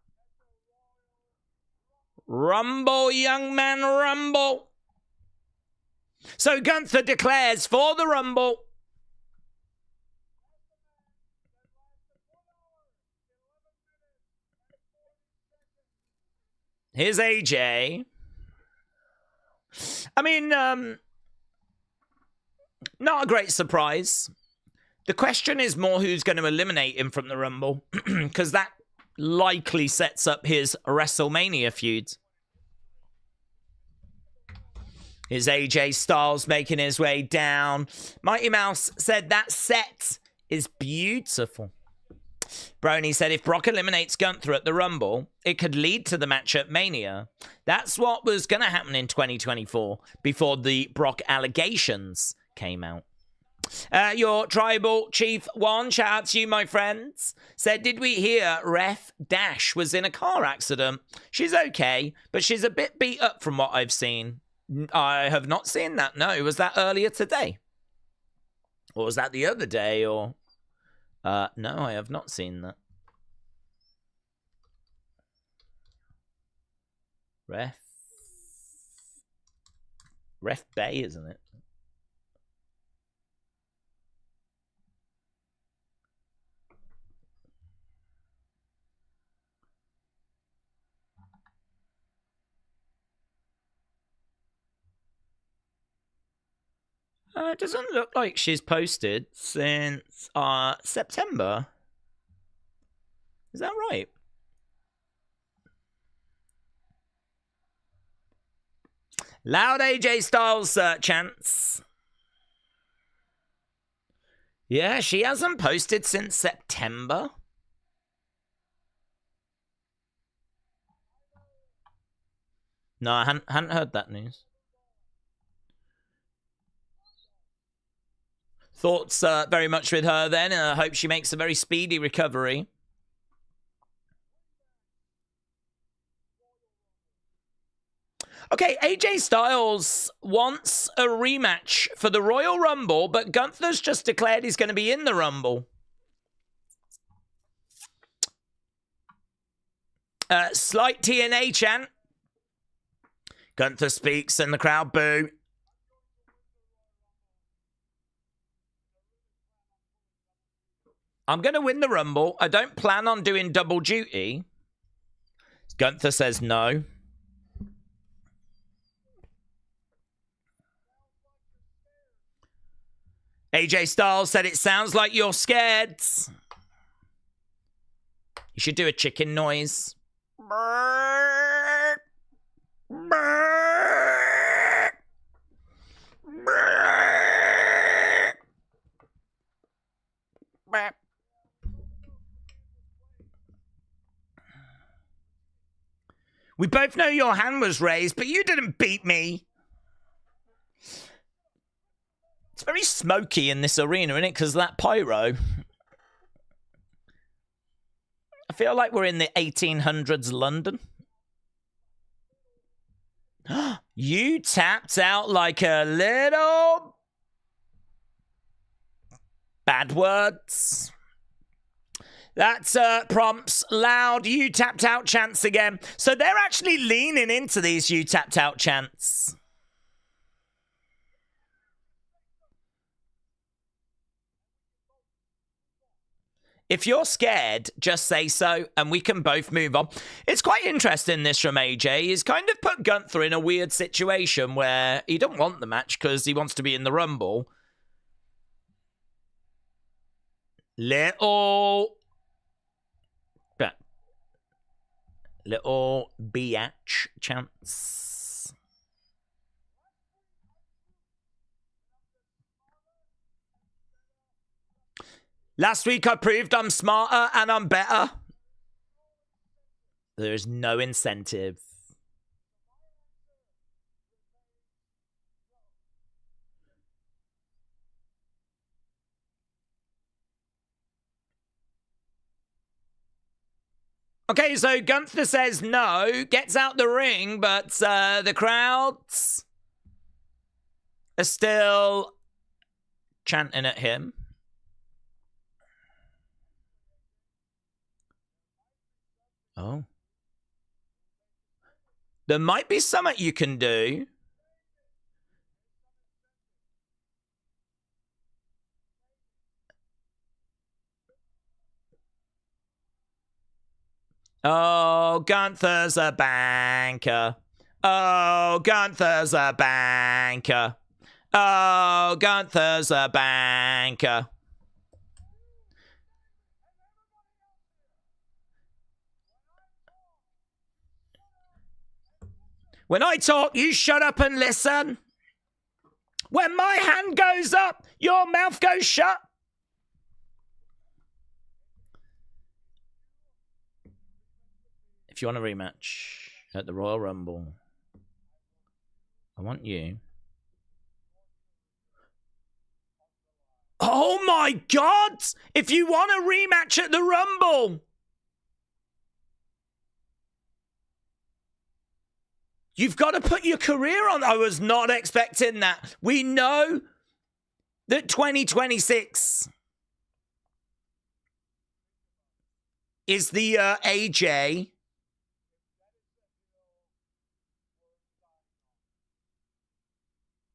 Rumble, young man, rumble. So Gunther declares for the Rumble. Here's AJ. I mean, not a great surprise. The question is more who's going to eliminate him from the Rumble, because that likely sets up his WrestleMania feud. Here's AJ Styles making his way down. Mighty Mouse said that set is beautiful. Brony said if Brock eliminates Gunther at the Rumble, it could lead to the match at Mania. That's what was going to happen in 2024 before the Brock allegations came out. Your tribal chief one, shout out to you, my friends, said, did we hear Ref Dash was in a car accident? She's okay, but she's a bit beat up from what I've seen. I have not seen that, no. Was that earlier today? Or was that the other day? Or No, I have not seen that. Ref Bay, isn't it? It doesn't look like she's posted since September. Is that right? Loud AJ Styles chants. Yeah, she hasn't posted since September. No, I hadn't heard that news. Thoughts very much with her then. I hope she makes a very speedy recovery. Okay, AJ Styles wants a rematch for the Royal Rumble, but Gunther's just declared he's going to be in the Rumble. Slight TNA chant. Gunther speaks and the crowd boo. I'm going to win the Rumble. I don't plan on doing double duty. Gunther says no. AJ Styles said it sounds like you're scared. You should do a chicken noise. We both know your hand was raised, but you didn't beat me. It's very smoky in this arena, isn't it? Because of that pyro. I feel like we're in the 1800s London. You tapped out like a little... Bad words. That prompts loud you tapped out chants again. So they're actually leaning into these you tapped out chants. If you're scared, just say so, and we can both move on. It's quite interesting, this from AJ. He's kind of put Gunther in a weird situation where he don't want the match because he wants to be in the Rumble. Little biatch chance. Last week I proved I'm smarter and I'm better. There's no incentive. Okay, so Gunther says no, gets out the ring, but the crowds are still chanting at him. Oh. There might be something you can do. Oh, Gunther's a banker. Oh, Gunther's a banker. Oh, Gunther's a banker. When I talk, you shut up and listen. When my hand goes up, your mouth goes shut. If you want a rematch at the Royal Rumble, I want you. Oh my God! If you want a rematch at the Rumble, you've got to put your career on. I was not expecting that. We know that 2026 is the AJ.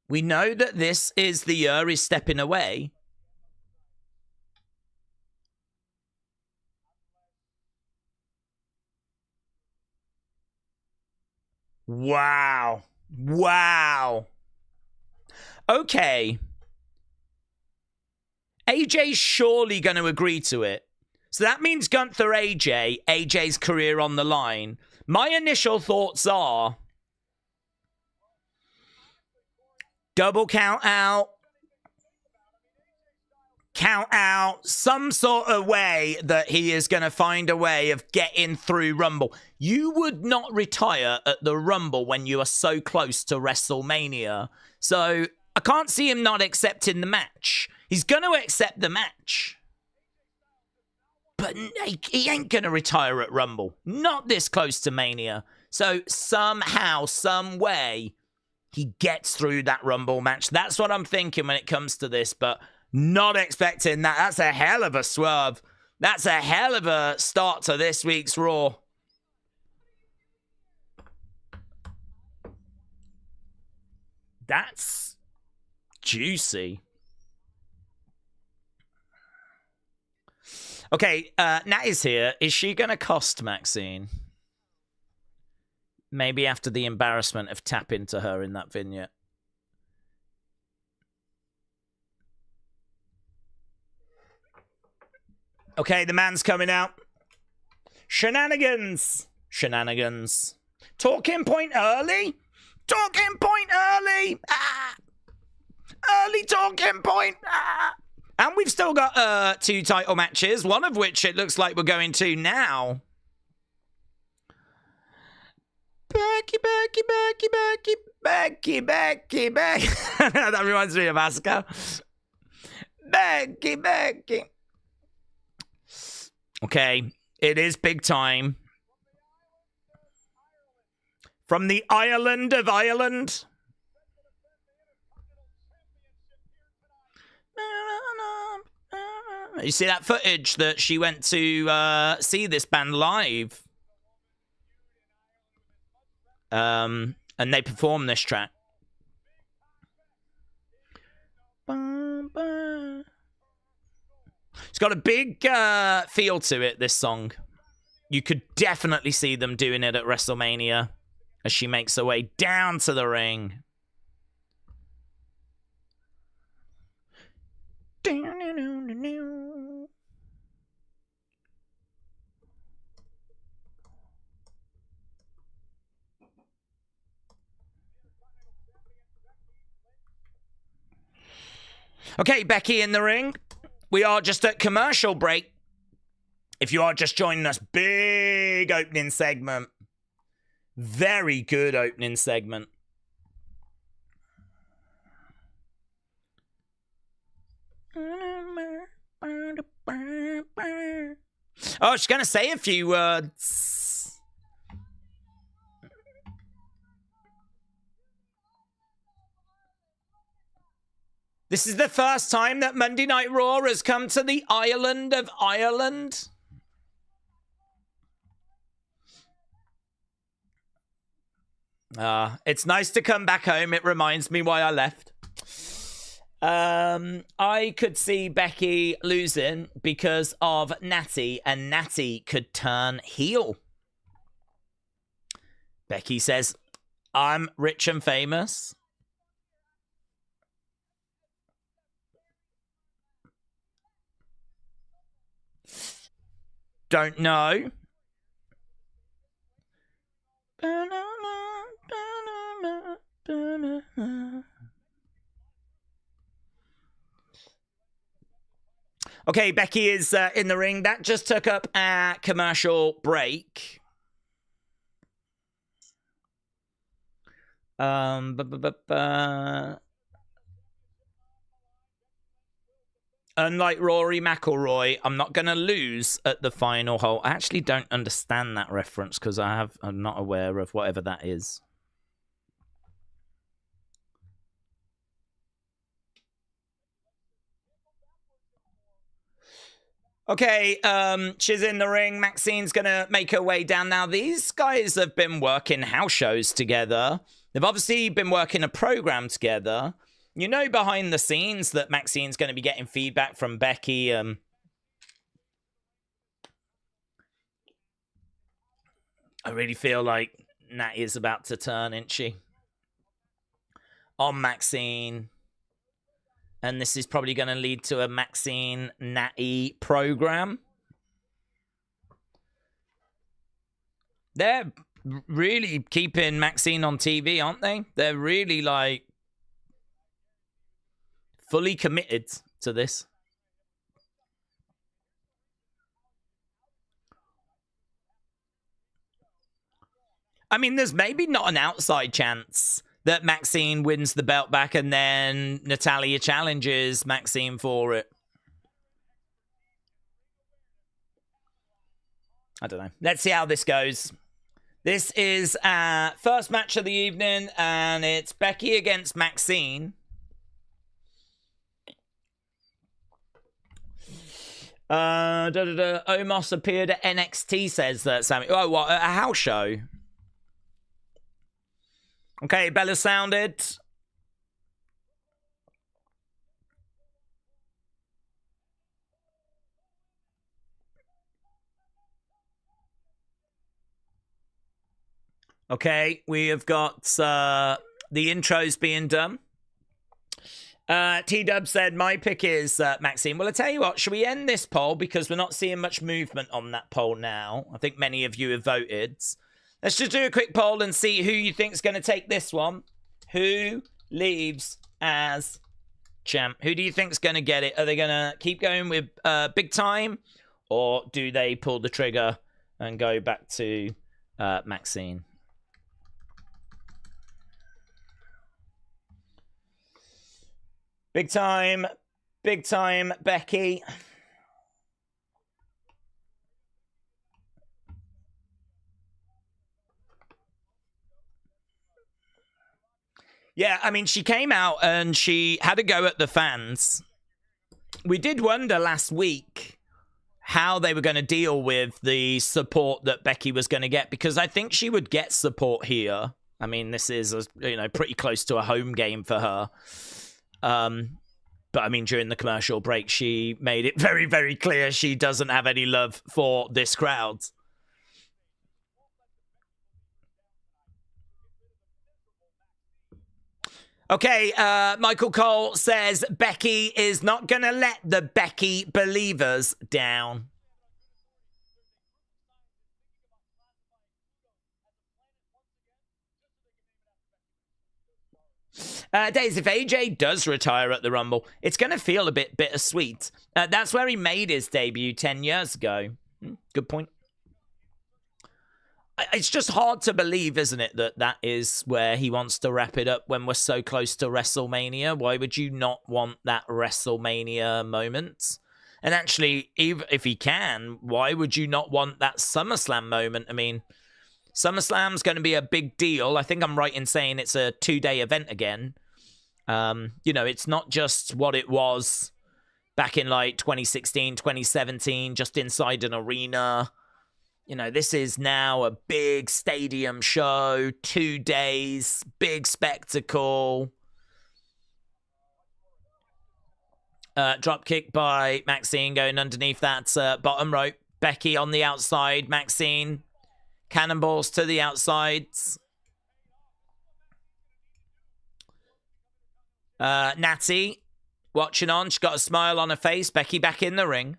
We know that this is the year he's stepping away. Wow. Wow. Okay. AJ's surely going to agree to it. So that means Gunther AJ's career on the line. My initial thoughts are double count out, some sort of way that he is going to find a way of getting through Rumble. You would not retire at the Rumble when you are so close to WrestleMania. So I can't see him not accepting the match. He's going to accept the match. But he ain't going to retire at Rumble. Not this close to Mania. So somehow, some way, he gets through that Rumble match. That's what I'm thinking when it comes to this, but not expecting that. That's a hell of a swerve. That's a hell of a start to this week's Raw. That's juicy. Okay, Nat is here. Is she going to cost Maxxine? Maybe after the embarrassment of tap into her in that vignette. Okay, the man's coming out. Shenanigans. Shenanigans. Talking point early? Talking point early! Ah! Early talking point! Ah! And we've still got 2 title matches, one of which it looks like we're going to now. Becky. That reminds me of Asuka. Becky. Okay, it is big time. From the island of Ireland. You see that footage that she went to see this band live? And they performed this track. It's got a big feel to it, this song. You could definitely see them doing it at WrestleMania as she makes her way down to the ring. Okay, Becky in the ring. We are just at commercial break. If you are just joining us, big opening segment. Very good opening segment. Oh, she's going to say a few words. This is the first time that Monday Night Raw has come to the island of Ireland. It's nice to come back home. It reminds me why I left. I could see Becky losing because of Natty, and Natty could turn heel. Becky says, I'm rich and famous. Don't know. Okay, Becky is in the ring. That just took up a commercial break. Unlike Rory McIlroy, I'm not going to lose at the final hole. I actually don't understand that reference because I'm not aware of whatever that is. Okay, she's in the ring. Maxxine's gonna make her way down. Now, these guys have been working house shows together. They've obviously been working a program together. You know behind the scenes that Maxxine's going to be getting feedback from Becky. I really feel like Nat is about to turn, isn't she? On Maxxine. And this is probably going to lead to a Maxxine Natty program. They're really keeping Maxxine on TV, aren't they? They're really, like, fully committed to this. I mean, there's maybe not an outside chance that Maxxine wins the belt back and then Natalya challenges Maxxine for it. I don't know. Let's see how this goes. This is our first match of the evening, and it's Becky against Maxxine. Omos appeared at NXT, says that Sammy. Oh, what? A house show? Okay, Bella sounded. Okay, we have got the intros being done. T-Dub said, my pick is Maxxine. Well, I tell you what, should we end this poll? Because we're not seeing much movement on that poll now. I think many of you have voted. Let's just do a quick poll and see who you think is going to take this one. Who leaves as champ? Who do you think is going to get it? Are they going to keep going with Big Time? Or do they pull the trigger and go back to Maxxine? Big time, Becky. Yeah, I mean, she came out and she had a go at the fans. We did wonder last week how they were going to deal with the support that Becky was going to get, because I think she would get support here. I mean, this is, pretty close to a home game for her. But I mean, during the commercial break, she made it very, very clear she doesn't have any love for this crowd. Okay, Michael Cole says Becky is not going to let the Becky believers down. Daze, if AJ does retire at the Rumble, it's going to feel a bit bittersweet. That's where he made his debut 10 years ago. Good point. It's just hard to believe, isn't it, that is where he wants to wrap it up when we're so close to WrestleMania. Why would you not want that WrestleMania moment? And actually, even if he can, why would you not want that SummerSlam moment? I mean, SummerSlam's going to be a big deal. I think I'm right in saying it's a 2-day event again. It's not just what it was back in like 2016, 2017, just inside an arena. This is now a big stadium show, 2 days, big spectacle. Drop kick by Maxxine going underneath that bottom rope. Becky on the outside, Maxxine. Cannonballs to the outsides. Natty watching on. She's got a smile on her face. Becky back in the ring.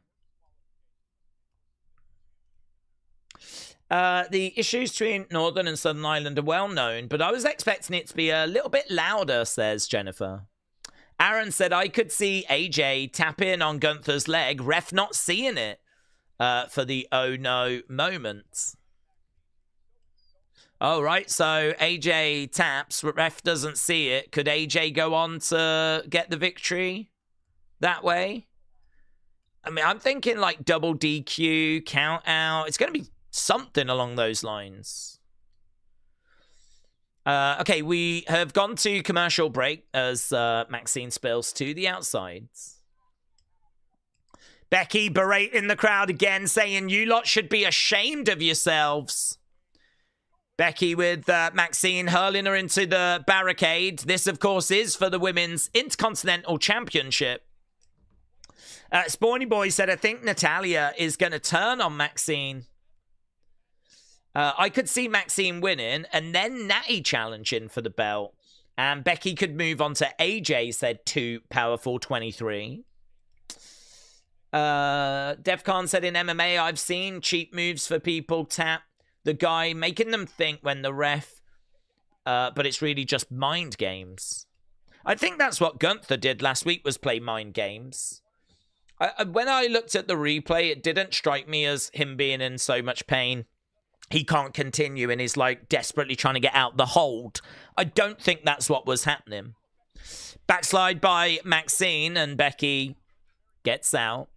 The issues between Northern and Southern Ireland are well known, but I was expecting it to be a little bit louder, says Jennifer. Aaron said, I could see AJ tap in on Gunther's leg, ref not seeing it for the oh no moment. Oh, right, so AJ taps, ref doesn't see it. Could AJ go on to get the victory that way? I mean, I'm thinking like double DQ, count out. It's going to be something along those lines. Okay, we have gone to commercial break as Maxxine spills to the outsides. Becky berating the crowd again, saying, you lot should be ashamed of yourselves. Becky with Maxxine hurling her into the barricade. This, of course, is for the Women's Intercontinental Championship. Spawny Boy said, I think Natalya is going to turn on Maxxine. I could see Maxxine winning and then Natty challenging for the belt. And Becky could move on to AJ, said 2 Powerful 23. Defcon said, in MMA, I've seen cheap moves for people tap the guy, making them think when the ref, but it's really just mind games. I think that's what Gunther did last week, was play mind games. When I looked at the replay, it didn't strike me as him being in so much pain. He can't continue and is like desperately trying to get out the hold. I don't think that's what was happening. Backslide by Maxxine, and Becky gets out.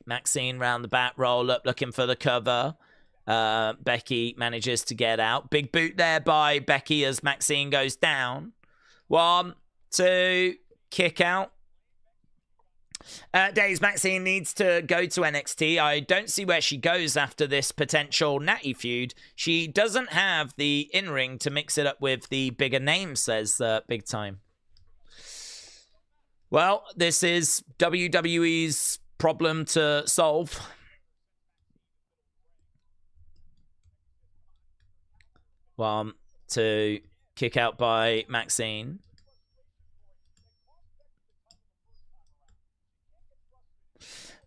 Maxxine round the back, roll up, looking for the cover. Becky manages to get out. Big boot there by Becky as Maxxine goes down. 1, 2, kick out. Daze, Maxxine needs to go to NXT. I don't see where she goes after this potential Natty feud. She doesn't have the in-ring to mix it up with the bigger names, says Big Time. Well, this is WWE's problem to solve. One, two, kick out by Maxxine.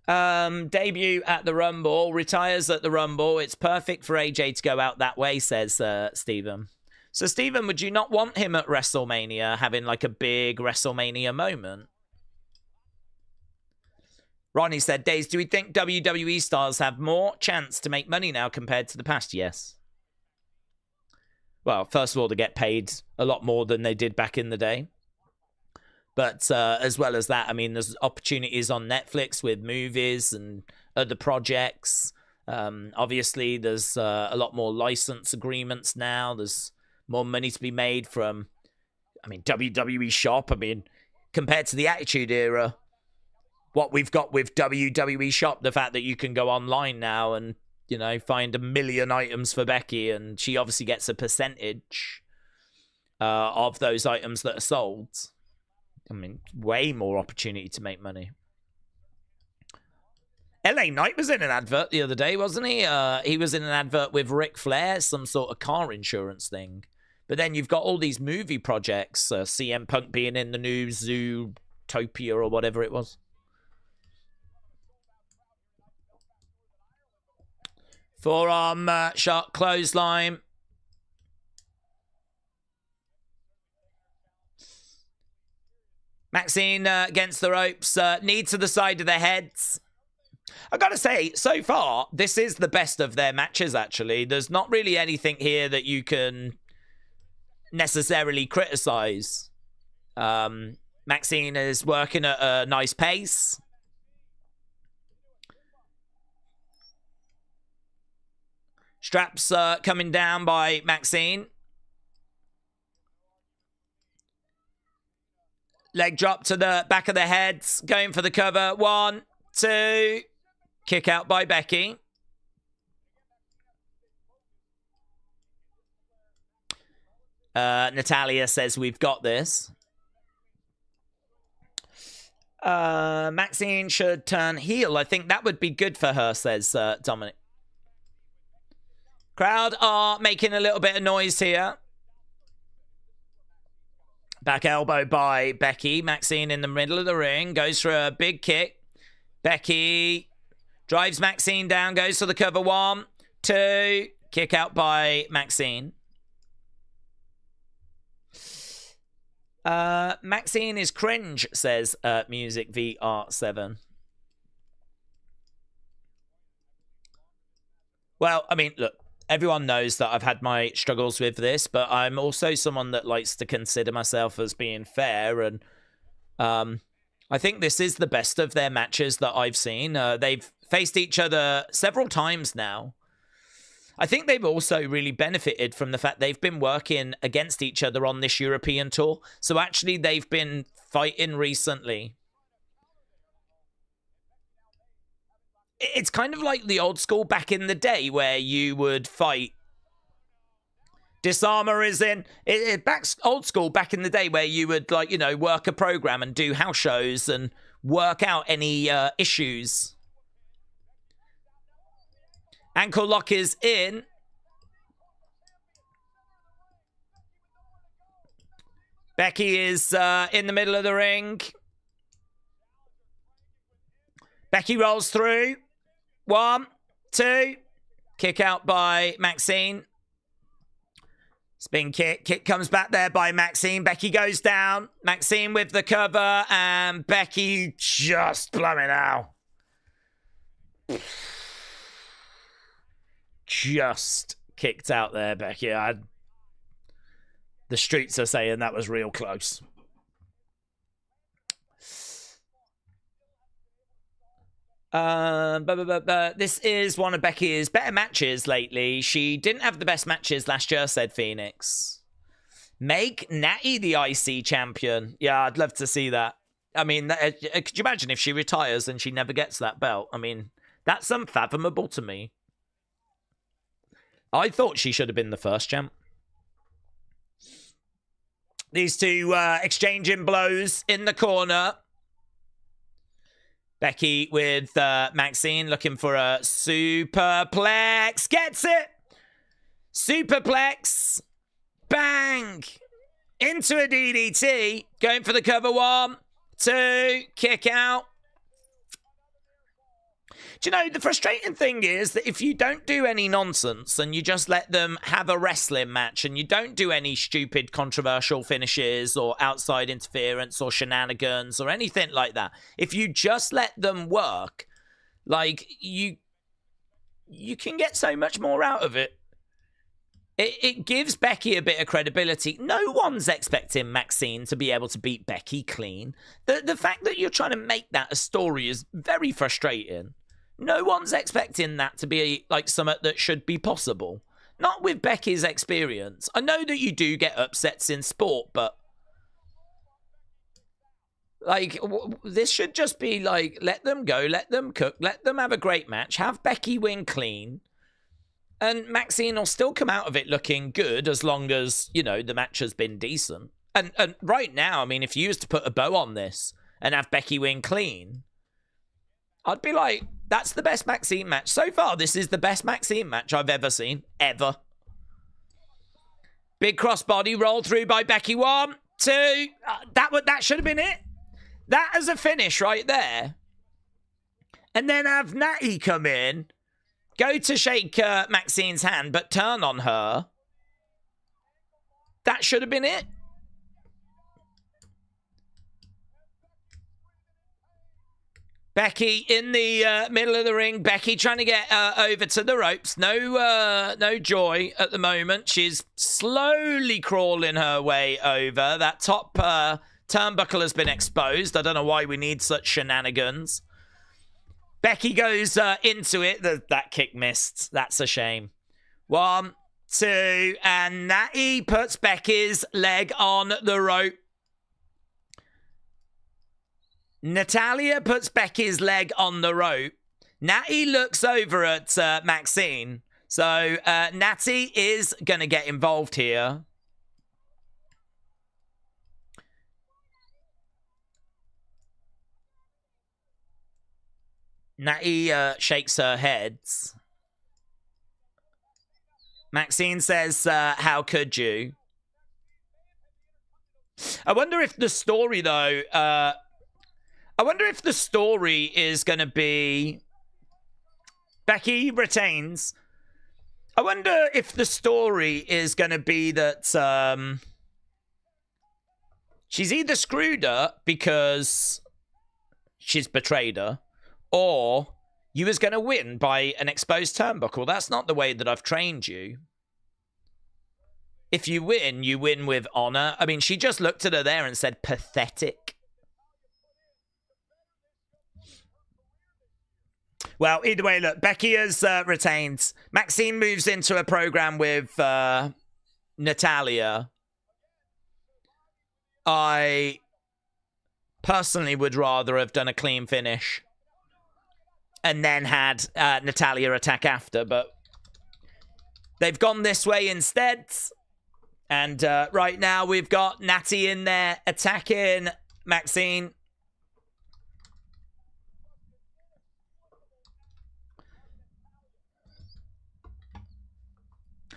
Debut at the Rumble, retires at the Rumble. It's perfect for AJ to go out that way, says Stephen. So, Stephen, would you not want him at WrestleMania having like a big WrestleMania moment? Ronnie said, Daze, do we think WWE stars have more chance to make money now compared to the past? Yes. Well, first of all, they get paid a lot more than they did back in the day. But as well as that, I mean, there's opportunities on Netflix with movies and other projects. Obviously, there's a lot more license agreements now. There's more money to be made from, I mean, WWE Shop. I mean, compared to the Attitude Era, what we've got with WWE Shop, the fact that you can go online now and, you know, find 1 million items for Becky, and she obviously gets a percentage of those items that are sold. I mean, way more opportunity to make money. LA Knight was in an advert the other day, wasn't he? He was in an advert with Ric Flair, some sort of car insurance thing. But then you've got all these movie projects, CM Punk being in the new Zootopia or whatever it was. Forearm sharp clothesline. Maxxine against the ropes. Knee to the side of the heads. I've got to say, so far, this is the best of their matches, actually. There's not really anything here that you can necessarily criticize. Maxxine is working at a nice pace. Straps coming down by Maxxine. Leg drop to the back of the head. Going for the cover. 1, 2. Kick out by Becky. Natalya says we've got this. Maxxine should turn heel. I think that would be good for her, says Dominic. Crowd are making a little bit of noise here. Back elbow by Becky. Maxxine in the middle of the ring. Goes for a big kick. Becky drives Maxxine down. Goes for the cover. 1, 2. Kick out by Maxxine. Maxxine is cringe, says Music VR7. Well, I mean, look. Everyone knows that I've had my struggles with this, but I'm also someone that likes to consider myself as being fair, and I think this is the best of their matches that I've seen. They've faced each other several times now. I think they've also really benefited from the fact they've been working against each other on this European tour, so actually they've been fighting recently. It's kind of like the old school back in the day where you would fight. Disarmor is in back old school back in the day where you would, like, you know, work a program and do house shows and work out any issues. Ankle lock is in. Becky is in the middle of the ring. Becky rolls through. 1, 2. Kick out by Maxxine. Spin kick. Kick comes back there by Maxxine. Becky goes down. Maxxine with the cover. And Becky just blowing out. Just kicked out there, Becky. The streets are saying that was real close. This is one of Becky's better matches lately. She didn't have the best matches last year, said Phoenix. Make Natty the IC champion. Yeah, I'd love to see that. I mean, could you imagine if she retires and she never gets that belt? I mean, that's unfathomable to me. I thought she should have been the first champ. These two exchanging blows in the corner. Becky with Maxxine looking for a superplex. Gets it. Superplex. Bang. Into a DDT. Going for the cover. 1, 2. Kick out. Do you know, the frustrating thing is that if you don't do any nonsense and you just let them have a wrestling match and you don't do any stupid controversial finishes or outside interference or shenanigans or anything like that, if you just let them work, like, you can get so much more out of it. It gives Becky a bit of credibility. No one's expecting Maxxine to be able to beat Becky clean. The fact that you're trying to make that a story is very frustrating. No one's expecting that to be like something that should be possible. Not with Becky's experience. I know that you do get upsets in sport, but like, this should just be like, let them go, let them cook, let them have a great match, have Becky win clean, and Maxxine will still come out of it looking good as long as, you know, the match has been decent. And right now, I mean, if you used to put a bow on this and have Becky win clean, I'd be like, that's the best Maxxine match. So far, this is the best Maxxine match I've ever seen. Ever. Big crossbody roll through by Becky. 1, 2. That should have been it. That as a finish right there. And then have Natty come in. Go to shake Maxxine's hand, but turn on her. That should have been it. Becky in the middle of the ring. Becky trying to get over to the ropes. No joy at the moment. She's slowly crawling her way over. That top turnbuckle has been exposed. I don't know why we need such shenanigans. Becky goes into it. That kick missed. That's a shame. 1, 2, and Natty puts Becky's leg on the rope. Natalya puts Becky's leg on the rope. Natty looks over at Maxxine. So Natty is going to get involved here. Natty shakes her head. Maxxine says, how could you? I wonder if the story, though... I wonder if the story is going to be Becky retains. I wonder if the story is going to be that she's either screwed her because she's betrayed her, or you was going to win by an exposed turnbuckle. That's not the way that I've trained you. If you win with honor. I mean, she just looked at her there and said, pathetic. Well, either way, look, Becky has retained. Maxxine moves into a program with Natalya. I personally would rather have done a clean finish. and then had Natalya attack after, but they've gone this way instead. And right now we've got Natty in there attacking Maxxine.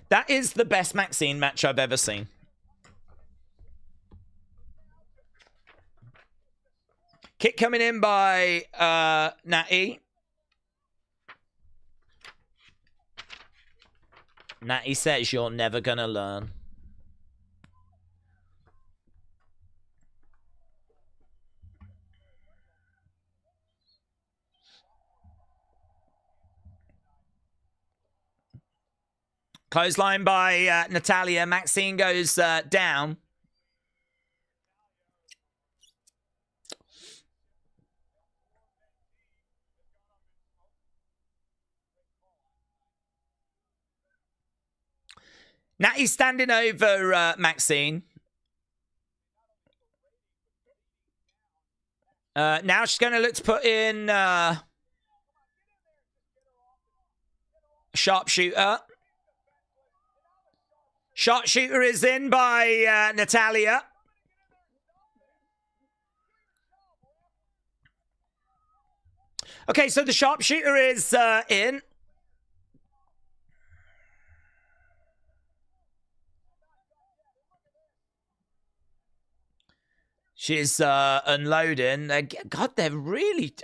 That is the best Maxxine match I've ever seen. Kick coming in by Natty. Natty says you're never gonna learn. Clothesline by Natalya. Maxxine goes down. Natty's standing over Maxxine. Now she's going to look to put in sharpshooter. Sharpshooter is in by Natalya. Okay, so the sharpshooter is in. She's unloading. God, they're really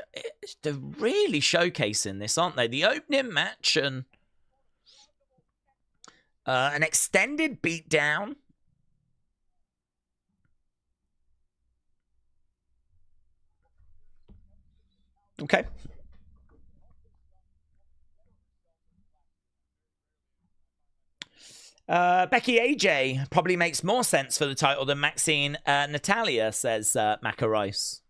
showcasing this, aren't they? The opening match and an extended beatdown. Okay. Becky AJ probably makes more sense for the title than Maxxine Natalya, says Macarice.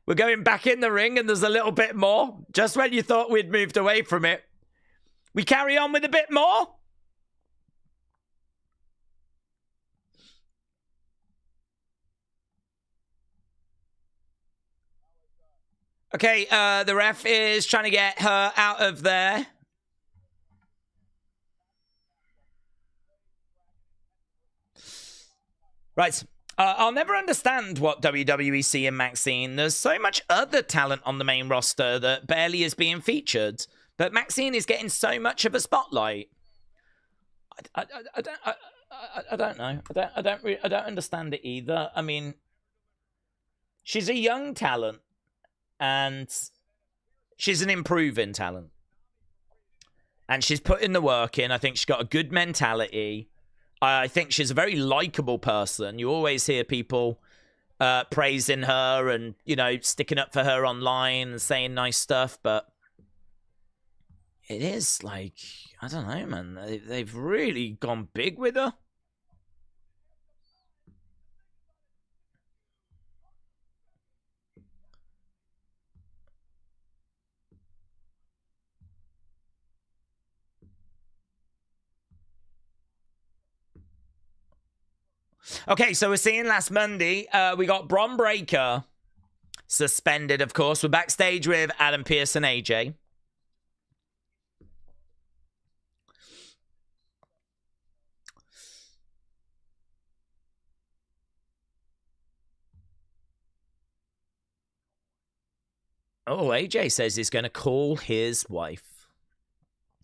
We're going back in the ring and there's a little bit more. Just when you thought we'd moved away from it, we carry on with a bit more. Okay, the ref is trying to get her out of there. Right. I'll never understand what WWE see in Maxxine. There's so much other talent on the main roster that barely is being featured. But Maxxine is getting so much of a spotlight. I don't know. I don't understand it either. I mean, she's a young talent. And she's an improving talent. And she's putting the work in. I think she's got a good mentality. I think she's a very likable person. You always hear people praising her and, you know, sticking up for her online and saying nice stuff. But it is like, I don't know, man. They've really gone big with her. Okay, so we're seeing last Monday, we got Bron Breakker suspended, of course. We're backstage with Adam Pearce and AJ. Oh, AJ says he's going to call his wife.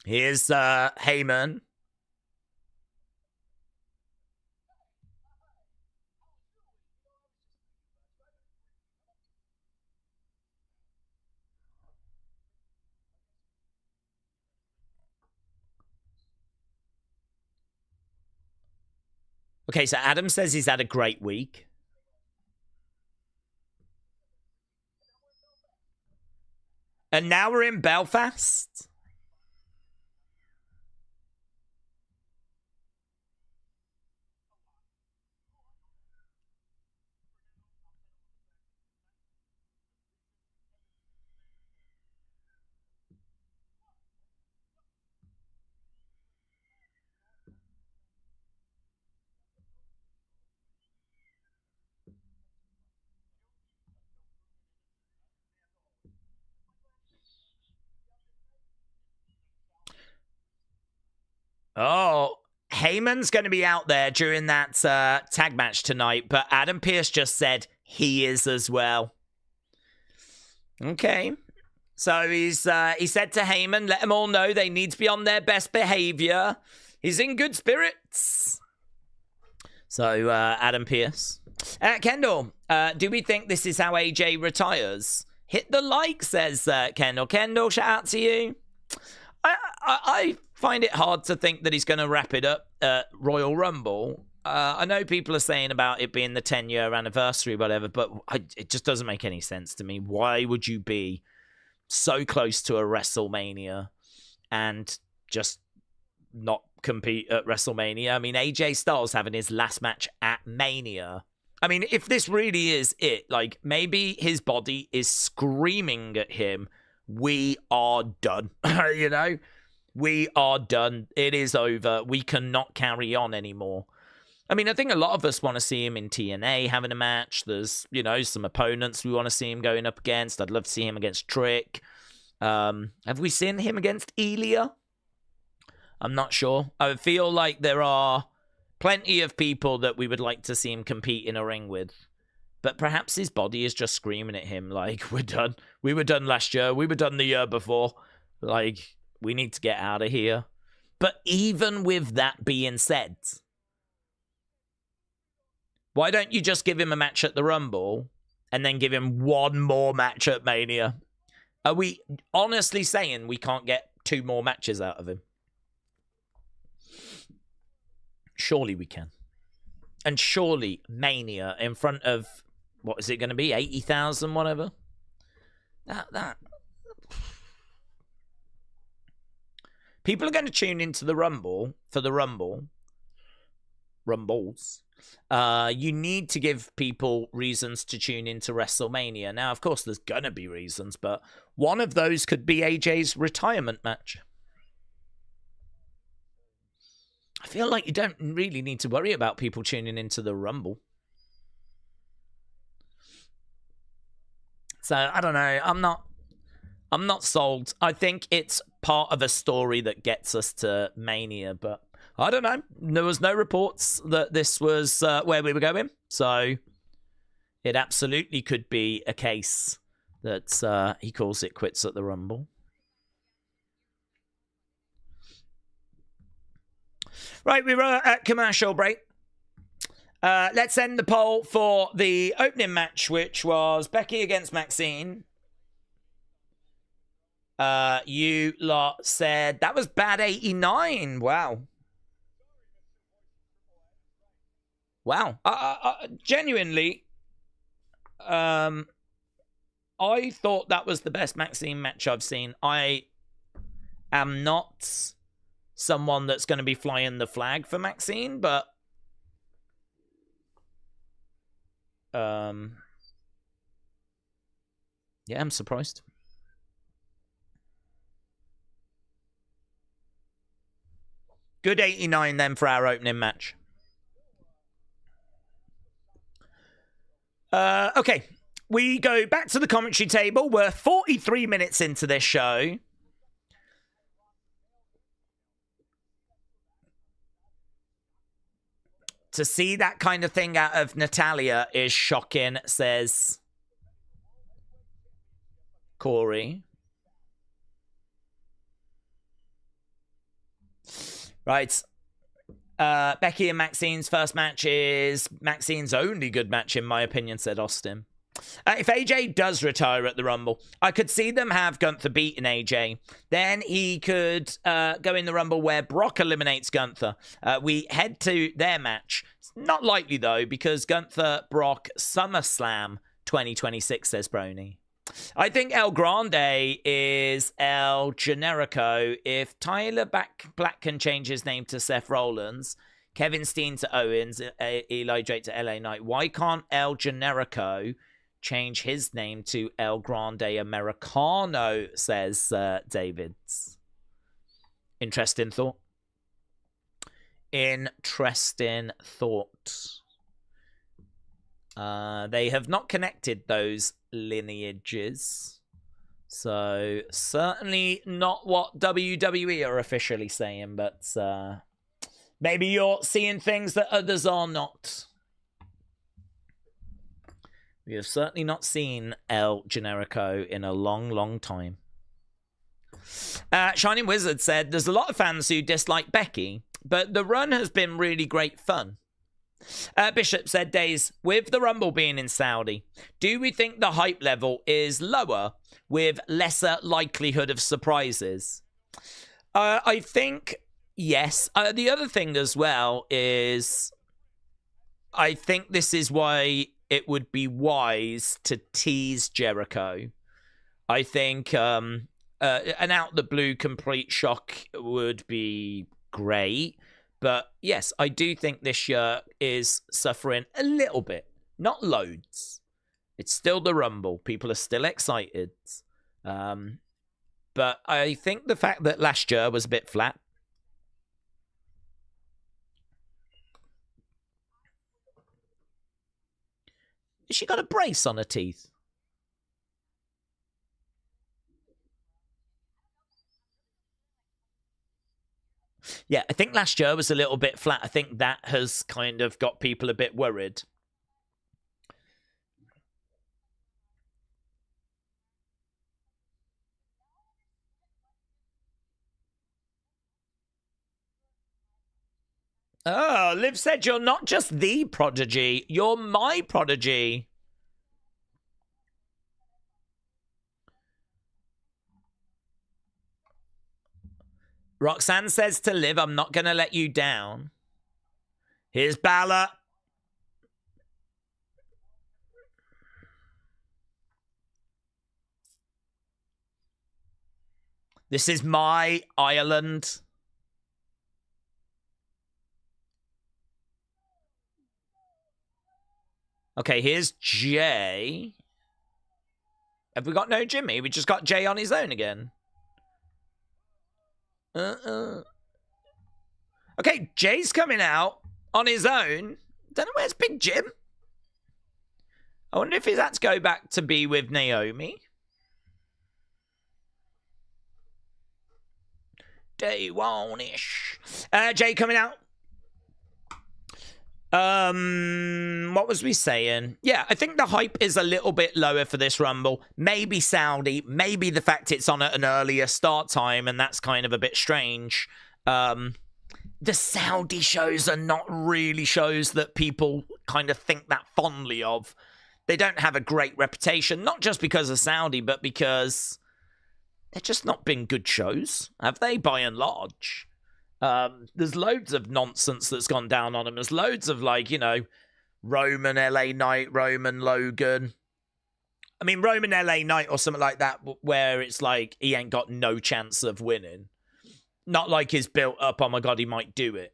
Here's Heyman. Okay, so Adam says he's had a great week. And now we're in Belfast. Oh, Heyman's going to be out there during that tag match tonight, but Adam Pearce just said he is as well. Okay. So he said to Heyman, let them all know they need to be on their best behavior. He's in good spirits. So, Adam Pearce. Kendall, do we think this is how AJ retires? Hit the like, says Kendall. Kendall, shout out to you. I find it hard to think that he's going to wrap it up at Royal Rumble. I know people are saying about it being the 10-year anniversary, whatever, but it just doesn't make any sense to me. Why would you be so close to a WrestleMania and just not compete at WrestleMania? I mean, AJ Styles having his last match at Mania. I mean, if this really is it, like, maybe his body is screaming at him, we are done. You know? We are done. It is over. We cannot carry on anymore. I mean, I think a lot of us want to see him in TNA having a match. There's, you know, some opponents we want to see him going up against. I'd love to see him against Trick. Have we seen him against Elia? I'm not sure. I feel like there are plenty of people that we would like to see him compete in a ring with. But perhaps his body is just screaming at him like, we're done. We were done last year. We were done the year before. Like, we need to get out of here. But even with that being said, why don't you just give him a match at the Rumble and then give him one more match at Mania? Are we honestly saying we can't get 2 more matches out of him? Surely we can. And surely Mania in front of, what is it going to be? 80,000, whatever? That. People are going to tune into the Rumble for the Rumbles. You need to give people reasons to tune into WrestleMania. Now, of course, there's going to be reasons, but one of those could be AJ's retirement match. I feel like you don't really need to worry about people tuning into the Rumble. So, I don't know. I'm not sold. I think it's part of a story that gets us to Mania, but I don't know. There was no reports that this was where we were going, so it absolutely could be a case that he calls it quits at the Rumble. Right, we were at commercial break. Let's end the poll for the opening match, which was Becky against Maxxine. You lot said that was bad 89. Wow. Wow. Genuinely, I thought that was the best Maxxine match I've seen. I am not someone that's going to be flying the flag for Maxxine, but yeah, I'm surprised. Good 89 then for our opening match. Okay, we go back to the commentary table. We're 43 minutes into this show. To see that kind of thing out of Natalya is shocking, says Corey. Right. Becky and Maxxine's first match is Maxxine's only good match, in my opinion, said Austin. If AJ does retire at the Rumble, I could see them have Gunther beating AJ. Then he could go in the Rumble where Brock eliminates Gunther. We head to their match. It's not likely, though, because Gunther, Brock, SummerSlam 2026, says Brony. I think El Grande is El Generico. If Tyler Black can change his name to Seth Rollins, Kevin Steen to Owens, Eli Drake to LA Knight, why can't El Generico change his name to El Grande Americano, says Davids. Interesting thought. Interesting thought. They have not connected those lineages. So, certainly not what WWE are officially saying, but maybe you're seeing things that others are not. We have certainly not seen El Generico in a long, long time. Shining Wizard said, there's a lot of fans who dislike Becky, but the run has been really great fun. Bishop said, Daze, with the Rumble being in Saudi, do we think the hype level is lower with lesser likelihood of surprises? I think, yes. The other thing as well is I think this is why it would be wise to tease Jericho. I think an out-the-blue complete shock would be great. But yes, I do think this year is suffering a little bit. Not loads. It's still the Rumble. People are still excited. But I think the fact that last year was a bit flat. Has she got a brace on her teeth? Yeah, I think last year was a little bit flat. I think that has kind of got people a bit worried. Oh, Liv said you're not just the prodigy, you're my prodigy. Roxanne says to Liv, I'm not going to let you down. Here's Balor. This is my Ireland. Okay, here's Jay. Have we got no Jimmy? We just got Jay on his own again. Okay, Jay's coming out on his own. Don't know where's Big Jim. I wonder if he's had to go back to be with Naomi. Day one-ish. Jay coming out. What was we saying? Yeah, I think the hype is a little bit lower for this Rumble. Maybe Saudi, maybe the fact it's on at an earlier start time, and that's kind of a bit strange. The Saudi shows are not really shows that people kind of think that fondly of. They don't have a great reputation, not just because of Saudi, but because they've just not been good shows, have they, by and large? There's loads of nonsense that's gone down on him. There's loads of, like, you know, Roman LA Knight, Roman Logan. I mean, Roman LA Knight or something like that, where it's like he ain't got no chance of winning. Not like he's built up, oh my God, he might do it.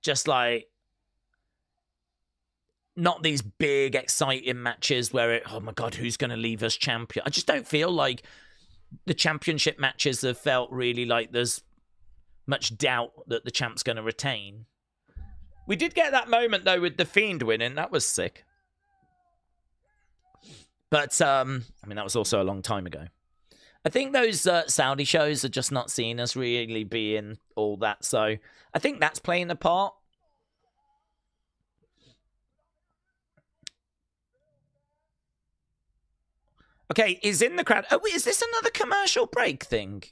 Just like, not these big, exciting matches where it, oh my God, who's going to leave us champion? I just don't feel like the championship matches have felt really like there's much doubt that the champ's going to retain. We did get that moment, though, with The Fiend winning. That was sick. But, I mean, that was also a long time ago. I think those Saudi shows are just not seen as really being all that. So I think that's playing a part. Okay, he's in the crowd. Oh, wait, is this another commercial break thing?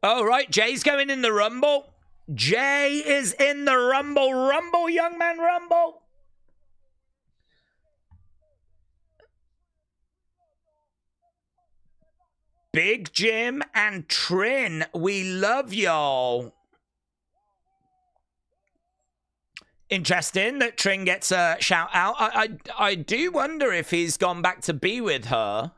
Oh, right, Jay's going in the Rumble. Jay is in the Rumble. Rumble, young man, Rumble. Big Jim and Trin, we love y'all. Interesting that Trin gets a shout out. I do wonder if he's gone back to be with her.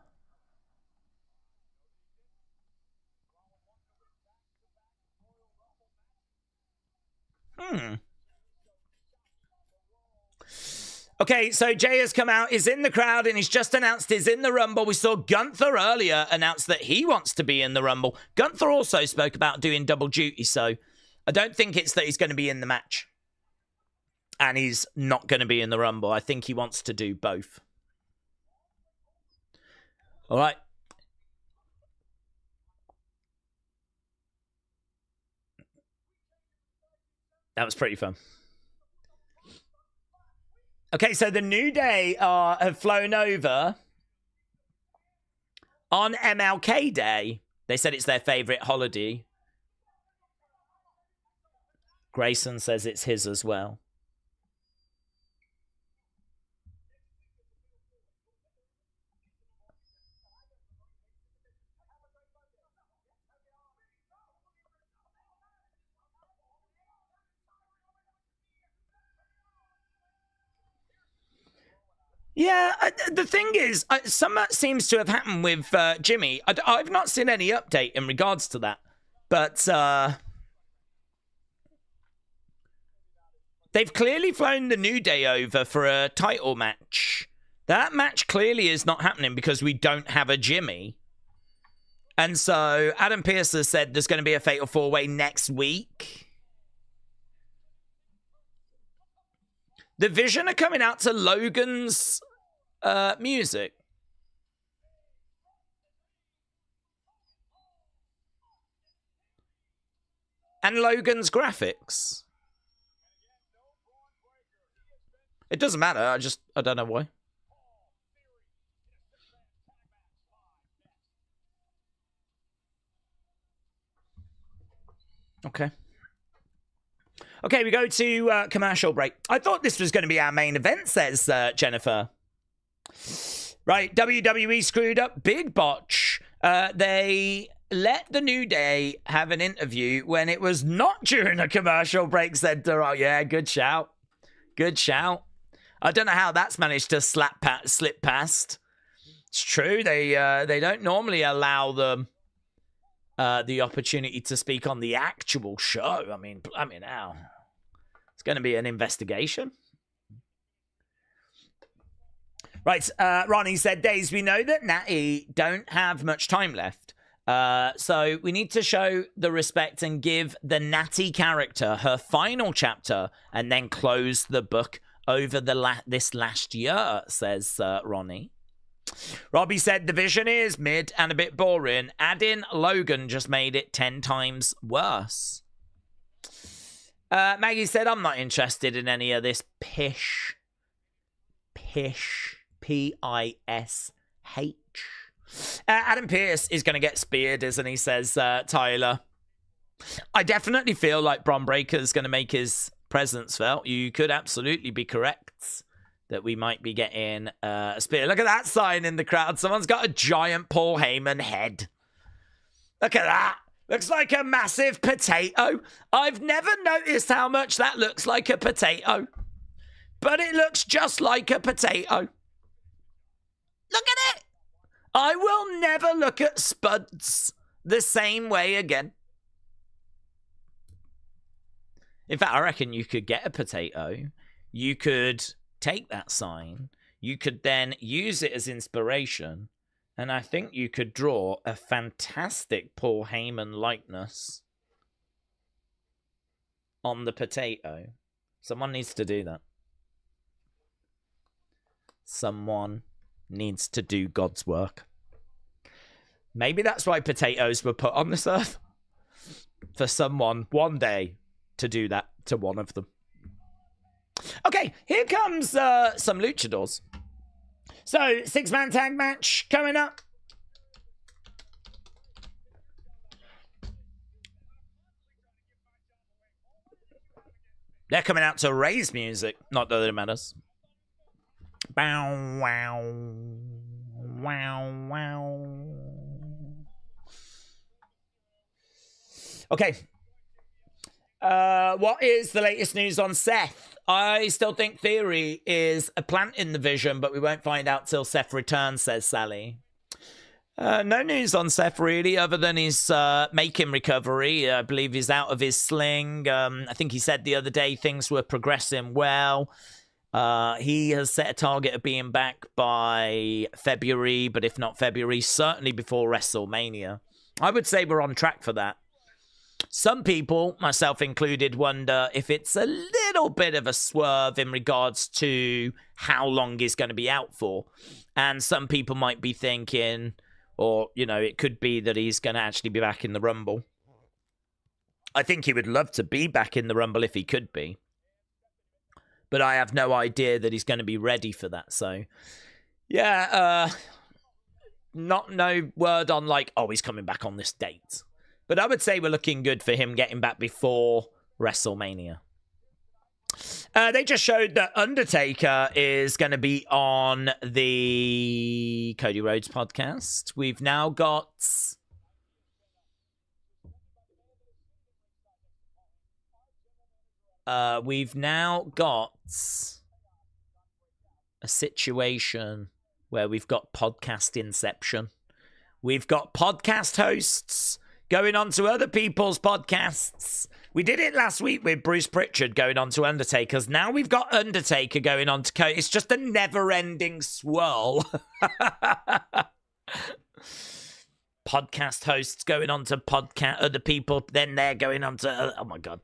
Okay, so Jay has come out, is in the crowd, and he's just announced he's in the Rumble. We saw Gunther earlier announce that he wants to be in the Rumble. Gunther also spoke about doing double duty, so I don't think it's that he's going to be in the match. And he's not going to be in the Rumble. I think he wants to do both. All right. That was pretty fun. Okay, so the New Day have flown over on MLK Day. They said it's their favorite holiday. Grayson says it's his as well. Yeah, the thing is, something seems to have happened with Jimmy. I've not seen any update in regards to that. But they've clearly flown the New Day over for a title match. That match clearly is not happening because we don't have a Jimmy. And so Adam Pearce has said there's going to be a Fatal 4-Way next week. The Vision are coming out to Logan's music. And Logan's graphics. It doesn't matter. I don't know why. Okay. Okay, we go to commercial break. I thought this was going to be our main event, says Jennifer. Right, WWE screwed up. Big botch. They let the New Day have an interview when it was not during a commercial break, said Durrell. Yeah, good shout. Good shout. I don't know how that's managed to slip past. It's true. They don't normally allow them the opportunity to speak on the actual show. I mean, now it's going to be an investigation. Right, Ronnie said, Daze, we know that Natty don't have much time left. So we need to show the respect and give the Natty character her final chapter and then close the book over this last year, says Ronnie. Robbie said the Vision is mid and a bit boring. Adding Logan just made it 10 times worse. Maggie said, I'm not interested in any of this pish. P-I-S-H. Adam Pearce is going to get speared, isn't he, says Tyler. I definitely feel like Bron Breakker's going to make his presence felt. You could absolutely be correct that we might be getting a spear. Look at that sign in the crowd. Someone's got a giant Paul Heyman head. Look at that. Looks like a massive potato. I've never noticed how much that looks like a potato. But it looks just like a potato. Look at it. I will never look at Spuds the same way again. In fact, I reckon you could get a potato. You could take that sign. You could then use it as inspiration. And I think you could draw a fantastic Paul Heyman likeness on the potato. Someone needs to do that. Someone needs to do God's work. Maybe that's why potatoes were put on this earth. For someone one day to do that to one of them. Okay, here comes some luchadors. So, 6-man tag match coming up. They're coming out to Ray's music. Not that it matters. Bow, wow. Wow, wow. Okay. What is the latest news on Seth? I still think Theory is a plant in the Vision, but we won't find out till Seth returns, says Sally. No news on Seth, really, other than his making recovery. I believe he's out of his sling. I think he said the other day things were progressing well. He has set a target of being back by February, but if not February, certainly before WrestleMania. I would say we're on track for that. Some people, myself included, wonder if it's a little little bit of a swerve in regards to how long he's going to be out for. And some people might be thinking, or, you know, it could be that he's going to actually be back in the Rumble. I think he would love to be back in the Rumble if he could be. But I have no idea that he's going to be ready for that. So, yeah, no word on like, oh, he's coming back on this date. But I would say we're looking good for him getting back before WrestleMania. They just showed that Undertaker is going to be on the Cody Rhodes podcast. We've now got... we've now got a situation where we've got podcast inception. We've got podcast hosts going on to other people's podcasts. We did it last week with Bruce Pritchard going on to Undertaker's. Now we've got Undertaker going on to Cody. It's just a never-ending swirl. Podcast hosts going on to other people. Then they're going on to... oh, my God.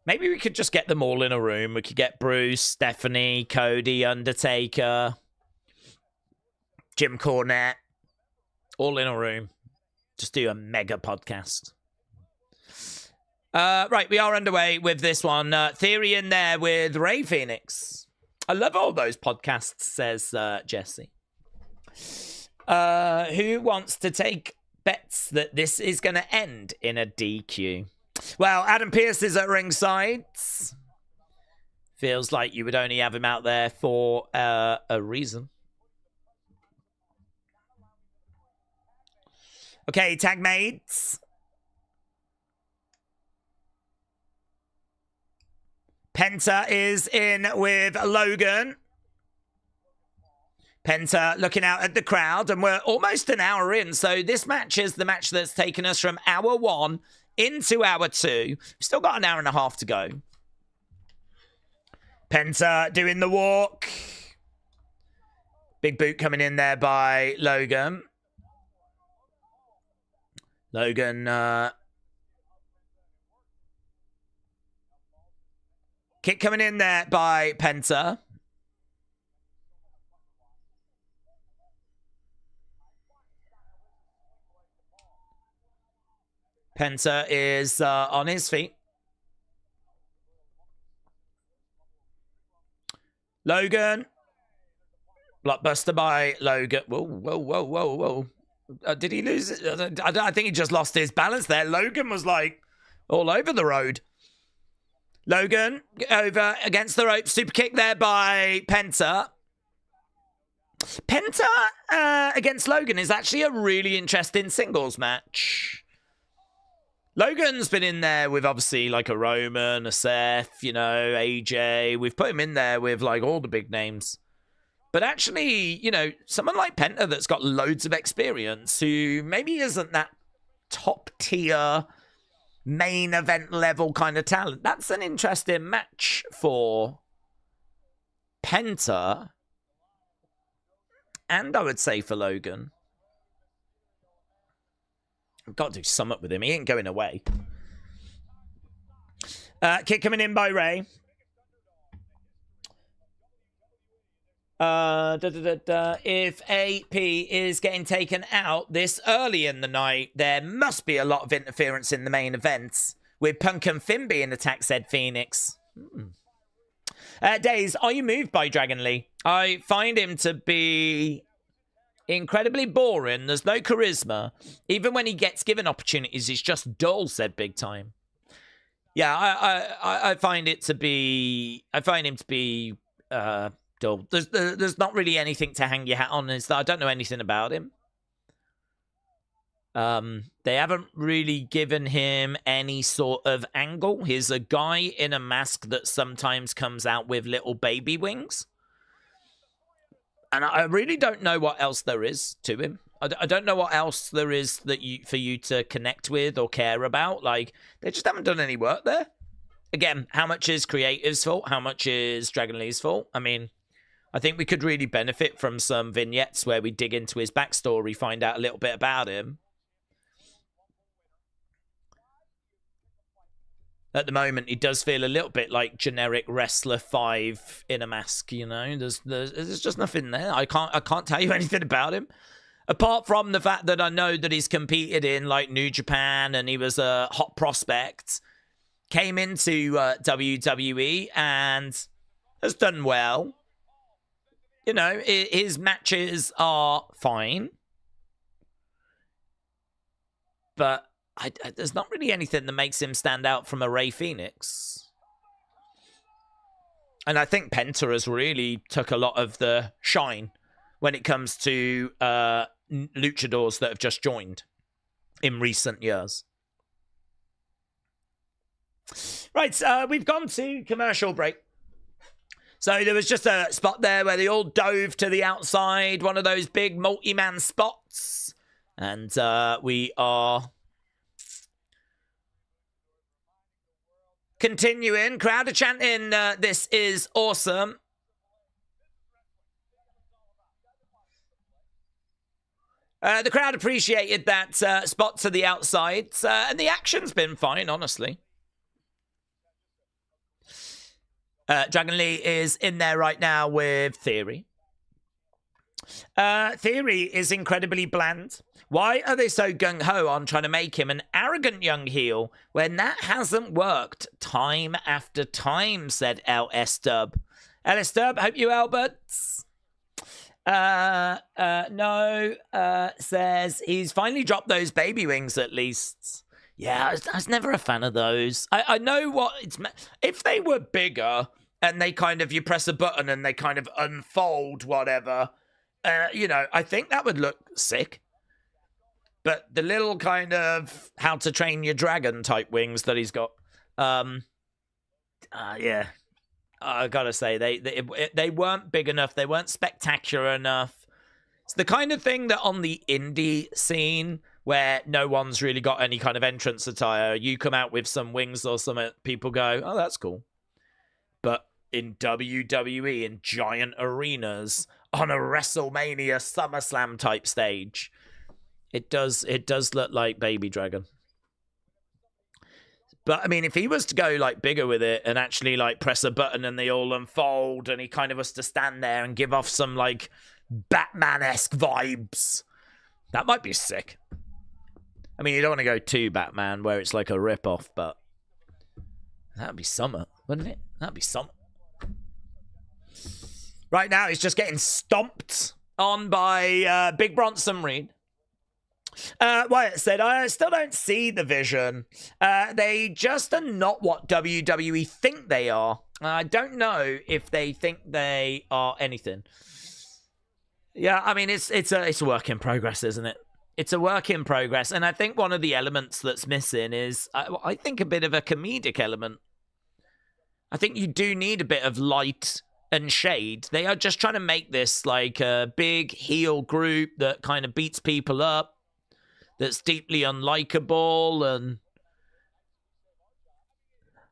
Maybe we could just get them all in a room. We could get Bruce, Stephanie, Cody, Undertaker, Jim Cornette, all in a room. Just do a mega podcast. Right, we are underway with this one. Theory in there with Rey Fénix. I love all those podcasts, says Jesse. Who wants to take bets that this is going to end in a DQ? Well, Adam Pearce is at ringside. Feels like you would only have him out there for a reason. Okay, tag mates. Penta is in with Logan. Penta looking out at the crowd, and we're almost an hour in. So this match is the match that's taken us from hour 1 into hour 2. We've still got an hour and a half to go. Penta doing the walk. Big boot coming in there by Logan. Logan, kick coming in there by Penta. Penta is on his feet. Logan. Blockbuster by Logan. Whoa. Did he lose it? I think he just lost his balance there. Logan was like all over the road. Logan over against the rope. Super kick there by Penta. Penta against Logan is actually a really interesting singles match. Logan's been in there with obviously like a Roman, a Seth, you know, AJ. We've put him in there with like all the big names. But actually, you know, someone like Penta that's got loads of experience, who maybe isn't that top tier, main event level kind of talent. That's an interesting match for Penta. And I would say for Logan. I've got to do something with him. He ain't going away. Kick coming in by Rey. If AP is getting taken out this early in the night, there must be a lot of interference in the main events. With Punk and Finn being attacked, said Phoenix. Daze, are you moved by Dragon Lee? I find him to be incredibly boring. There's no charisma. Even when he gets given opportunities, he's just dull, said Big Time. Yeah, I find it to be... I find him to be... dull. There's not really anything to hang your hat on. I don't know anything about him. They haven't really given him any sort of angle. He's a guy in a mask that sometimes comes out with little baby wings. And I really don't know what else there is to him. I don't know what else there is that for you to connect with or care about. Like, they just haven't done any work there. Again, how much is creative's fault? How much is Dragon Lee's fault? I mean, I think we could really benefit from some vignettes where we dig into his backstory, find out a little bit about him. at the moment, he does feel a little bit like generic Wrestler 5 in a mask, you know? There's just nothing there. I can't tell you anything about him. Apart from the fact that I know that he's competed in, like, New Japan and he was a hot prospect. Came into WWE and has done well. You know, his matches are fine. But there's not really anything that makes him stand out from a Rey Fenix. And I think Penta has really took a lot of the shine when it comes to luchadors that have just joined in recent years. Right, we've gone to commercial break. So there was just a spot there where they all dove to the outside, one of those big multi-man spots. And we are continuing. Crowd are chanting, this is awesome. The crowd appreciated that spot to the outside, and the action's been fine, honestly. Dragon Lee is in there right now with Theory. Theory is incredibly bland. Why are they so gung-ho on trying to make him an arrogant young heel when that hasn't worked time after time, said LS Dub. LS Dub, hope you Alberts. No, says he's finally dropped those baby wings at least. Yeah, I was never a fan of those. I know what it's... If they were bigger and they kind of... You press a button and they kind of unfold whatever, you know, I think that would look sick. But the little kind of How to Train Your Dragon type wings that he's got, yeah, I gotta say, they weren't big enough. They weren't spectacular enough. It's the kind of thing that on the indie scene where no one's really got any kind of entrance attire, you come out with some wings or something, people go, oh, that's cool. But in WWE, in giant arenas, on a WrestleMania SummerSlam type stage, it does look like Baby Dragon. But, I mean, if he was to go, like, bigger with it and actually, like, press a button and they all unfold and he kind of was to stand there and give off some, like, Batman-esque vibes, that might be sick. I mean, you don't want to go too Batman where it's like a rip-off, but that would be summer, wouldn't it? That would be summer. Right now, he's just getting stomped on by Big Bronson Reed. Wyatt said, I still don't see the vision. They just are not what WWE think they are. I don't know if they think they are anything. Yeah, I mean, it's a work in progress, isn't it? It's a work in progress, and I think one of the elements that's missing is, I think, a bit of a comedic element. I think you do need a bit of light and shade. They are just trying to make this like a big heel group that kind of beats people up, that's deeply unlikable, and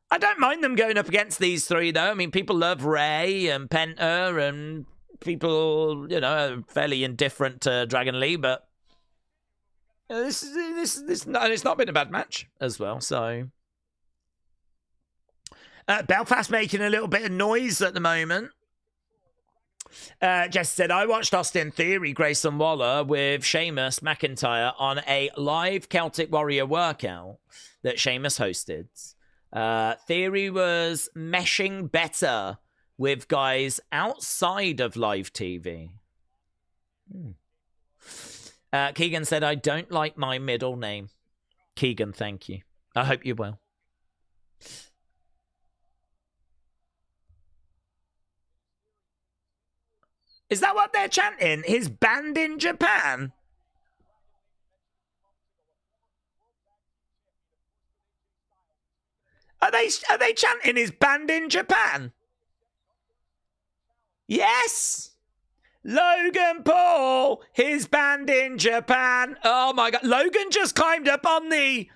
I don't mind them going up against these three, though. I mean, people love Rey and Penta, and people, you know, are fairly indifferent to Dragon Lee, but this it's not been a bad match as well, so... Belfast making a little bit of noise at the moment. Jess said, I watched Austin Theory, Grayson Waller with Sheamus McIntyre on a live Celtic Warrior workout that Sheamus hosted. Theory was meshing better with guys outside of live TV. Keegan said, I don't like my middle name. Keegan, thank you. I hope you will. Is that what they're chanting? His band in Japan? Are they chanting his band in Japan? Yes! Logan Paul, his band in Japan. Oh my God. Logan just climbed up on the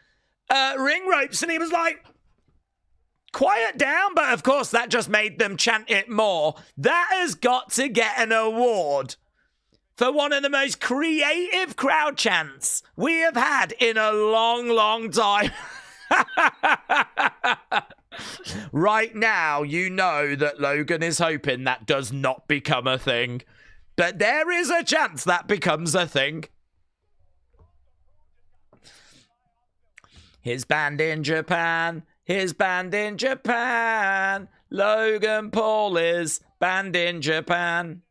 ring ropes and he was like, quiet down, but of course that just made them chant it more. That has got to get an award for one of the most creative crowd chants we have had in a long, long time. Right now, you know that Logan is hoping that does not become a thing. But there is a chance that becomes a thing. His band in Japan. His band in Japan. Logan Paul is banned in Japan.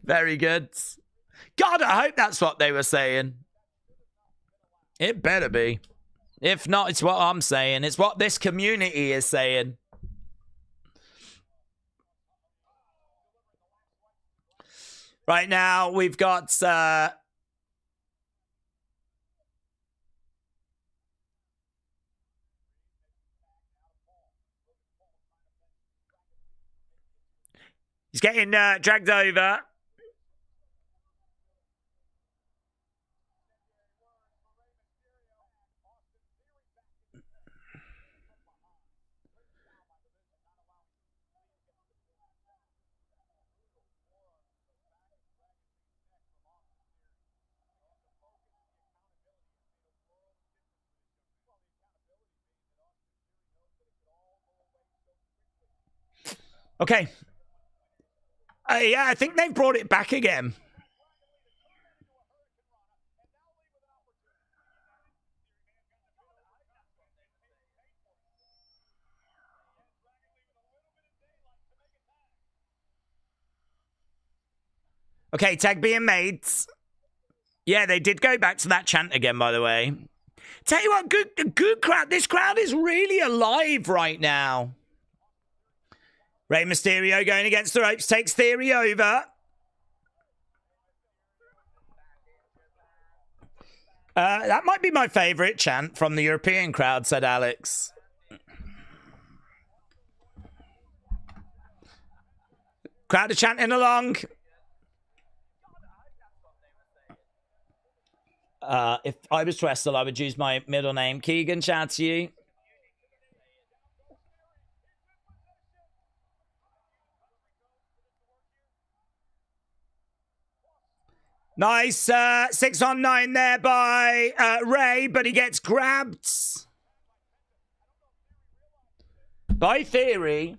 Very good. God, I hope that's what they were saying. It better be. If not, it's what I'm saying. It's what this community is saying. Right now, we've got... he's getting dragged over. Okay. Yeah, I think they've brought it back again. Okay, tag being made. Yeah, they did go back to that chant again, by the way. Tell you what, good crowd. This crowd is really alive right now. Rey Mysterio going against the ropes, takes Theory over. That might be my favourite chant from the European crowd, said Alex. Crowd are chanting along. If I was to wrestle, I would use my middle name. Keegan, shout to you. Nice 6-on-9 there by Rey, but he gets grabbed by Theory.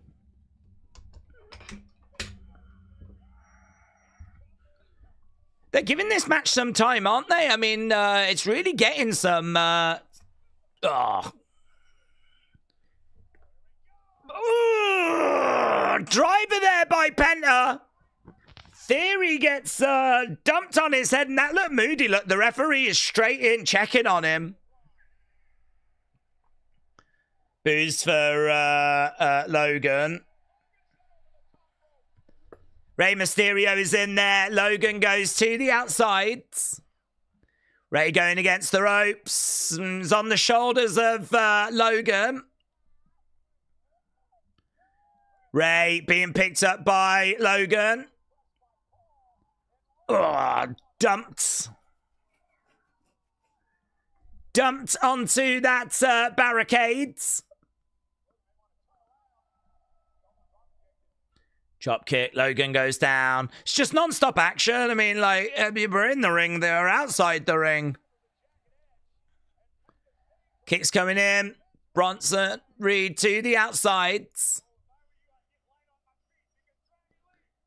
They're giving this match some time, aren't they? I mean, it's really getting some... Driver there by Penta. Theory gets dumped on his head, and that looked moody. Look, the referee is straight in, checking on him. Booze for Logan. Rey Mysterio is in there. Logan goes to the outside. Rey going against the ropes. Is on the shoulders of Logan. Rey being picked up by Logan. Oh, dumped onto that barricades. Chop kick, Logan goes down. It's just non-stop action. I mean, like, we're in the ring, they're outside the ring. Kicks coming in. Bronson, Reed to the outsides.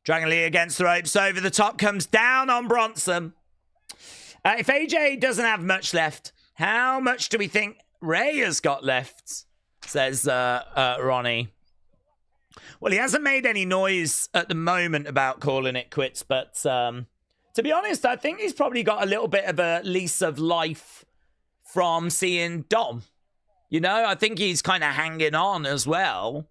Dragon Lee against the ropes, over the top, comes down on Bronson. If AJ doesn't have much left, how much do we think Rey has got left? Says Ronnie. Well, he hasn't made any noise at the moment about calling it quits, but to be honest, I think he's probably got a little bit of a lease of life from seeing Dom. You know, I think he's kind of hanging on as well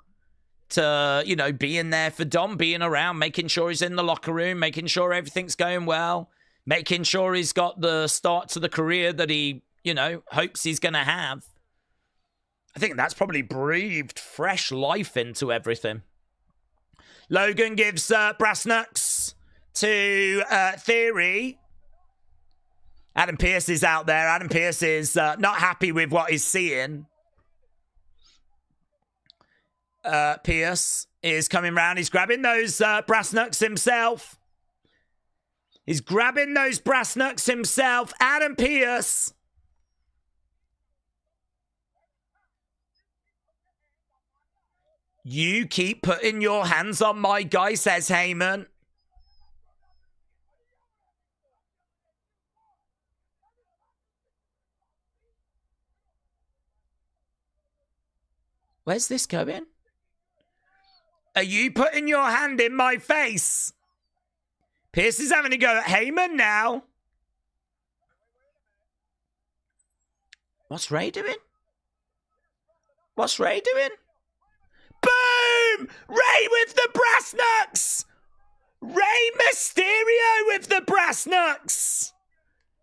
to, you know, being there for Dom, being around, making sure he's in the locker room, making sure everything's going well, making sure he's got the start to the career that he, you know, hopes he's going to have. I think that's probably breathed fresh life into everything. Logan gives brass knucks to Theory. Adam Pearce is out there. Adam Pearce is not happy with what he's seeing. Pearce is coming round. He's grabbing those brass knucks himself. He's grabbing those brass knucks himself. Adam Pearce. You keep putting your hands on my guy, says Heyman. Where's this going? Are you putting your hand in my face? Pearce is having to go at Heyman now. What's Ray doing? What's Ray doing? Boom! Ray with the brass knucks! Ray Mysterio with the brass knucks!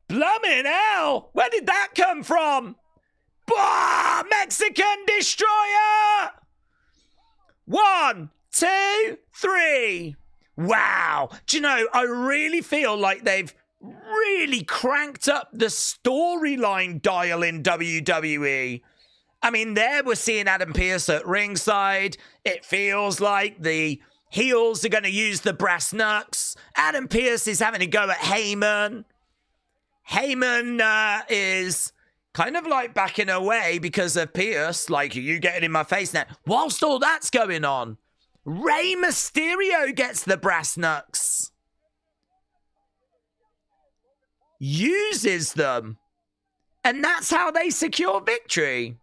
Blummin' hell! Where did that come from? Bah! Mexican Destroyer! 1, 2, 3. Wow. Do you know, I really feel like they've really cranked up the storyline dial in WWE. I mean, there we're seeing Adam Pearce at ringside. It feels like the heels are going to use the brass knucks. Adam Pearce is having to go at Heyman. Heyman is kind of like backing away because of Pearce. Like, you getting in my face now. Whilst all that's going on, Rey Mysterio gets the brass knucks. Uses them. And that's how they secure victory.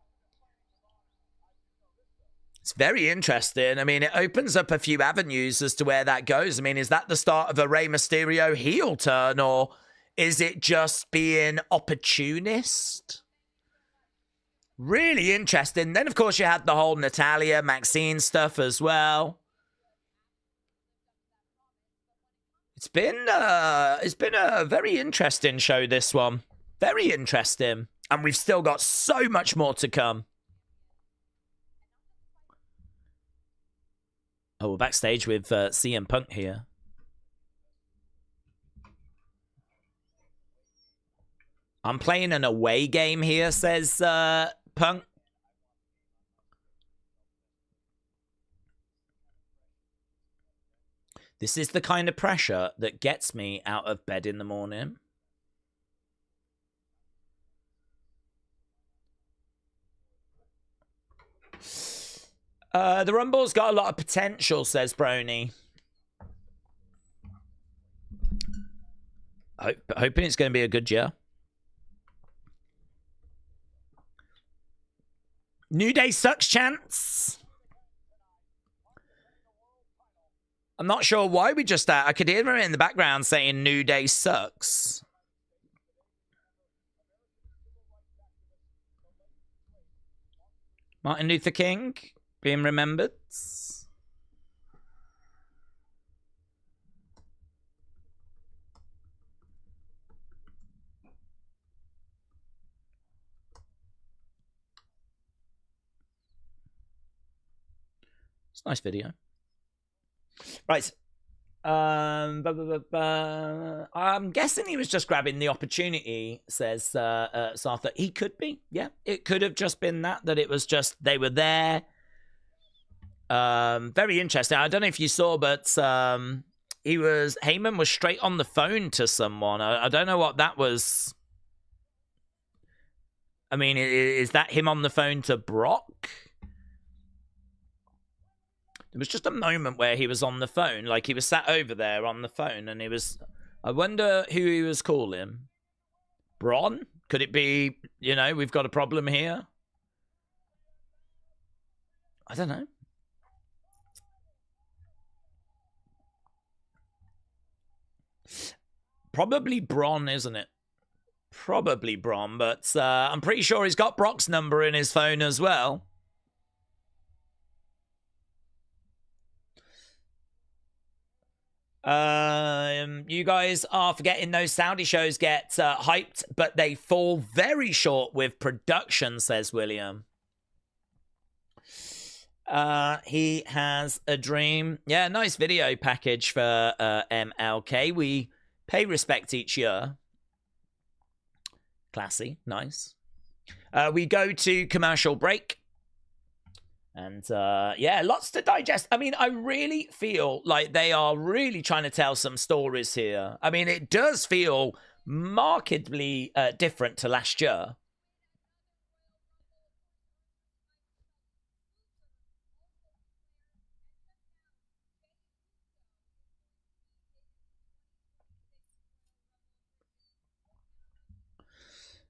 It's very interesting. I mean, it opens up a few avenues as to where that goes. I mean, is that the start of a Rey Mysterio heel turn, or is it just being opportunist? Really interesting. Then, of course, you had the whole Natalya, Maxxine stuff as well. It's been a very interesting show, this one. Very interesting. And we've still got so much more to come. Oh, we're backstage with CM Punk here. I'm playing an away game here, says Punk. This is the kind of pressure that gets me out of bed in the morning. The Rumble's got a lot of potential, says Brony. Hoping it's going to be a good year. New Day sucks chance. I'm not sure why we just... I could hear him in the background saying New Day sucks. Martin Luther King being remembered. It's a nice video. Right. I'm guessing he was just grabbing the opportunity, says Sartha. He could be. Yeah, it could have just been that it was just they were there. Very interesting. I don't know if you saw, but Heyman was straight on the phone to someone. I don't know what that was. I mean, is that him on the phone to Brock? There was just a moment where he was on the phone, like he was sat over there on the phone, and he was... I wonder who he was calling. Braun? Could it be, you know, we've got a problem here? I don't know. Probably Braun, isn't it? Probably Braun, but I'm pretty sure he's got Brock's number in his phone as well. You guys are forgetting those Saudi shows get hyped, but they fall very short with production, says William. He has a dream. Yeah, nice video package for MLK. We pay respect each year. Classy, nice. We go to commercial break. And yeah, lots to digest. I mean, I really feel like they are really trying to tell some stories here. I mean, it does feel markedly different to last year.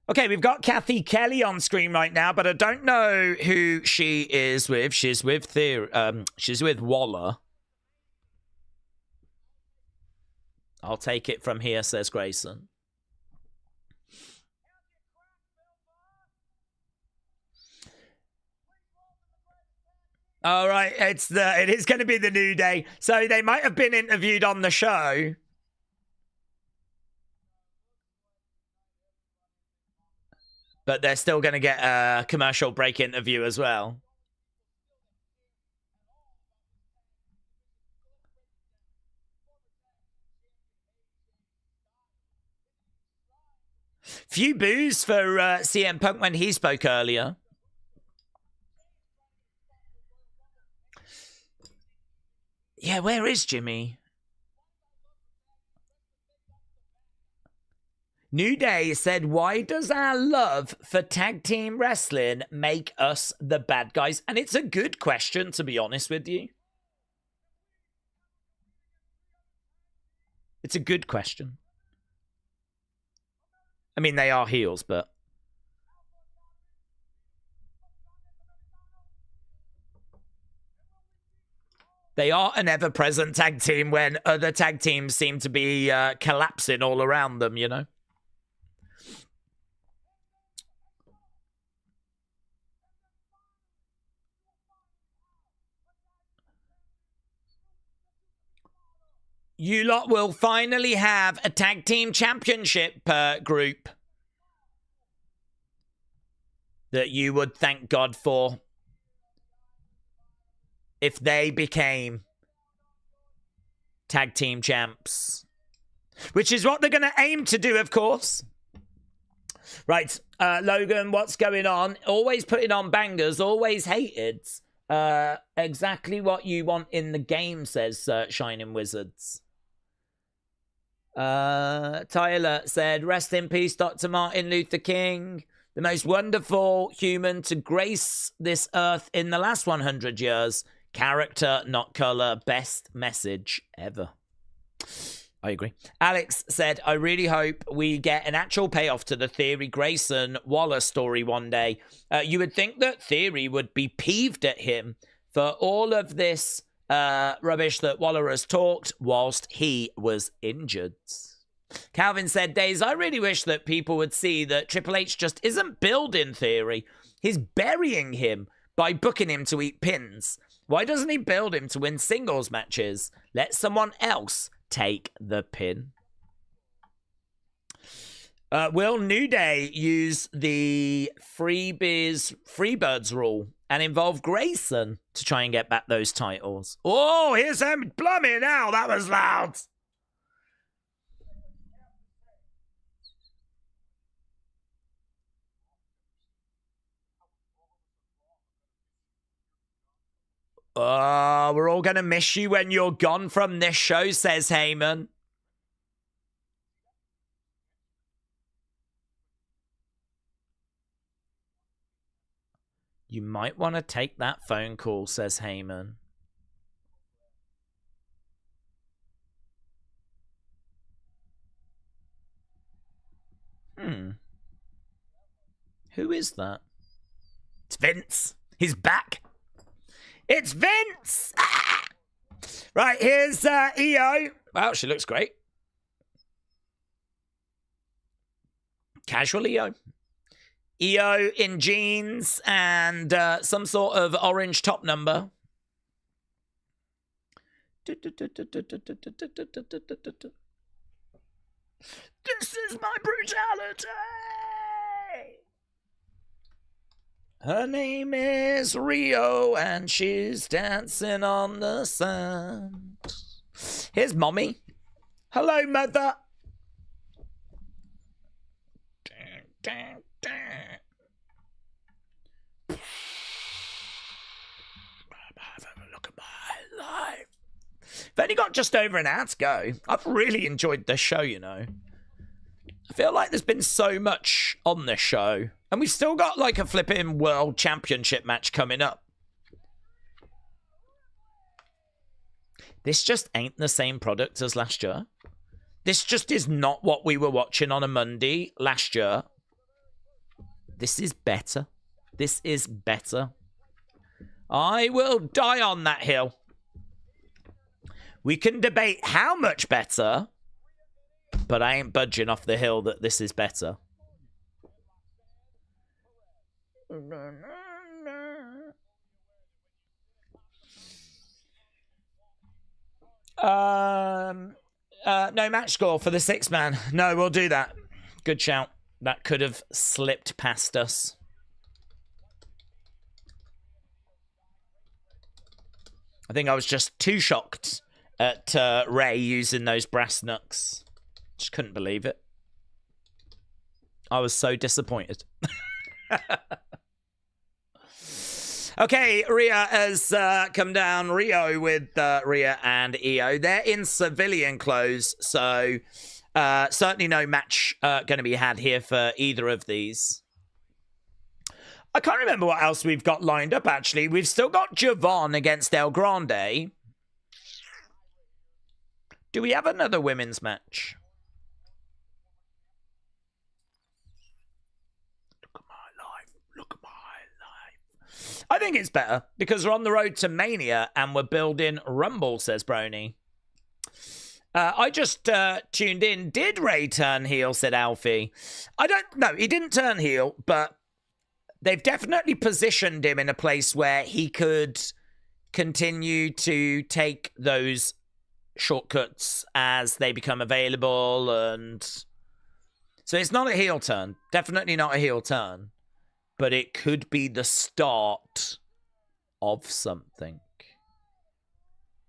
Okay, we've got Kathy Kelly on screen right now, but I don't know who she is with. She's with she's with Waller. I'll take it from here, says Grayson. All right, it is going to be the New Day. So they might have been interviewed on the show. But they're still going to get a commercial break interview as well. Few boos for CM Punk when he spoke earlier. Yeah, where is Jimmy? New Day said, why does our love for tag team wrestling make us the bad guys? And it's a good question, to be honest with you. It's a good question. I mean, they are heels, but... They are an ever-present tag team when other tag teams seem to be collapsing all around them, you know? You lot will finally have a tag team championship group that you would thank God for if they became tag team champs. Which is what they're going to aim to do, of course. Right, Logan, what's going on? Always putting on bangers, always hated. Exactly what you want in the game, says Shining Wizards. Tyler said, rest in peace, Dr. Martin Luther King, the most wonderful human to grace this earth in the last 100 years. Character, not color. Best message ever. I agree. Alex said, I really hope we get an actual payoff to the Theory Grayson Waller story one day. You would think that Theory would be peeved at him for all of this rubbish that Waller has talked whilst he was injured. Calvin said, Daze, I really wish that people would see that Triple H just isn't building Theory. He's burying him by booking him to eat pins. Why doesn't he build him to win singles matches? Let someone else take the pin. Will New Day use the Freebirds rule and involve Grayson to try and get back those titles? Oh, here's him. Blimey now, that was loud. Oh, we're all going to miss you when you're gone from this show, says Heyman. You might want to take that phone call, says Heyman. Who is that? It's Vince. He's back. It's Vince! Ah! Right, here's EO. Wow, she looks great. Casual EO. EO in jeans and some sort of orange top number. This is my brutality! Her name is Rio, and she's dancing on the sand. Here's Mommy. Hello, Mother. alive. I've only got just over an hour to go. I've really enjoyed this show, you know. I feel like there's been so much on this show. And we've still got like a flipping world championship match coming up. This just ain't the same product as last year. This just is not what we were watching on a Monday last year. This is better. This is better. I will die on that hill. We can debate how much better, but I ain't budging off the hill that this is better. No match score for the 6-man. No, we'll do that. Good shout. That could have slipped past us. I think I was just too shocked at Ray using those brass knucks. Just couldn't believe it. I was so disappointed. Okay, Rhea has come down. Rio with Rhea and Io. They're in civilian clothes, so certainly no match going to be had here for either of these. I can't remember what else we've got lined up, actually. We've still got Javon against El Grande. Do we have another women's match? I think it's better because we're on the road to Mania and we're building Rumble, says Brony. I just tuned in. Did Ray turn heel, said Alfie. I don't know. He didn't turn heel, but they've definitely positioned him in a place where he could continue to take those shortcuts as they become available. And so it's not a heel turn. Definitely not a heel turn. But it could be the start of something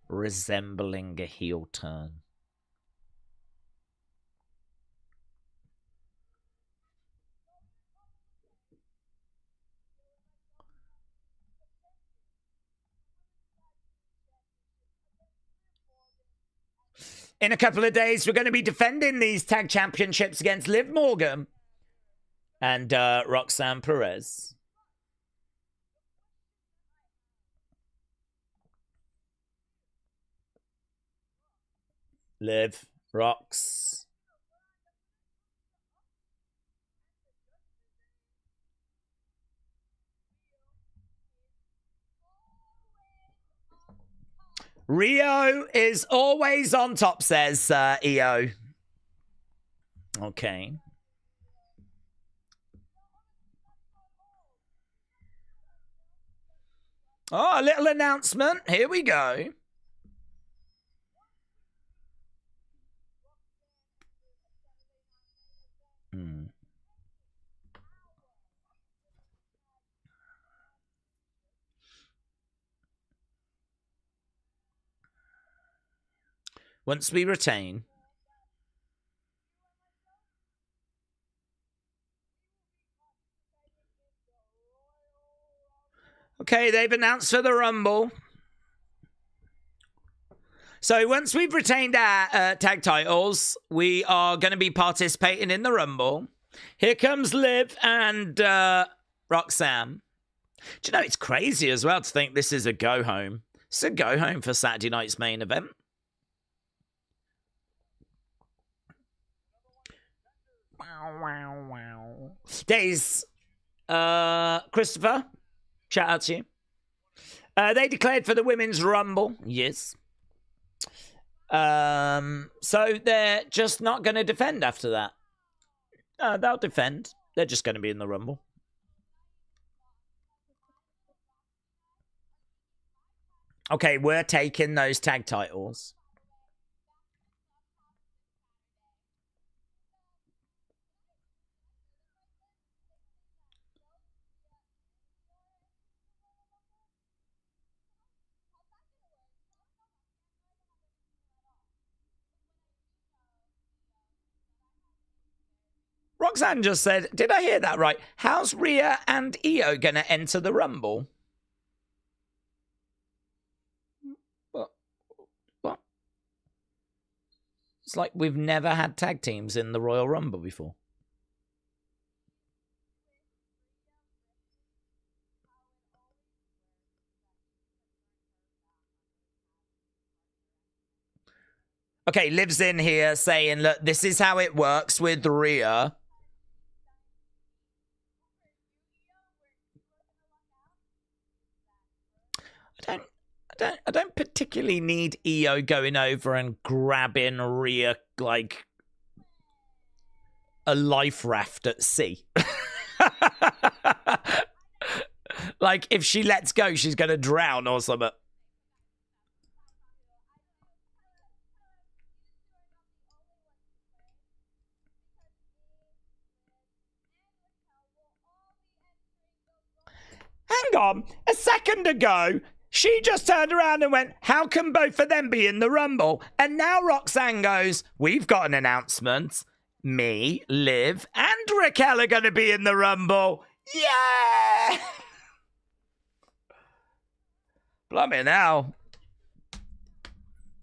resembling a heel turn. In a couple of days, we're going to be defending these tag championships against Liv Morgan and Roxanne Perez. Liv, Rox. Rio is always on top, says EO. Okay. Oh, a little announcement. Here we go. Once we retain. Okay, they've announced for the Rumble. So once we've retained our tag titles, we are going to be participating in the Rumble. Here comes Liv and Roxanne. Do you know, it's crazy as well to think this is a go-home. It's a go-home for Saturday night's main event. Wow. Daze, Christopher, shout out to you. They declared for the Women's Rumble. Yes. So they're just not going to defend after that. They'll defend. They're just going to be in the Rumble. Okay, we're taking those tag titles. Roxanne just said, did I hear that right? How's Rhea and Io going to enter the Rumble? What? It's like we've never had tag teams in the Royal Rumble before. Okay, Liv's in here saying, look, this is how it works with Rhea. I don't particularly need EO going over and grabbing Rhea like a life raft at sea. Like, if she lets go, she's going to drown or something. Hang on. A second ago, she just turned around and went, how can both of them be in the Rumble? And now Roxanne goes, we've got an announcement. Me, Liv, and Raquel are going to be in the Rumble. Yeah! Blimey now.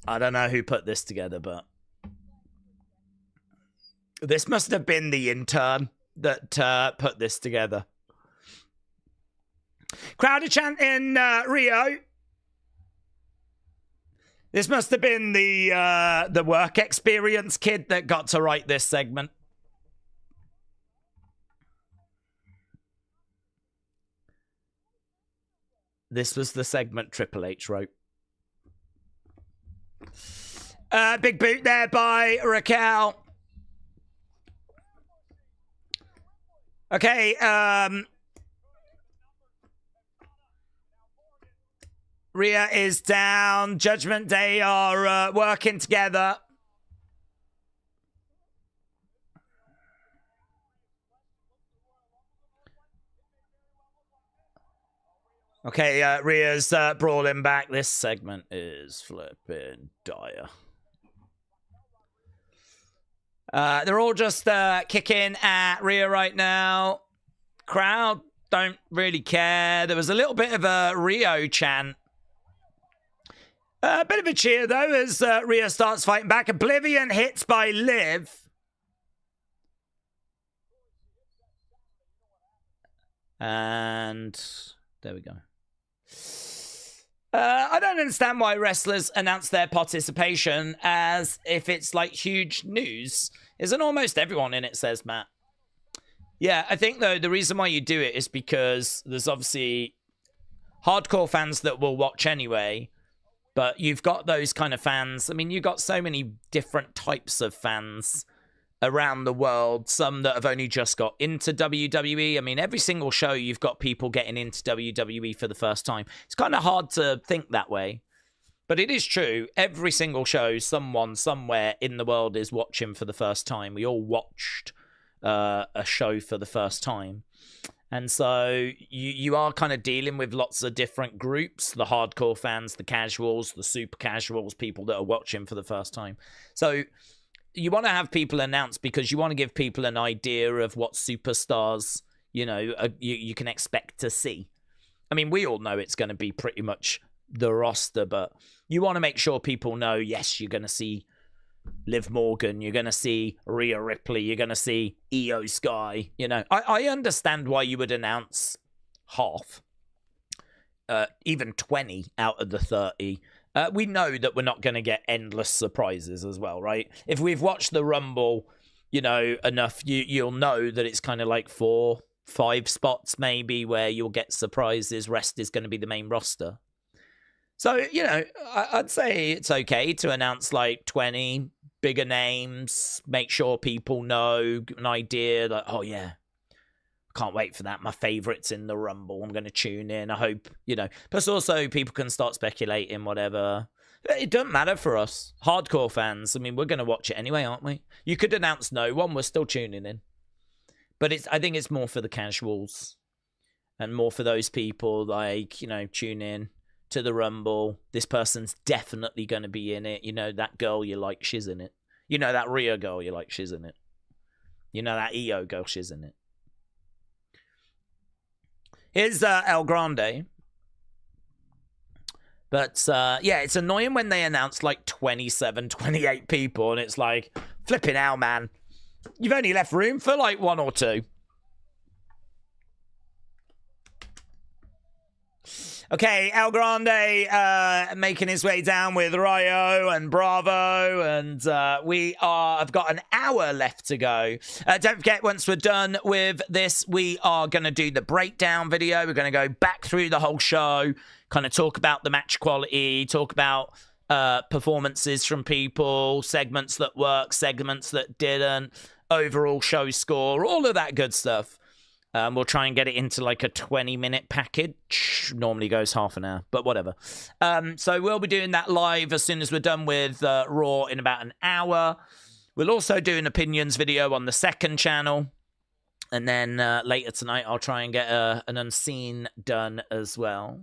I don't know who put this together, but this must have been the intern that put this together. Crowd are chanting Rio. This must have been the work experience kid that got to write this segment. This was the segment Triple H wrote. Big boot there by Raquel. Okay, Rhea is down. Judgment Day are working together. Okay, Rhea's brawling back. This segment is flipping dire. They're all just kicking at Rhea right now. Crowd don't really care. There was a little bit of a Rio chant. A bit of a cheer, though, as Rhea starts fighting back. Oblivion hits by Liv. And there we go. I don't understand why wrestlers announce their participation as if it's like huge news. Isn't almost everyone in it, says Matt. Yeah, I think, though, the reason why you do it is because there's obviously hardcore fans that will watch anyway. But you've got those kind of fans. I mean, you've got so many different types of fans around the world. Some that have only just got into WWE. I mean, every single show you've got people getting into WWE for the first time. It's kind of hard to think that way. But it is true. Every single show, someone somewhere in the world is watching for the first time. We all watched a show for the first time. And so you are kind of dealing with lots of different groups, the hardcore fans, the casuals, the super casuals, people that are watching for the first time. So you want to have people announce because you want to give people an idea of what superstars, you know, you can expect to see. I mean, we all know it's going to be pretty much the roster, but you want to make sure people know, yes, you're going to see Liv Morgan, you're going to see Rhea Ripley, you're going to see Io Sky. You know, I understand why you would announce half, even 20 out of the 30. We know that we're not going to get endless surprises as well, right? If we've watched the Rumble, you know, enough, you'll know that it's kind of like 4-5 spots maybe where you'll get surprises. Rest is going to be the main roster. So, you know, I'd say it's okay to announce like 20 bigger names, make sure people know an idea that, oh, yeah, can't wait for that. My favourite's in the Rumble. I'm going to tune in. I hope, you know. Plus also people can start speculating, whatever. It doesn't matter for us. Hardcore fans, I mean, we're going to watch it anyway, aren't we? You could announce no one. We're still tuning in. But I think it's more for the casuals and more for those people like, you know, tune in to the Rumble. This person's definitely going to be in it. You know, that girl you like, she's in it. You know, that Rhea girl you like, she's in it. You know, that Io girl, she's in it. Here's El Grande. But yeah, it's annoying when they announce like 27, 28 people, and it's like, flipping out, man. You've only left room for like 1 or 2. Okay, El Grande making his way down with Rayo and Bravo, and I've got an hour left to go. Don't forget, once we're done with this, we are going to do the breakdown video. We're going to go back through the whole show, kind of talk about the match quality, talk about performances from people, segments that work, segments that didn't, overall show score, all of that good stuff. We'll try and get it into like a 20-minute package. Normally goes half an hour, but whatever. So we'll be doing that live as soon as we're done with Raw in about an hour. We'll also do an opinions video on the second channel. And then later tonight, I'll try and get an unseen done as well.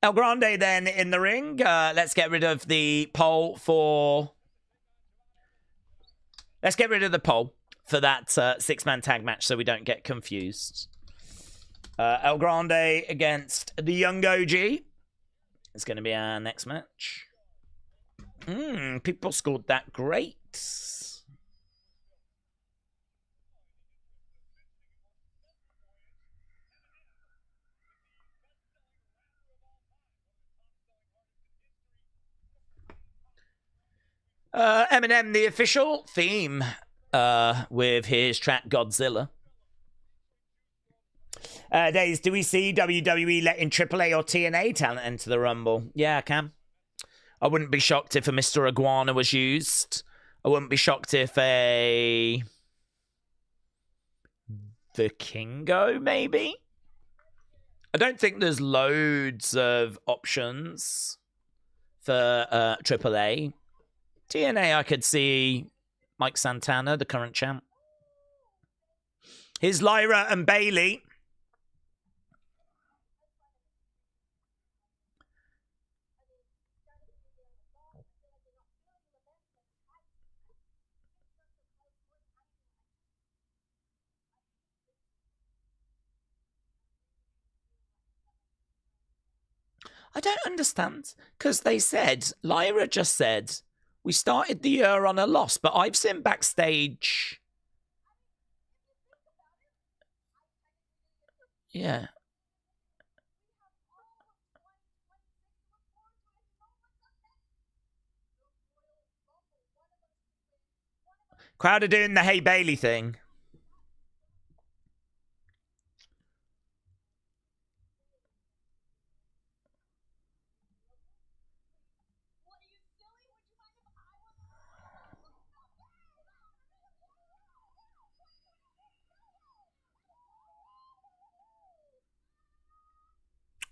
El Grande then in the ring. Let's get rid of the poll for... Let's get rid of the poll for that 6-man tag match so we don't get confused. El Grande against the Young OG. It's going to be our next match. People scored that great. Eminem, the official theme with his track Godzilla. Daze, do we see WWE letting AAA or TNA talent enter the Rumble? Yeah, I can. I wouldn't be shocked if a Mr. Iguana was used. I wouldn't be shocked if a... The Kingo, maybe? I don't think there's loads of options for AAA. TNA, I could see Mike Santana, the current champ. Here's Lyra and Bailey. I don't understand, because they said, Lyra just said, we started the year on a loss, but I've seen backstage. Yeah. Crowd are doing the Hey Bailey thing.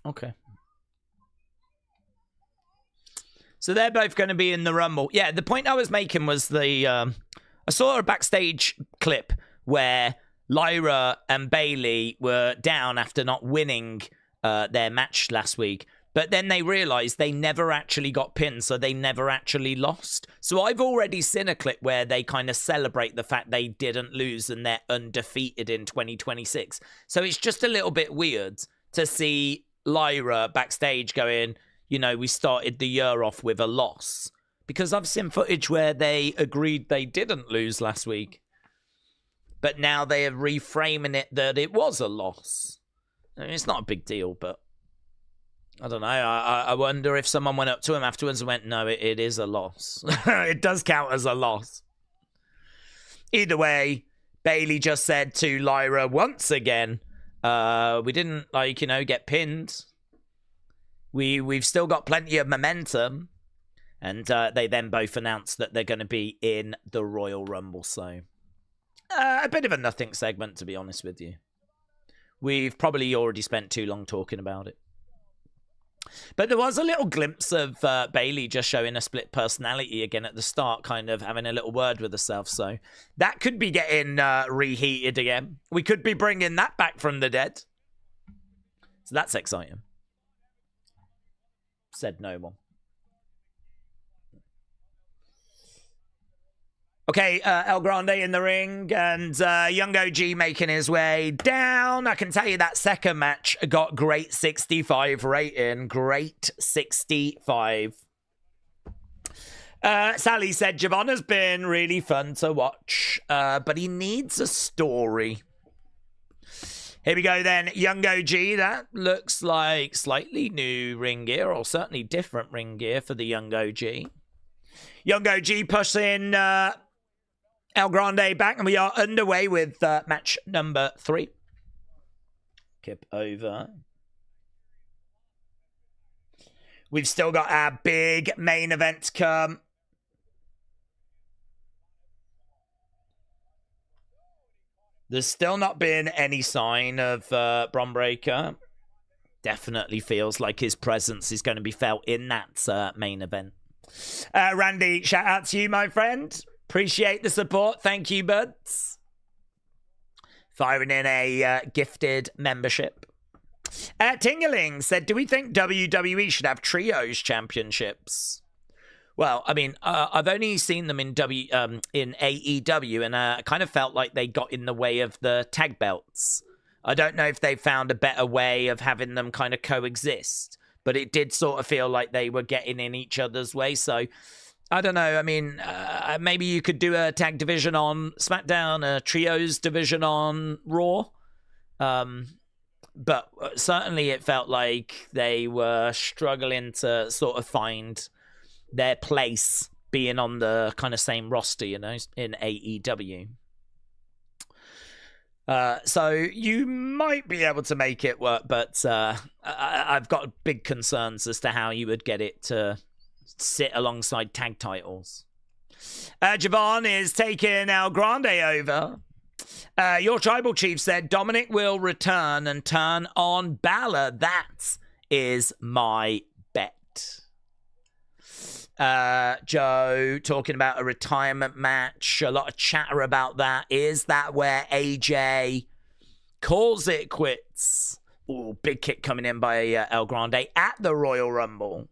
Okay. So they're both going to be in the Rumble. Yeah, the point I was making was the... I saw a backstage clip where Lyra and Bailey were down after not winning their match last week. But then they realized they never actually got pinned, so they never actually lost. So I've already seen a clip where they kind of celebrate the fact they didn't lose and they're undefeated in 2026. So it's just a little bit weird to see Lyra backstage going, you know, we started the year off with a loss. Because I've seen footage where they agreed they didn't lose last week. But now they are reframing it that it was a loss. I mean, it's not a big deal, but I don't know. I wonder if someone went up to him afterwards and went, no, it is a loss. It does count as a loss. Either way, Bailey just said to Lyra once again, we didn't, like, you know, get pinned. We've still got plenty of momentum. And they then both announced that they're going to be in the Royal Rumble. So a bit of a nothing segment, to be honest with you. We've probably already spent too long talking about it. But there was a little glimpse of Bailey just showing a split personality again at the start, kind of having a little word with herself. So that could be getting reheated again. We could be bringing that back from the dead. So that's exciting. Said no one. Okay, El Grande in the ring, and Young OG making his way down. I can tell you that second match got great 65 rating. Great 65. Sally said, Javon has been really fun to watch, but he needs a story. Here we go then. Young OG, that looks like slightly new ring gear, or certainly different ring gear for the Young OG. Young OG pushing El Grande back, and we are underway with match number 3. Kip over. We've still got our big main event to come. There's still not been any sign of Bron Breakker. Definitely feels like his presence is going to be felt in that main event. Randy, shout out to you, my friend. Appreciate the support. Thank you, buds. Firing in a gifted membership. Tingaling said, do we think WWE should have trios championships? Well, I mean, I've only seen them in AEW, and I kind of felt like they got in the way of the tag belts. I don't know if they found a better way of having them kind of coexist, but it did sort of feel like they were getting in each other's way. So, I don't know. I mean, maybe you could do a tag division on SmackDown, a trios division on Raw. But certainly it felt like they were struggling to sort of find their place being on the kind of same roster, you know, in AEW. So you might be able to make it work, but I've got big concerns as to how you would get it to sit alongside tag titles. Javon is taking El Grande over. Your tribal chief said Dominic will return and turn on Balor. That is my bet. Joe talking about a retirement match. A lot of chatter about that. Is that where AJ calls it quits? Ooh, big kick coming in by El Grande at the Royal Rumble.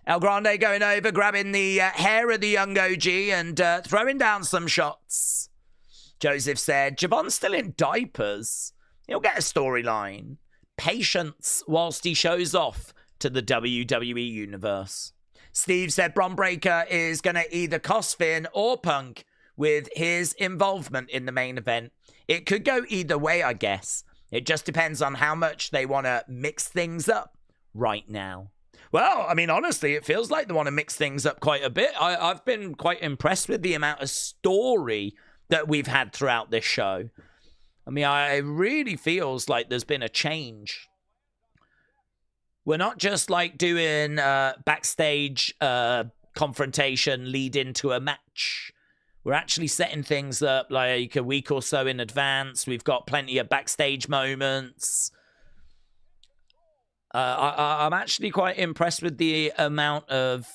El Grande going over, grabbing the hair of the Young OG and throwing down some shots. Joseph said, Javon's still in diapers. He'll get a storyline. Patience whilst he shows off to the WWE Universe. Steve said Bron Breakker is going to either cost Finn or Punk with his involvement in the main event. It could go either way, I guess. It just depends on how much they want to mix things up right now. Well, I mean, honestly, it feels like they want to mix things up quite a bit. I've been quite impressed with the amount of story that we've had throughout this show. I mean, it really feels like there's been a change. We're not just like doing backstage confrontation lead into a match. We're actually setting things up like a week or so in advance. We've got plenty of backstage moments. I'm actually quite impressed with the amount of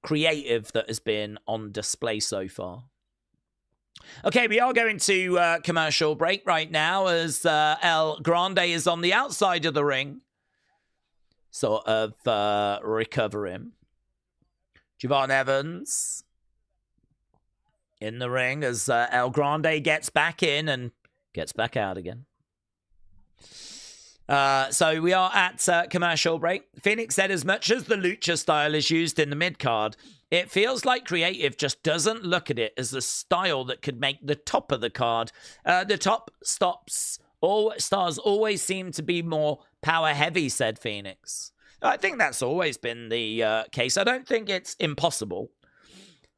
creative that has been on display so far. Okay, we are going to commercial break right now as El Grande is on the outside of the ring. Sort of recovering. Javon Evans in the ring as El Grande gets back in and gets back out again. So we are at commercial break. Phoenix said as much as the lucha style is used in the mid-card, it feels like creative just doesn't look at it as a style that could make the top of the card. The top stars always seem to be more power-heavy, said Phoenix. I think that's always been the case. I don't think it's impossible.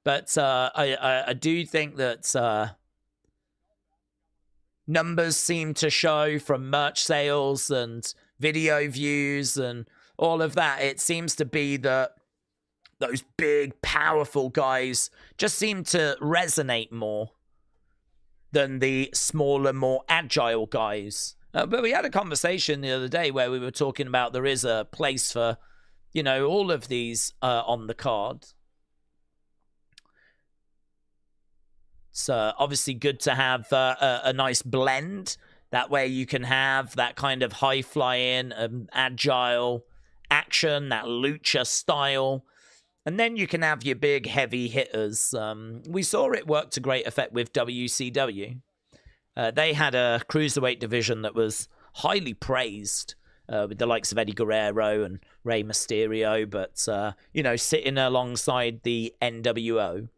But I do think that numbers seem to show from merch sales and video views and all of that. It seems to be that those big, powerful guys just seem to resonate more than the smaller, more agile guys. But we had a conversation the other day where we were talking about there is a place for, you know, all of these on the card. It's obviously good to have a nice blend. That way you can have that kind of high-flying, agile action, that lucha style. And then you can have your big, heavy hitters. We saw it work to great effect with WCW. They had a cruiserweight division that was highly praised with the likes of Eddie Guerrero and Rey Mysterio, but, you know, sitting alongside the NWO.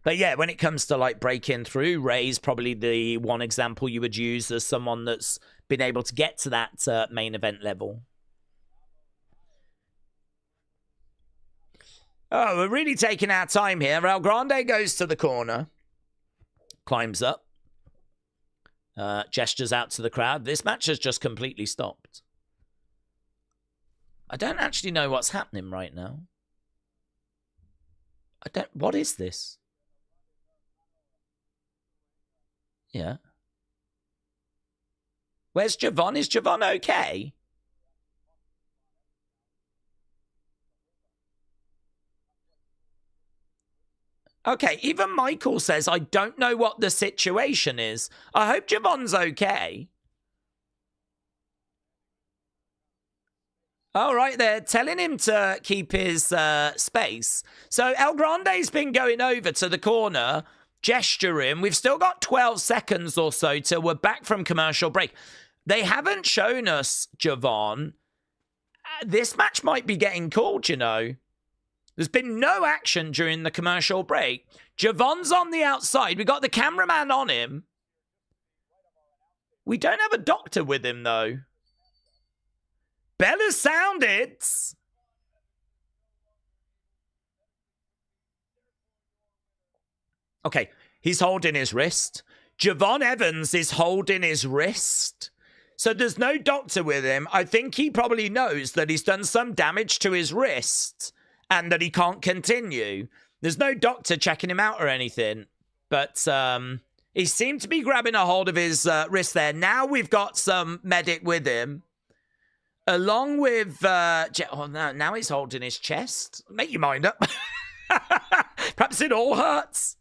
But yeah, when it comes to like breaking through, Rey's probably the one example you would use as someone that's been able to get to that main event level. Oh, we're really taking our time here. El Grande goes to the corner, climbs up, gestures out to the crowd. This match has just completely stopped. I don't actually know what's happening right now. What is this? Yeah. Where's Javon? Is Javon okay? Okay, even Michael says, I don't know what the situation is. I hope Javon's okay. All right, they're telling him to keep his space. So El Grande's been going over to the corner, gesturing. We've still got 12 seconds or so till we're back from commercial break. They haven't shown us Javon. This match might be getting called, you know. There's been no action during the commercial break. Javon's on the outside. We got the cameraman on him. We don't have a doctor with him, though. Bella sounded. Okay, he's holding his wrist. Javon Evans is holding his wrist. So there's no doctor with him. I think he probably knows that he's done some damage to his wrist and that he can't continue. There's no doctor checking him out or anything. But he seemed to be grabbing a hold of his wrist there. Now we've got some medic with him. Along with... oh, no, now he's holding his chest. Make your mind up. Perhaps it all hurts.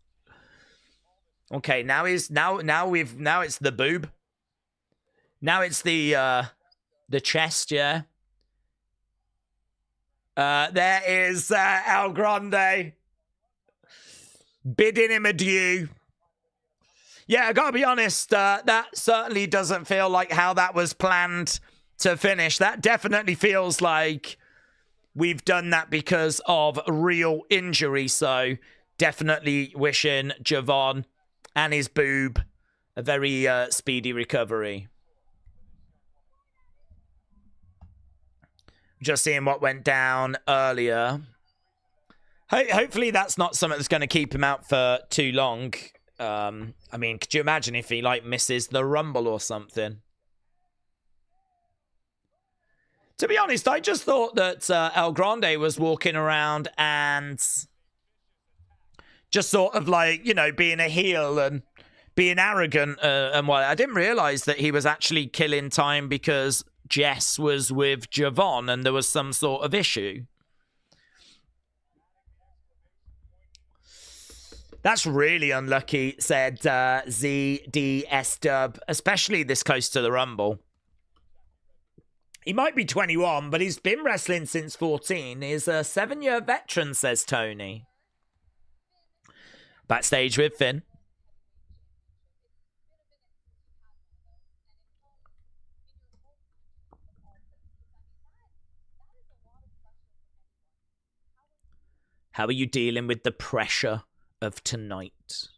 Okay, now it's the boob. Now it's the chest, yeah. There is El Grande bidding him adieu. Yeah, I gotta be honest, that certainly doesn't feel like how that was planned to finish. That definitely feels like we've done that because of real injury. So definitely wishing Javon and his boob a very speedy recovery. Just seeing what went down earlier. Hopefully that's not something that's going to keep him out for too long. I mean, could you imagine if he like misses the Rumble or something? To be honest, I just thought that El Grande was walking around and just sort of like, you know, being a heel and being arrogant and what. I didn't realize that he was actually killing time because Jess was with Javon and there was some sort of issue. That's really unlucky, said ZDS Dub, especially this close to the Rumble. He might be 21, but he's been wrestling since 14. He's a 7-year veteran, says Tony. Backstage with Finn. How are you dealing with the pressure of tonight?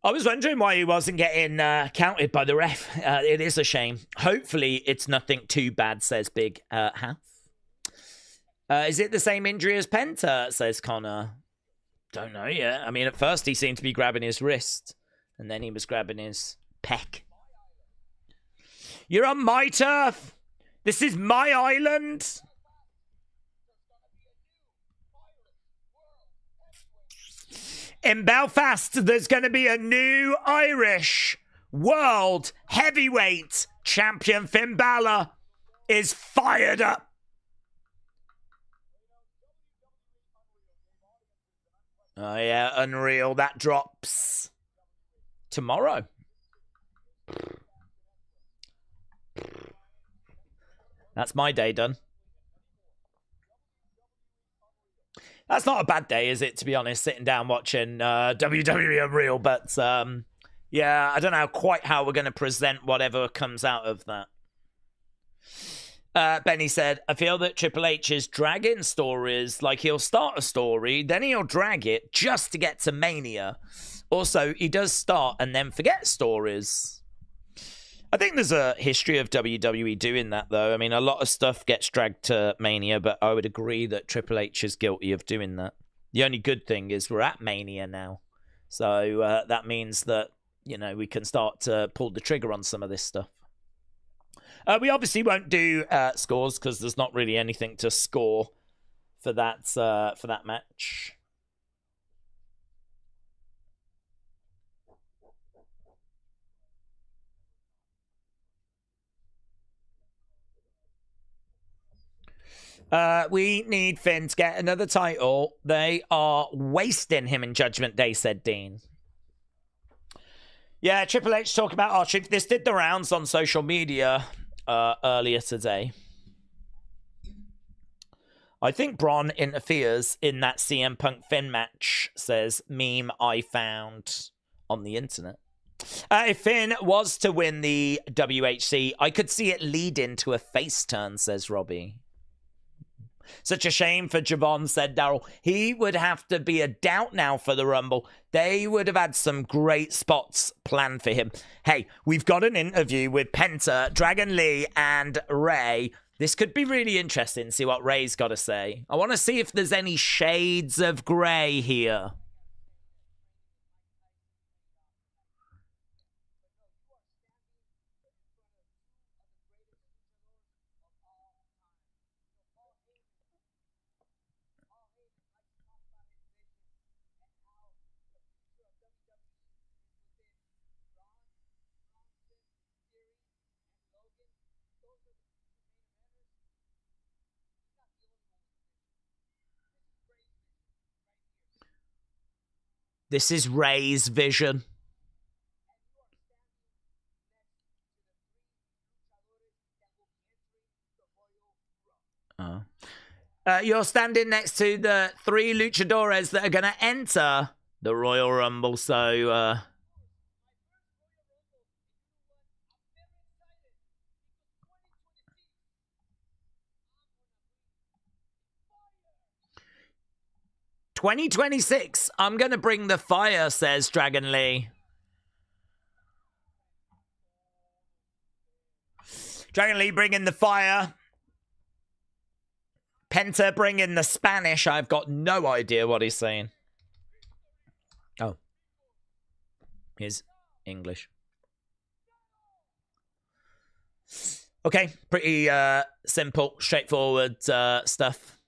I was wondering why he wasn't getting counted by the ref. It is a shame. Hopefully, it's nothing too bad, says Big Half. Is it the same injury as Penta, says Connor? Don't know yet. I mean, at first he seemed to be grabbing his wrist, and then he was grabbing his pec. You're on my turf. This is my island. In Belfast, there's going to be a new Irish World Heavyweight Champion. Finn Balor is fired up. Oh, yeah, unreal. That drops tomorrow. That's my day done. That's not a bad day, is it, to be honest, sitting down watching WWE Real, but yeah, I don't know quite how we're going to present whatever comes out of that. Benny said, I feel that Triple H is dragging stories, like he'll start a story, then he'll drag it just to get to Mania. Also, he does start and then forget stories. I think there's a history of WWE doing that, though. I mean, a lot of stuff gets dragged to Mania, but I would agree that Triple H is guilty of doing that. The only good thing is we're at Mania now. So that means that, you know, we can start to pull the trigger on some of this stuff. We obviously won't do scores because there's not really anything to score for that match. We need Finn to get another title. They are wasting him in Judgment Day, said Dean. Yeah, Triple H talking about R-Truth. This did the rounds on social media earlier today. I think Braun interferes in that CM Punk Finn match, says meme I found on the internet. If Finn was to win the WHC, I could see it lead into a face turn, says Robbie. Such a shame for Javon, said Daryl. He would have to be a doubt now for the Rumble. They would have had some great spots planned for him. Hey, we've got an interview with Penta, Dragon Lee, and Ray. This could be really interesting, see what Ray's got to say. I want to see if there's any shades of grey here. This is Ray's vision. You're standing next to the 3 luchadores that are going to enter the Royal Rumble, so... 2026, I'm going to bring the fire, says Dragon Lee. Dragon Lee bringing the fire. Penta bringing the Spanish. I've got no idea what he's saying. Oh. Here's English. Okay, pretty simple, straightforward stuff.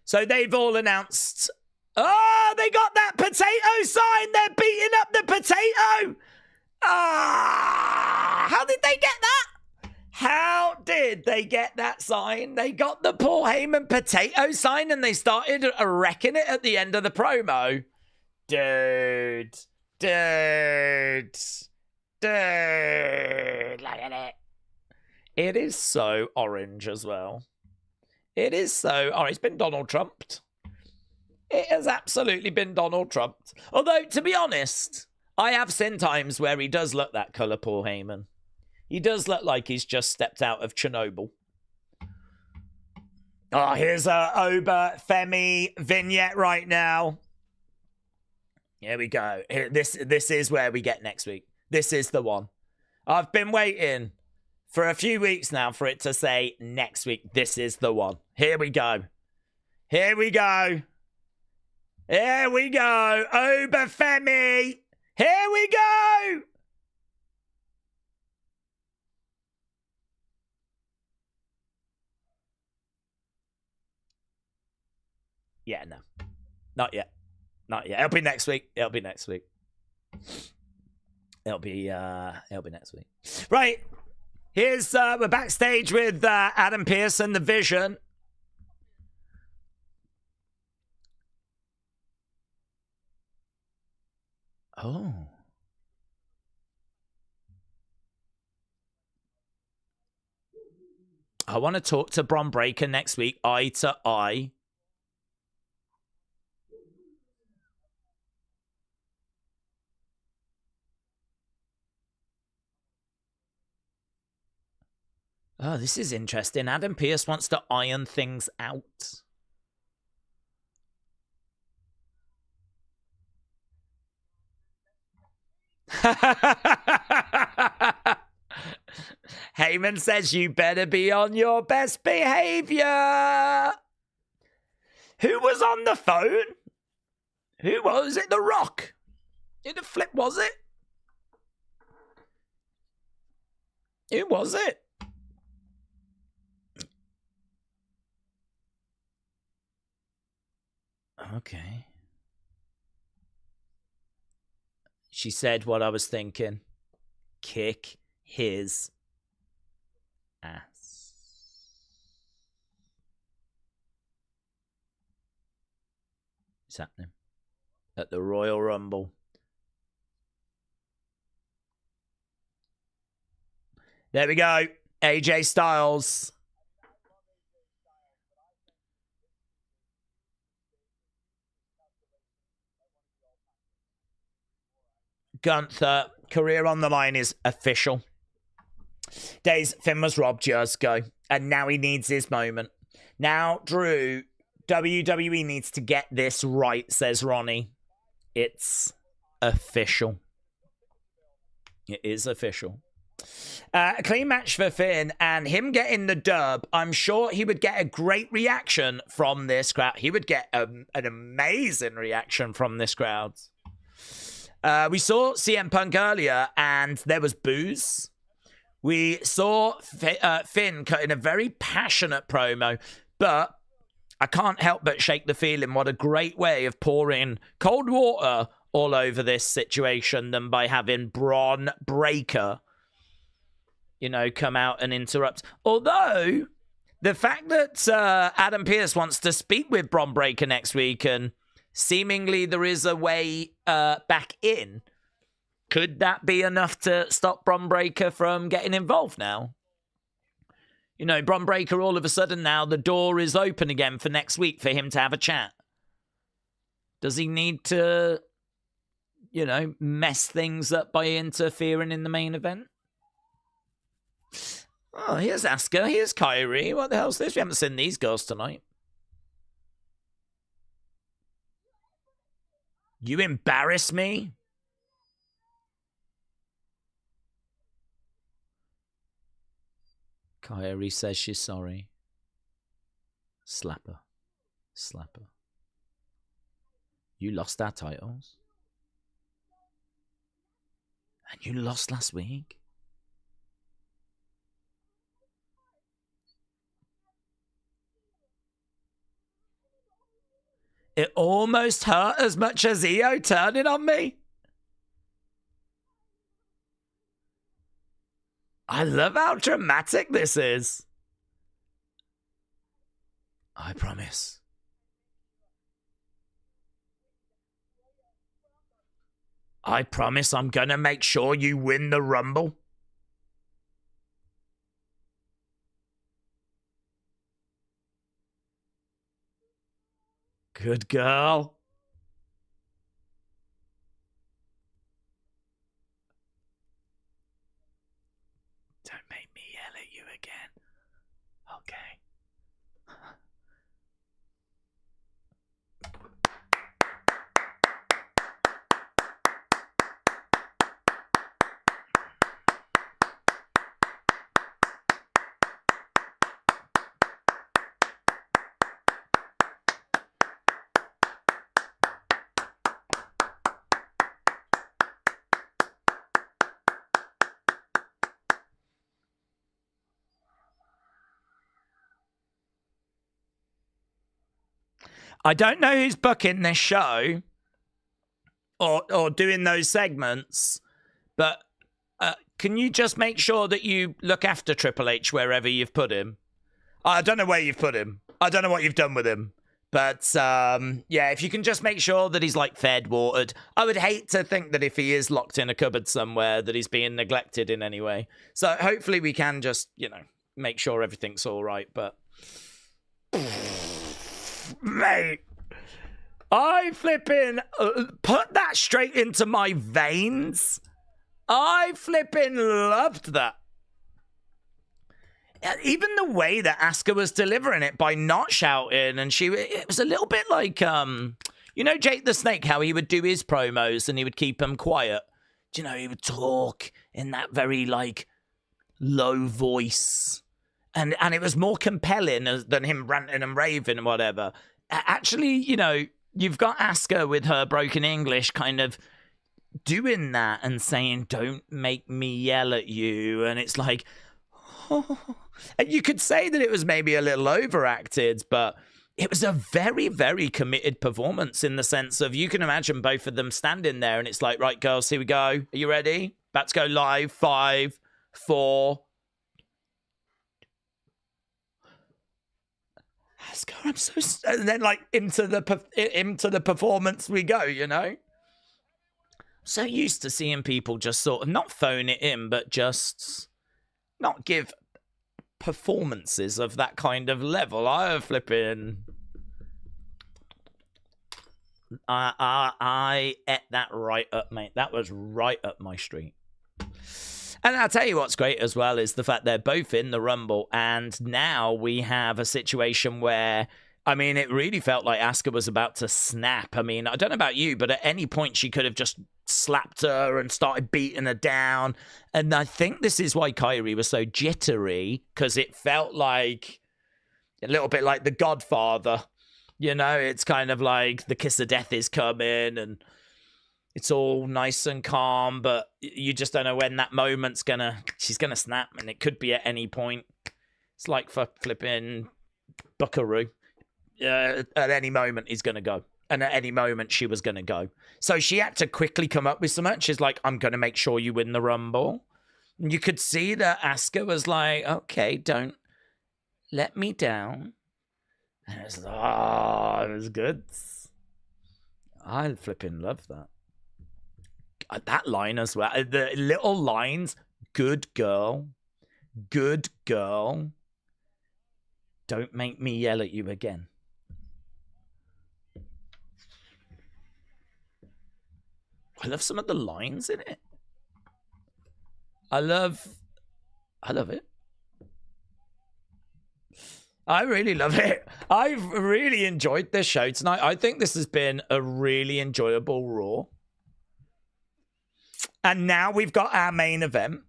So they've all announced... Oh, they got that potato sign! They're beating up the potato! Ah! How did they get that? How did they get that sign? They got the Paul Heyman potato sign and they started wrecking it at the end of the promo. Dude. Look at it. It is so orange as well. It is so... Oh, it's been Donald Trumped. It has absolutely been Donald Trumped. Although, to be honest, I have seen times where he does look that colour, Paul Heyman. He does look like he's just stepped out of Chernobyl. Oh, here's a Oba Femi vignette right now. Here we go. Here, this is where we get next week. This is the one. I've been waiting for a few weeks now for it to say next week. This is the one. Here we go. Here we go. Here we go. Oba Femi. Here we go. Yeah, no. Not yet. Not yet. It'll be next week. It'll be next week. It'll be next week. Right. Here's we're backstage with Adam Pearce and the Vision. Oh. I want to talk to Bron Breakker next week, eye to eye. Oh, this is interesting. Adam Pearce wants to iron things out. Heyman says you better be on your best behavior. Who was on the phone? Who was it? The Rock. Who the flip was it? Who was it? Okay. She said what I was thinking. Kick his ass. What's happening? At the Royal Rumble. There we go. AJ Styles. Gunther, career on the line is official. Daze, Finn was robbed years ago, and now he needs his moment. Now, Drew, WWE needs to get this right, says Ronnie. It's official. It is official. A clean match for Finn, and him getting the dub, I'm sure he would get a great reaction from this crowd. He would get an amazing reaction from this crowd. We saw CM Punk earlier, and there was boos. We saw Finn cutting a very passionate promo, but I can't help but shake the feeling what a great way of pouring cold water all over this situation than by having Bron Breakker, come out and interrupt. Although, the fact that Adam Pearce wants to speak with Bron Breakker next week and seemingly there is a way back in. Could that be enough to stop Bron Breakker from getting involved now? Bron Breakker, all of a sudden now, the door is open again for next week for him to have a chat. Does he need to, mess things up by interfering in the main event? Oh, here's Asuka. Here's Kyrie. What the hell's this? We haven't seen these girls tonight. You embarrass me? Kyrie says she's sorry. Slap her. Slap her. You lost our titles. And you lost last week. It almost hurt as much as Io turning on me. I love how dramatic this is. I promise. I promise I'm gonna make sure you win the Rumble. Good girl. Don't make me yell at you again. Okay. I don't know who's booking this show or doing those segments, but can you just make sure that you look after Triple H wherever you've put him? I don't know where you've put him. I don't know what you've done with him. But, yeah, if you can just make sure that he's, fed, watered. I would hate to think that if he is locked in a cupboard somewhere that he's being neglected in any way. So hopefully we can just, make sure everything's all right. But mate, I flipping put that straight into my veins. I flipping loved that. Even the way that Asuka was delivering it by not shouting, and it was a little bit like, you know, Jake the Snake, how he would do his promos and he would keep them quiet. Do you know, he would talk in that very, like, low voice. And it was more compelling than him ranting and raving and whatever. Actually, you know, you've got Asuka with her broken English kind of doing that and saying, don't make me yell at you. And it's like, oh. And you could say that it was maybe a little overacted, but it was a very, very committed performance in the sense of, you can imagine both of them standing there and it's like, right, girls, here we go. Are you ready? About to go live. 5, 4. Asuka, I'm so... And then, like, into the performance we go, you know? So used to seeing people just sort of not phone it in, but just not give performances of that kind of level. I ate that right up, mate. That was right up my street. And I'll tell you what's great as well is the fact they're both in the Rumble, and now we have a situation where, I mean, it really felt like Asuka was about to snap. I mean, I don't know about you, but at any point she could have just slapped her and started beating her down. And I think this is why Kairi was so jittery, because it felt like a little bit like The Godfather. You know, it's kind of like the kiss of death is coming and it's all nice and calm, but you just don't know when that moment's she's gonna snap, and it could be at any point. It's like for flipping Buckaroo. At any moment he's gonna go. And at any moment she was gonna go. So she had to quickly come up with something. She's like, I'm gonna make sure you win the Rumble. And you could see that Asuka was like, okay, don't let me down. And it was good. I flipping love that. That line as well. The little lines, good girl, don't make me yell at you again. I love some of the lines in it. I love it. I really love it. I've really enjoyed this show tonight. I think this has been a really enjoyable Raw. And now we've got our main event,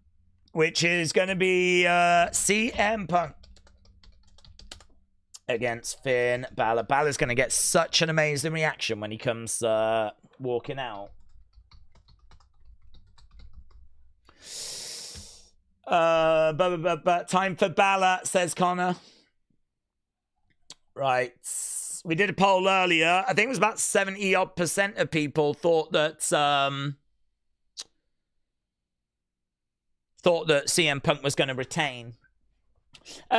which is going to be CM Punk against Finn Balor. Balor's going to get such an amazing reaction when he comes walking out. Time for Balor, says Connor. Right. We did a poll earlier. I think it was about 70% of people thought that CM Punk was going to retain.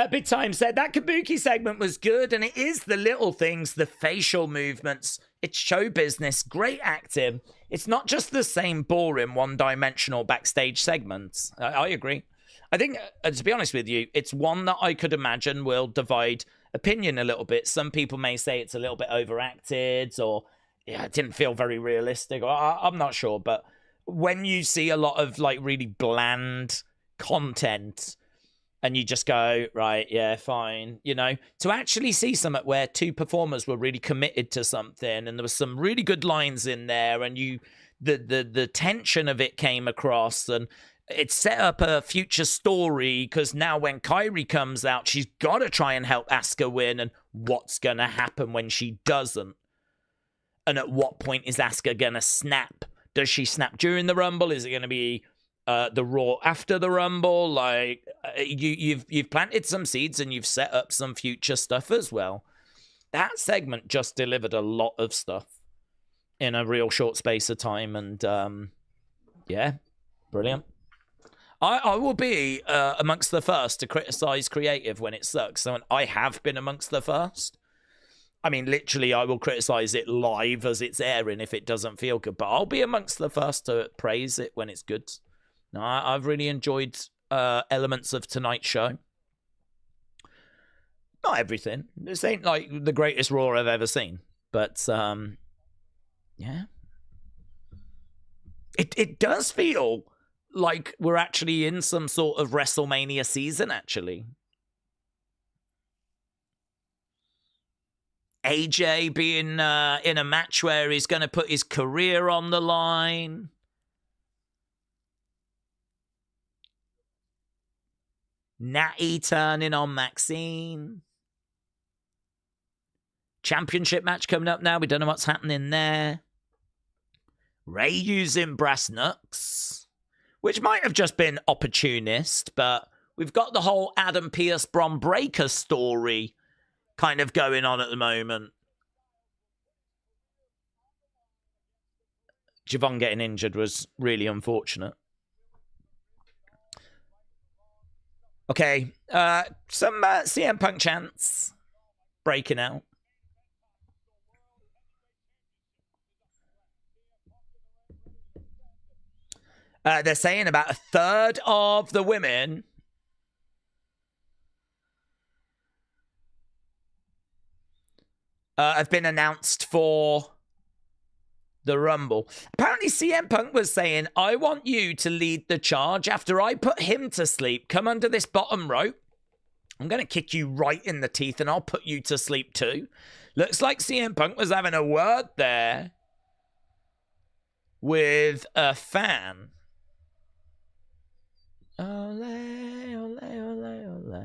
Big Time said that Kabuki segment was good, and it is the little things, the facial movements. It's show business, great acting. It's not just the same boring one-dimensional backstage segments. I agree. I think, to be honest with you, it's one that I could imagine will divide opinion a little bit. Some people may say it's a little bit overacted, or it didn't feel very realistic. Or I'm not sure, but when you see a lot of like really bland content and you just go, right, yeah, fine, you know, to actually see something where two performers were really committed to something and there was some really good lines in there, and the tension of it came across, and it set up a future story, because now when Kairi comes out, she's got to try and help Asuka win, and what's going to happen when she doesn't? And at what point is Asuka going to snap? Does she snap during the Rumble? Is it going to be the Raw after the Rumble? Like, you've planted some seeds and you've set up some future stuff as well. That segment just delivered a lot of stuff in a real short space of time, and yeah, brilliant. I will be amongst the first to criticize creative when it sucks. So I have been amongst the first. I mean, literally, I will criticize it live as it's airing if it doesn't feel good. But I'll be amongst the first to praise it when it's good. No, I've really enjoyed elements of tonight's show. not everything. This ain't like the greatest Raw I've ever seen. But, yeah. It does feel like we're actually in some sort of WrestleMania season, actually. AJ being in a match where he's going to put his career on the line. Natty turning on Maxxine. Championship match coming up now. We don't know what's happening there. Ray using brass knucks, which might have just been opportunist, but we've got the whole Adam Pearce Bron Breakker story kind of going on at the moment. Javon getting injured was really unfortunate. Okay, some CM Punk chants breaking out. They're saying about a third of the women have been announced for the Rumble. Apparently, CM Punk was saying, I want you to lead the charge after I put him to sleep. Come under this bottom rope. I'm going to kick you right in the teeth and I'll put you to sleep too. Looks like CM Punk was having a word there with a fan. Ole, ole, ole, ole.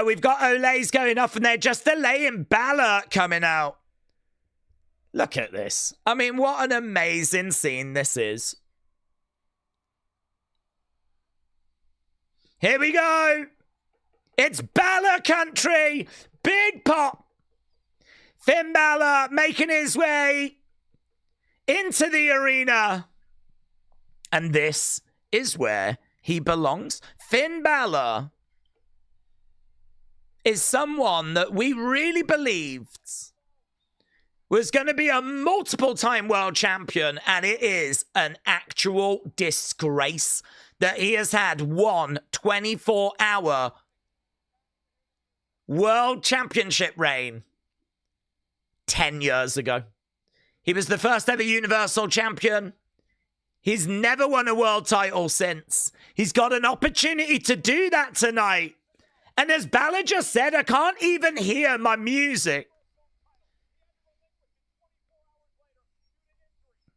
We've got Olays going off and they're just delaying Balor coming out. Look at this. I mean, what an amazing scene this is. Here we go. It's Balor country. Big pop. Finn Balor making his way into the arena. And this is where he belongs. Finn Balor is someone that we really believed was going to be a multiple-time world champion, and it is an actual disgrace that he has had one 24-hour world championship reign 10 years ago. He was the first ever Universal Champion. He's never won a world title since. He's got an opportunity to do that tonight. And as Balor just said, I can't even hear my music.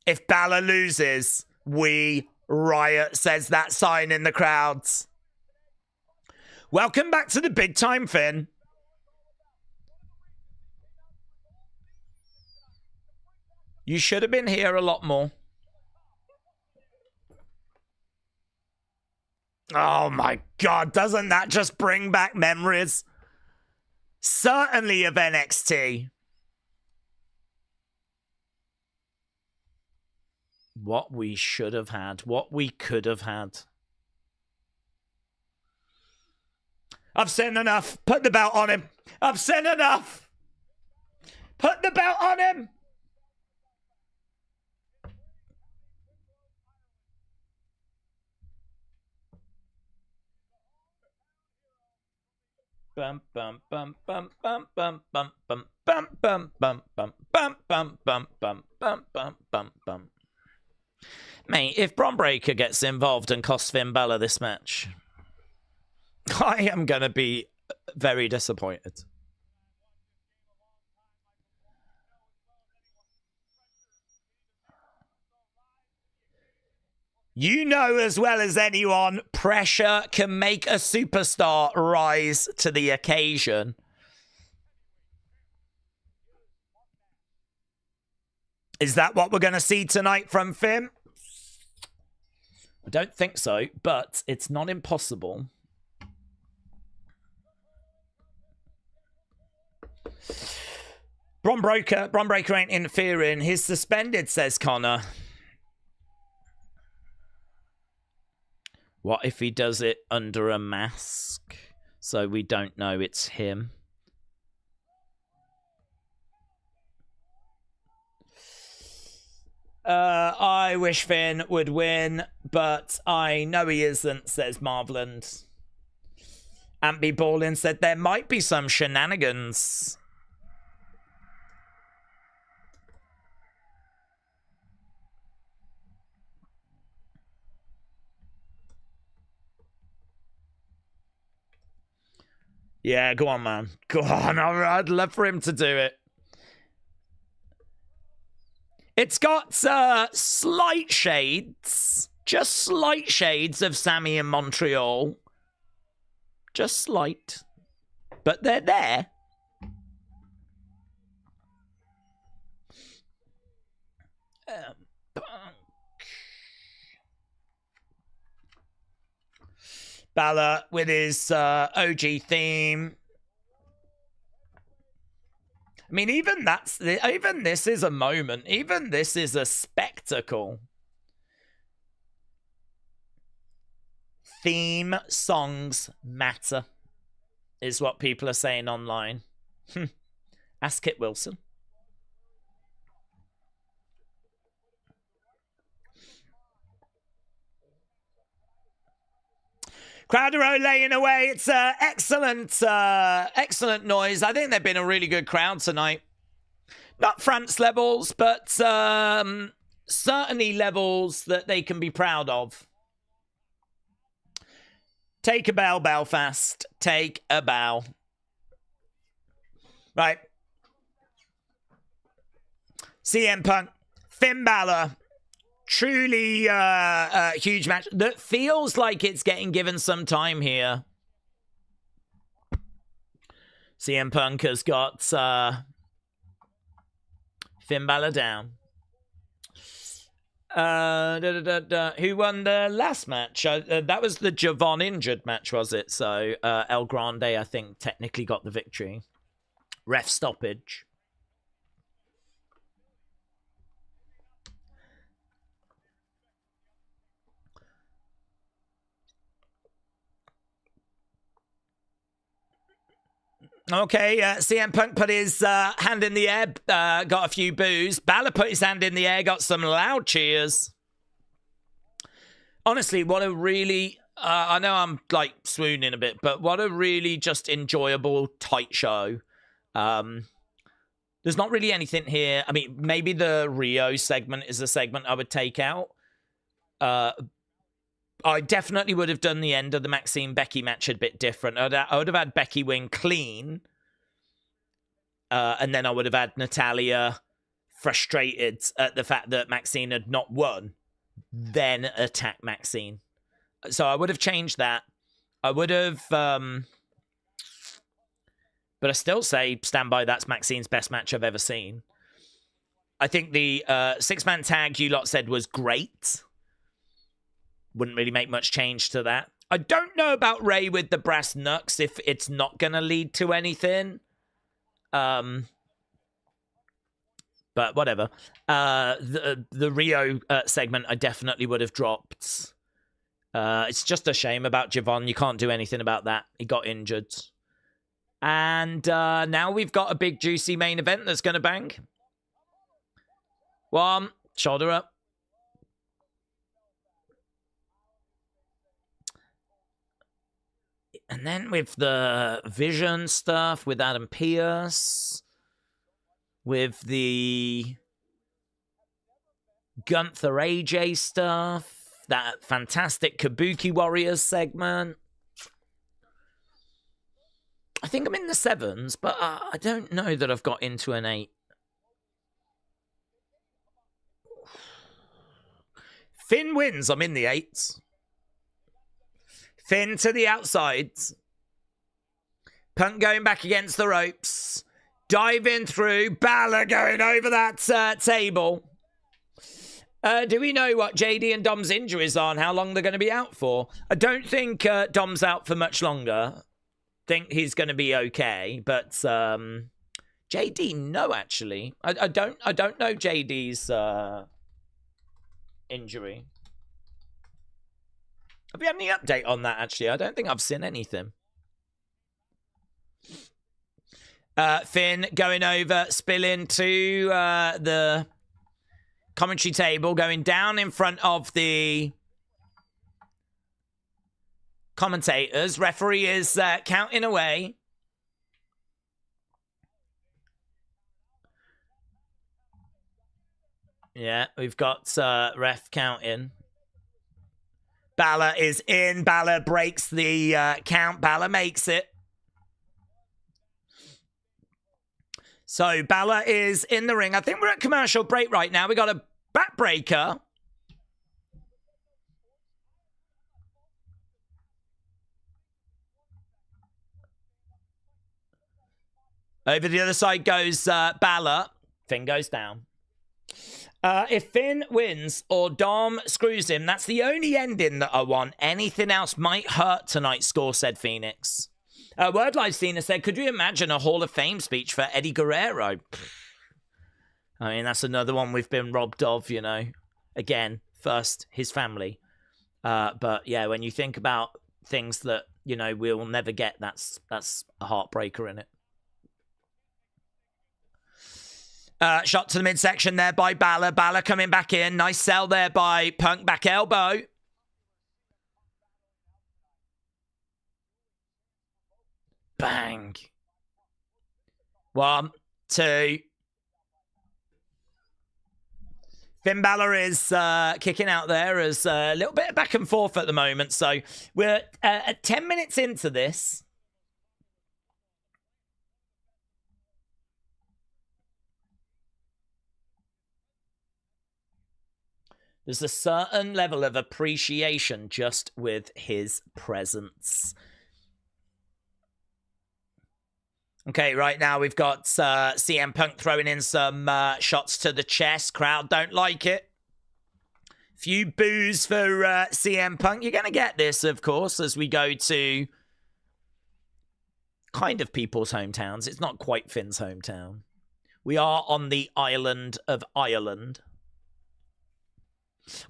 If Balor loses, we riot, says that sign in the crowds. Welcome back to the big time, Finn. You should have been here a lot more. Oh my God, doesn't that just bring back memories? Certainly of NXT. What we should have had, what we could have had. I've seen enough. Put the belt on him. I've seen enough. Put the belt on him. Bum bum bum bum bum bum bum bum bum bum bum bum bum bum bum bum bum bum bum bum. Mate, if Bron Breakker gets involved and costs Finn Balor this match, I am gonna be very disappointed. You know as well as anyone, pressure can make a superstar rise to the occasion. Is that what we're going to see tonight from Finn? I don't think so, but it's not impossible. Bron Breakker ain't interfering. He's suspended, says Connor. What if he does it under a mask so we don't know it's him? I wish Finn would win, but I know he isn't, says Marveland. Ampy Ballin said there might be some shenanigans. Yeah, go on, man. Go on. I'd love for him to do it. It's got slight shades, just slight shades of Sammy in Montreal. Just slight. But they're there. Balor with his OG theme. I mean, even this is a moment. Even this is a spectacle. Theme songs matter, is what people are saying online. Ask Kit Wilson. Crowder laying away. It's excellent noise. I think they've been a really good crowd tonight. Not France levels, but certainly levels that they can be proud of. Take a bow, Belfast. Take a bow. Right. CM Punk, Finn Balor. Truly huge match that feels like it's getting given some time here. CM Punk has got Finn Balor down. Who won the last match? That was the Javon injured match, was it? So El Grande, I think, technically got the victory. Ref stoppage. Okay, CM Punk put his hand in the air, got a few boos. Balor put his hand in the air, got some loud cheers. Honestly, what a really, I know I'm like swooning a bit, but what a really just enjoyable, tight show. There's not really anything here. I mean, maybe the Rio segment is a segment I would take out. I definitely would have done the end of the Maxxine Becky match a bit different. I would have had Becky win clean. And then I would have had Natalya frustrated at the fact that Maxxine had not won. Then attack Maxxine. So I would have changed that. I would have... but I still say, stand by, that's Maxine's best match I've ever seen. I think the six-man tag you lot said was great. Wouldn't really make much change to that. I don't know about Ray with the brass knucks if it's not going to lead to anything. But whatever. The Rio segment I definitely would have dropped. It's just a shame about Javon. You can't do anything about that. He got injured. And now we've got a big juicy main event that's going to bang. One, shoulder up. And then with the Vision stuff with Adam Pearce, with the Gunther AJ stuff, that fantastic Kabuki Warriors segment. I think I'm in the 7s, but I don't know that I've got into an 8. Finn wins, I'm in the 8s. Finn to the outsides. Punk going back against the ropes. Diving through. Balor going over that table. Do we know what JD and Dom's injuries are and how long they're going to be out for? I don't think Dom's out for much longer. Think he's going to be okay. But JD, no, actually. I don't know JD's injury. Have you had any update on that, actually? I don't think I've seen anything. Finn going over, spilling to the commentary table, going down in front of the commentators. Referee is counting away. Yeah, we've got ref counting. Balor is in. Balor breaks the count. Balor makes it. So Balor is in the ring. I think we're at commercial break right now. We got a backbreaker. Over the other side goes Balor. Finn goes down. If Finn wins or Dom screws him, that's the only ending that I want. Anything else might hurt tonight's score, said Phoenix. Word Live Cena said, could you imagine a Hall of Fame speech for Eddie Guerrero? I mean, that's another one we've been robbed of, you know. Again, first, his family. But yeah, when you think about things that, you know, we'll never get, that's a heartbreaker in it. Shot to the midsection there by Balor. Balor coming back in. Nice sell there by Punk. Back elbow. Bang. 1, 2. Finn Balor is kicking out there as a little bit of back and forth at the moment. So we're at 10 minutes into this. There's a certain level of appreciation just with his presence. Okay, right now we've got CM Punk throwing in some shots to the chest. Crowd don't like it. Few boos for CM Punk. You're going to get this, of course, as we go to kind of people's hometowns. It's not quite Finn's hometown. We are on the island of Ireland.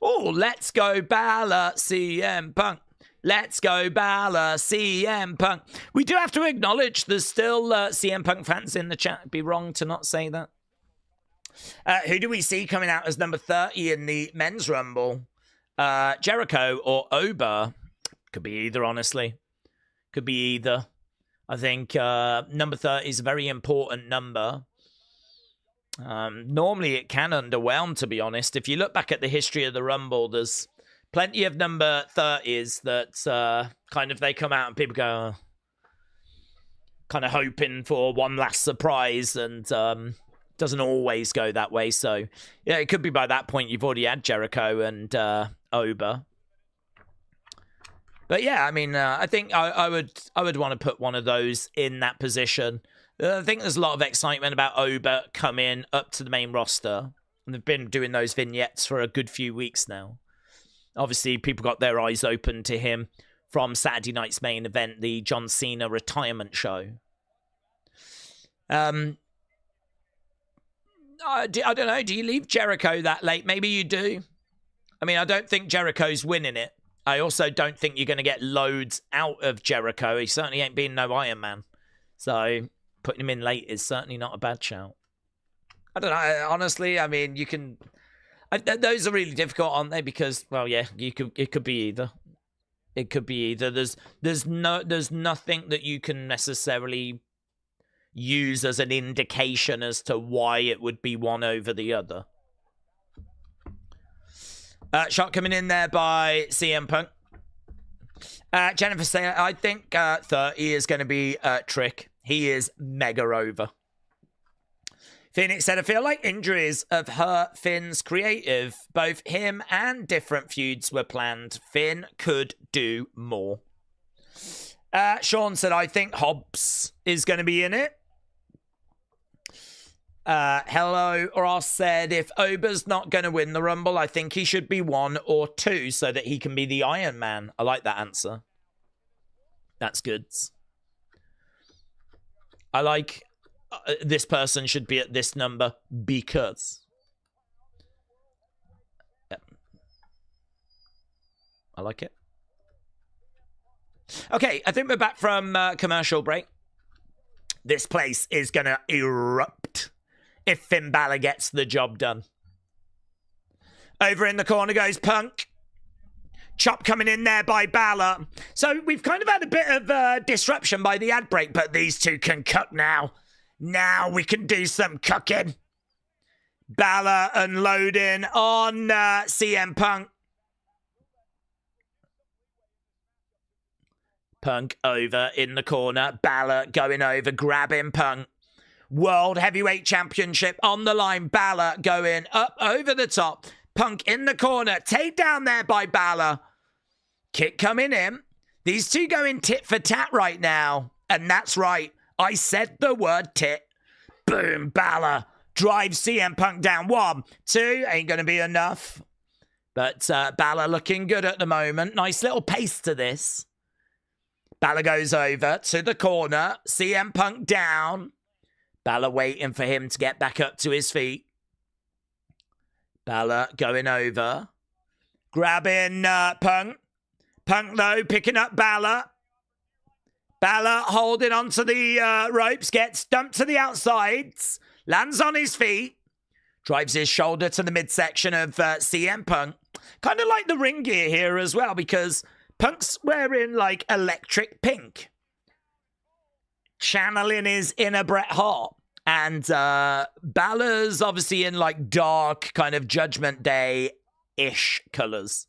Oh, let's go Balor, CM Punk. Let's go Balor, CM Punk. We do have to acknowledge there's still CM Punk fans in the chat. It'd be wrong to not say that. Who do we see coming out as number 30 in the men's rumble? Jericho or Oba? Could be either, honestly. Could be either. I think number 30 is a very important number. Normally it can underwhelm, to be honest. If you look back at the history of the Rumble, there's plenty of number 30s that kind of they come out and people go kind of hoping for one last surprise, and doesn't always go that way. So yeah, it could be by that point you've already had Jericho and Oba. But yeah, I mean, I think I would want to put one of those in that position. I think there's a lot of excitement about Oba coming up to the main roster. And they've been doing those vignettes for a good few weeks now. Obviously, people got their eyes open to him from Saturday night's main event, the John Cena retirement show. I don't know. Do you leave Jericho that late? Maybe you do. I mean, I don't think Jericho's winning it. I also don't think you're going to get loads out of Jericho. He certainly ain't been no Iron Man. So putting him in late is certainly not a bad shout. I don't know. Honestly, I mean, you can... those are really difficult, aren't they? Because, well, yeah, it could be either. It could be either. There's nothing that you can necessarily use as an indication as to why it would be one over the other. Shot coming in there by CM Punk. Jennifer saying, I think 30 is going to be Trick. He is mega over. Phoenix said, I feel like injuries have hurt Finn's creative. Both him and different feuds were planned. Finn could do more. Sean said, I think Hobbs is going to be in it. Hello Ross said, if Oba's not going to win the Rumble, I think he should be 1 or 2 so that he can be the Iron Man. I like that answer. That's good. I like this person should be at this number because. Yep. I like it. Okay, I think we're back from commercial break. This place is going to erupt if Finn Balor gets the job done. Over in the corner goes Punk. Chop coming in there by Balor. So we've kind of had a bit of disruption by the ad break, but these two can cook now. Now we can do some cooking. Balor unloading on CM Punk. Punk over in the corner. Balor going over, grabbing Punk. World Heavyweight Championship on the line. Balor going up over the top. Punk in the corner. Take down there by Balor. Kick coming in. These two going tit for tat right now. And that's right. I said the word tit. Boom. Balor drives CM Punk down. 1, 2. Ain't going to be enough. But Balor looking good at the moment. Nice little pace to this. Balor goes over to the corner. CM Punk down. Balor waiting for him to get back up to his feet. Balor going over. Grabbing Punk. Punk, though, picking up Balor. Balor holding onto the ropes. Gets dumped to the outsides. Lands on his feet. Drives his shoulder to the midsection of CM Punk. Kind of like the ring gear here as well, because Punk's wearing, like, electric pink. Channeling his inner Bret Hart. And Balor's obviously in, like, dark kind of Judgment Day-ish colors.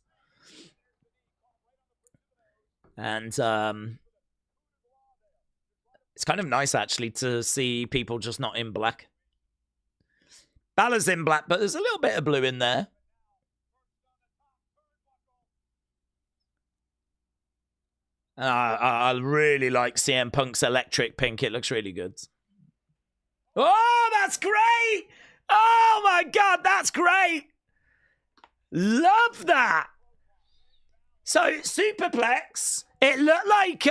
And it's kind of nice, actually, to see people just not in black. Balor's in black, but there's a little bit of blue in there. I really like CM Punk's electric pink. It looks really good. Oh, that's great! Oh, my God, that's great! Love that! So, superplex. It looked like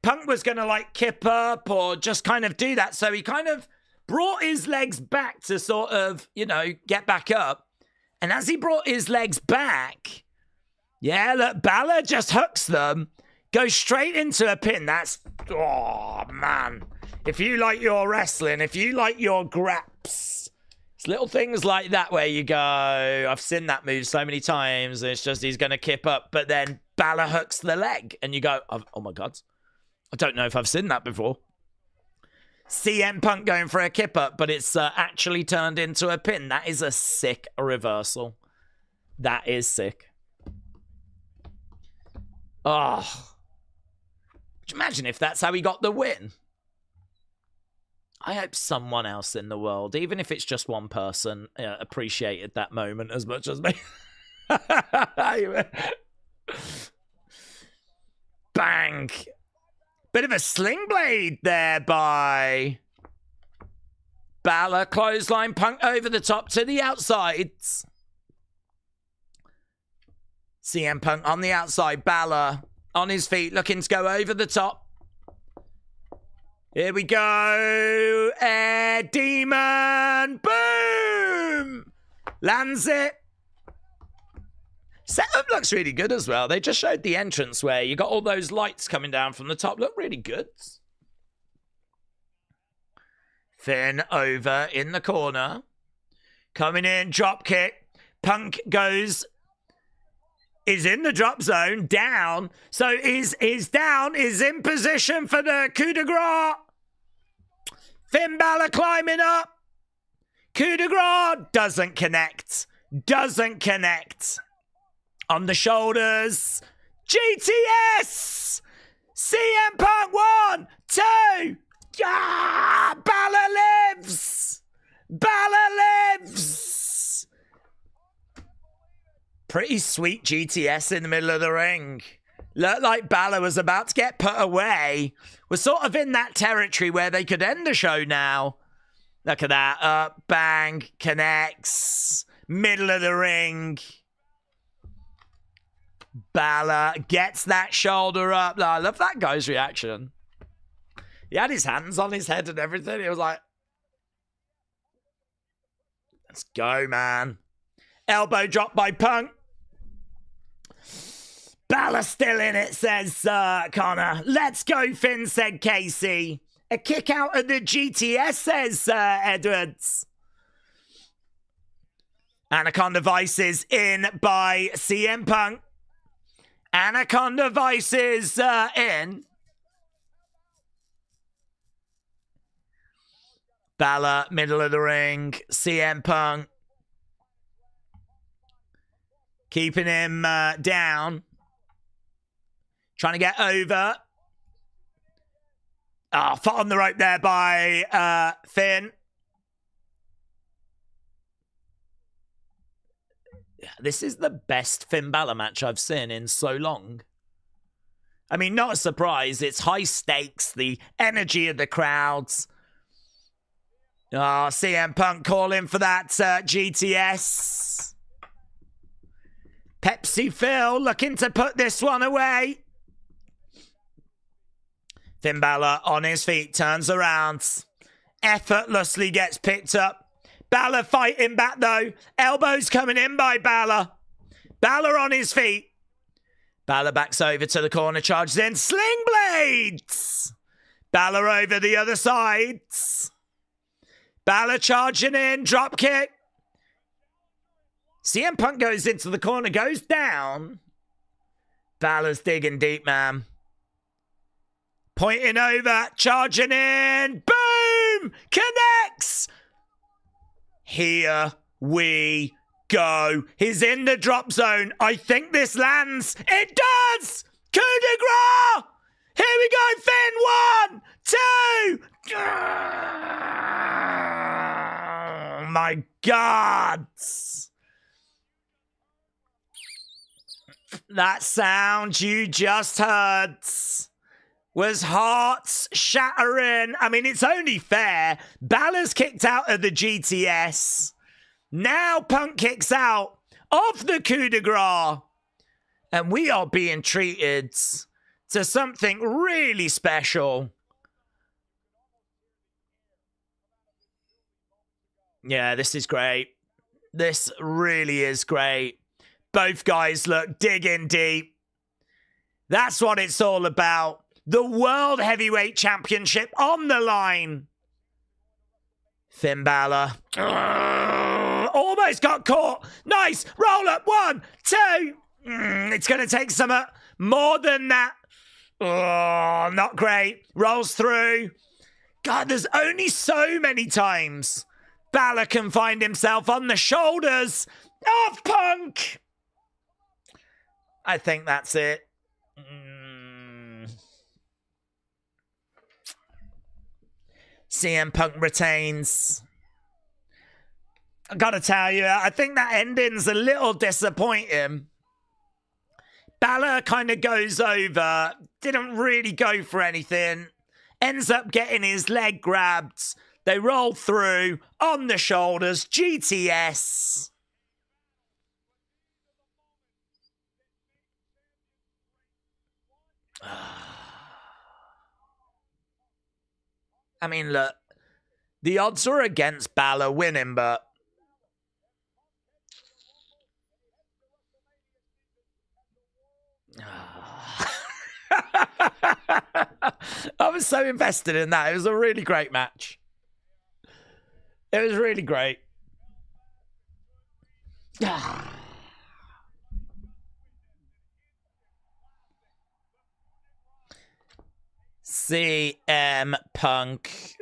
Punk was going to, like, kip up or just kind of do that. So he kind of brought his legs back to sort of, you know, get back up. And as he brought his legs back, yeah, look, Balor just hooks them. Go straight into a pin. That's, oh, man. If you like your wrestling, if you like your graps, it's little things like that where you go, I've seen that move so many times. And it's just he's going to kip up, but then Balor hooks the leg. And you go, oh, my God. I don't know if I've seen that before. CM Punk going for a kip up, but it's actually turned into a pin. That is a sick reversal. That is sick. Oh. Could you imagine if that's how he got the win? I hope someone else in the world, even if it's just one person, appreciated that moment as much as me. Bang. Bit of a sling blade there by Balor. Clothesline Punk over the top to the outsides. CM Punk on the outside. Balor on his feet, looking to go over the top. Here we go. Air Demon. Boom. Lands it. Setup looks really good as well. They just showed the entrance where you got all those lights coming down from the top. Look really good. Finn over in the corner. Coming in, drop kick. Punk goes... is in the drop zone, down. So is down, is in position for the coup de grace. Finn Balor climbing up. Coup de grace doesn't connect. Doesn't connect. On the shoulders. GTS! CM Punk 1, 2. Ah, Balor lives! Balor lives! Pretty sweet GTS in the middle of the ring. Looked like Balor was about to get put away. We're sort of in that territory where they could end the show now. Look at that. Up, bang, connects. Middle of the ring. Balor gets that shoulder up. I love that guy's reaction. He had his hands on his head and everything. He was like, let's go, man. Elbow drop by Punk. Balor still in it, says Connor. Let's go, Finn, said Casey. A kick out of the GTS, says Edwards. Anaconda Vices in by CM Punk. Anaconda Vices in. Balor, middle of the ring. CM Punk. Keeping him down. Trying to get over. Oh, foot on the rope there by Finn. This is the best Finn Balor match I've seen in so long. I mean, not a surprise. It's high stakes, the energy of the crowds. Oh, CM Punk calling for that GTS. Pepsi Phil looking to put this one away. Finn Balor on his feet, turns around. Effortlessly gets picked up. Balor fighting back though. Elbows coming in by Balor. Balor on his feet. Balor backs over to the corner, charges in. Sling blades! Balor over the other side. Balor charging in. Drop kick. CM Punk goes into the corner, goes down. Balor's digging deep, man. Pointing over, charging in. Boom! Connects! Here we go. He's in the drop zone. I think this lands. It does! Coup de grace! Here we go, Finn. 1, 2. Oh, my God. That sound you just heard was hearts shattering. I mean, it's only fair. Balor's kicked out of the GTS. Now Punk kicks out of the coup de grace. And we are being treated to something really special. Yeah, this is great. This really is great. Both guys look digging deep. That's what it's all about. The World Heavyweight Championship on the line. Finn Balor. Almost got caught. Nice. Roll up. 1, 2. It's going to take some more than that. Oh, not great. Rolls through. God, there's only so many times Balor can find himself on the shoulders of Punk. I think that's it. CM Punk retains. I gotta tell you, I think that ending's a little disappointing. Balor kind of goes over, didn't really go for anything, ends up getting his leg grabbed. They roll through on the shoulders, GTS. I mean, look, the odds are against Balor winning, but I was so invested in that. It was a really great match. It was really great. CM Punk.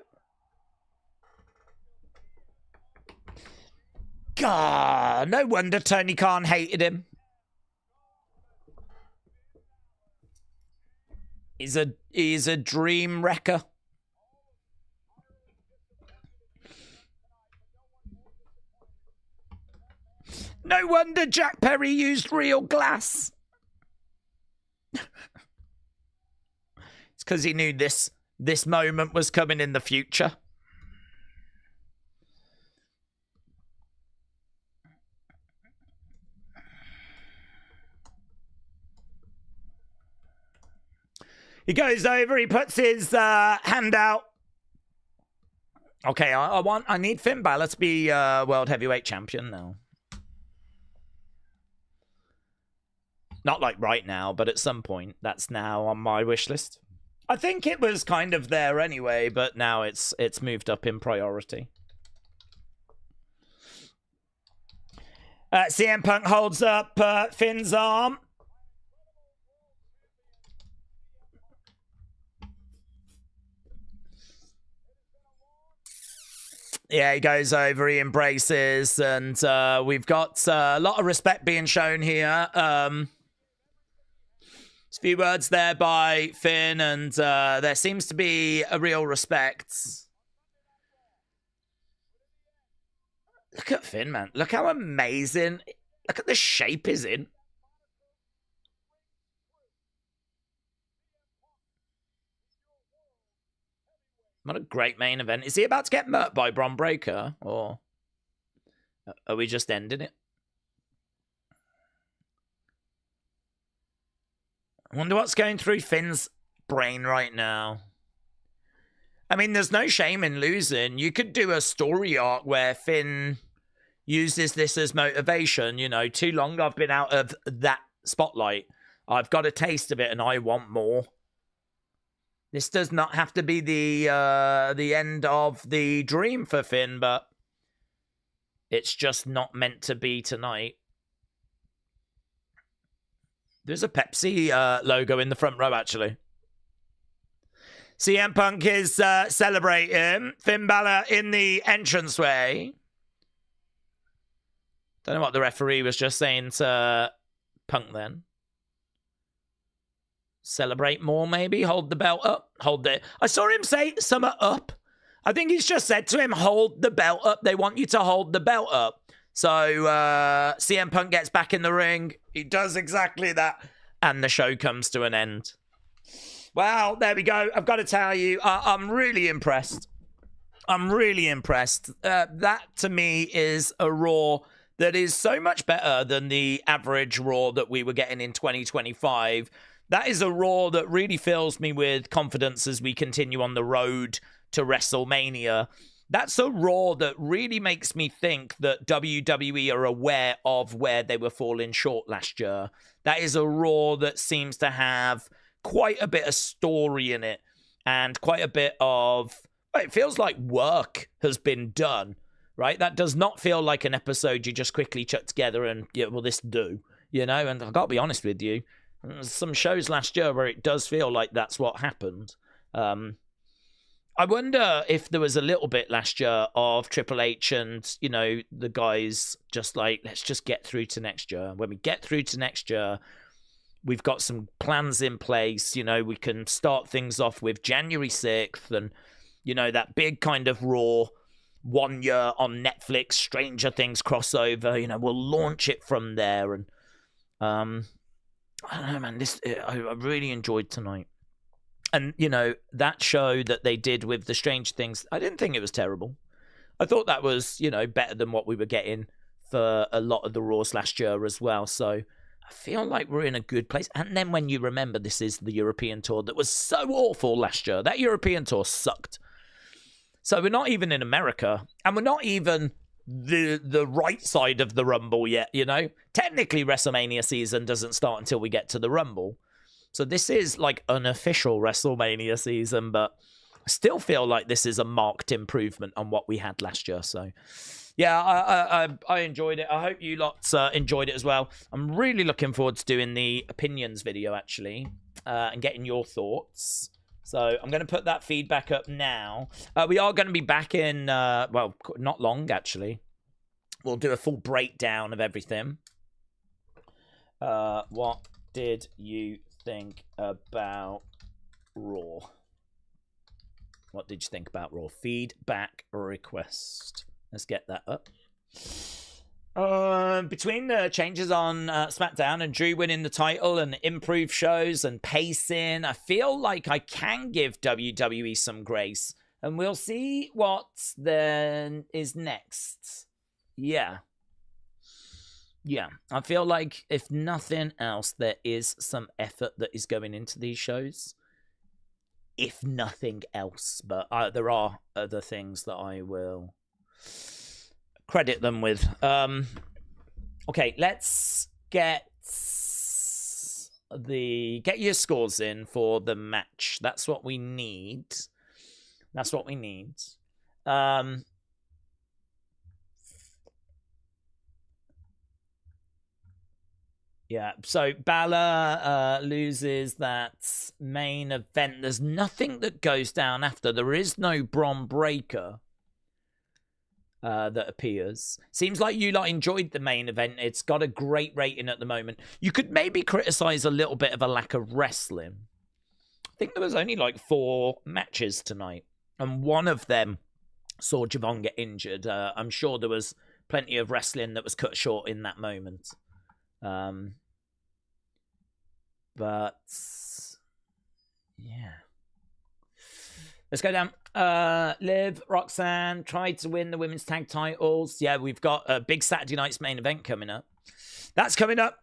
God, no wonder Tony Khan hated him. He's a dream wrecker. No wonder Jack Perry used real glass. It's because he knew this moment was coming in the future. He goes over, he puts his hand out. Okay, I need Finn Balor to be World Heavyweight Champion now. Not like right now, but at some point. That's now on my wish list. I think it was kind of there anyway, but now it's moved up in priority. CM Punk holds up Finn's arm. Yeah, he goes over, he embraces, and we've got a lot of respect being shown here. A few words there by Finn, and there seems to be a real respect. Look at Finn, man. Look how amazing. Look at the shape he's in. What a great main event. Is he about to get murked by Bron Breakker? Or are we just ending it? I wonder what's going through Finn's brain right now. I mean, there's no shame in losing. You could do a story arc where Finn uses this as motivation. You know, too long I've been out of that spotlight. I've got a taste of it and I want more. This does not have to be the end of the dream for Finn, but it's just not meant to be tonight. There's a Pepsi logo in the front row, actually. CM Punk is celebrating. Finn Balor in the entranceway. Don't know what the referee was just saying to Punk then. Celebrate more, maybe? Hold the belt up? Hold it. I saw him say summer up. I think he's just said to him, hold the belt up. They want you to hold the belt up. So CM Punk gets back in the ring. He does exactly that. And the show comes to an end. Well, there we go. I've got to tell you, I'm really impressed. I'm really impressed. That, to me, is a Raw that is so much better than the average Raw that we were getting in 2025. That is a Raw that really fills me with confidence as we continue on the road to WrestleMania. That's a Raw that really makes me think that WWE are aware of where they were falling short last year. That is a Raw that seems to have quite a bit of story in it and quite a bit of... It feels like work has been done, right? That does not feel like an episode you just quickly chuck together and, yeah, will this do? You know, and I've got to be honest with you. Some shows last year where it does feel like that's what happened. I wonder if there was a little bit last year of Triple H and, you know, the guys just like, let's just get through to next year. When we get through to next year, we've got some plans in place. You know, we can start things off with January 6th and, you know, that big kind of Raw 1 year on Netflix, Stranger Things crossover. You know, we'll launch it from there. And, I don't know, man. I really enjoyed tonight. And, you know, that show that they did with the Strange Things, I didn't think it was terrible. I thought that was, you know, better than what we were getting for a lot of the Raws last year as well. So I feel like we're in a good place. And then when you remember this is the European tour that was so awful last year. That European tour sucked. So we're not even in America. And we're not even the right side of the Rumble yet, you know? Technically, WrestleMania season doesn't start until we get to the Rumble. So this is like unofficial WrestleMania season, but I still feel like this is a marked improvement on what we had last year. So, yeah, I enjoyed it. I hope you lots enjoyed it as well. I'm really looking forward to doing the opinions video, actually, and getting your thoughts. So I'm going to put that feedback up now. We are going to be back in, well, not long, actually. We'll do a full breakdown of everything. What did you think about Raw? What did you think about Raw? Feedback request. Let's get that up. Between the changes on SmackDown and Drew winning the title and improved shows and pacing, I feel like I can give WWE some grace. And we'll see what then is next. Yeah. Yeah, I feel like if nothing else, there is some effort that is going into these shows. If nothing else, but there are other things that I will credit them with. Okay, let's get your scores in for the match. That's what we need. That's what we need. Yeah, so Balor loses that main event. There's nothing that goes down after. There is no Bron Breaker that appears. Seems like you lot enjoyed the main event. It's got a great rating at the moment. You could maybe criticize a little bit of a lack of wrestling. I think there was only like 4 matches tonight, and one of them saw Javon get injured. I'm sure there was plenty of wrestling that was cut short in that moment. But yeah, let's go down. Liv, Roxanne tried to win the women's tag titles. Yeah, we've got a big Saturday night's main event coming up. That's coming up.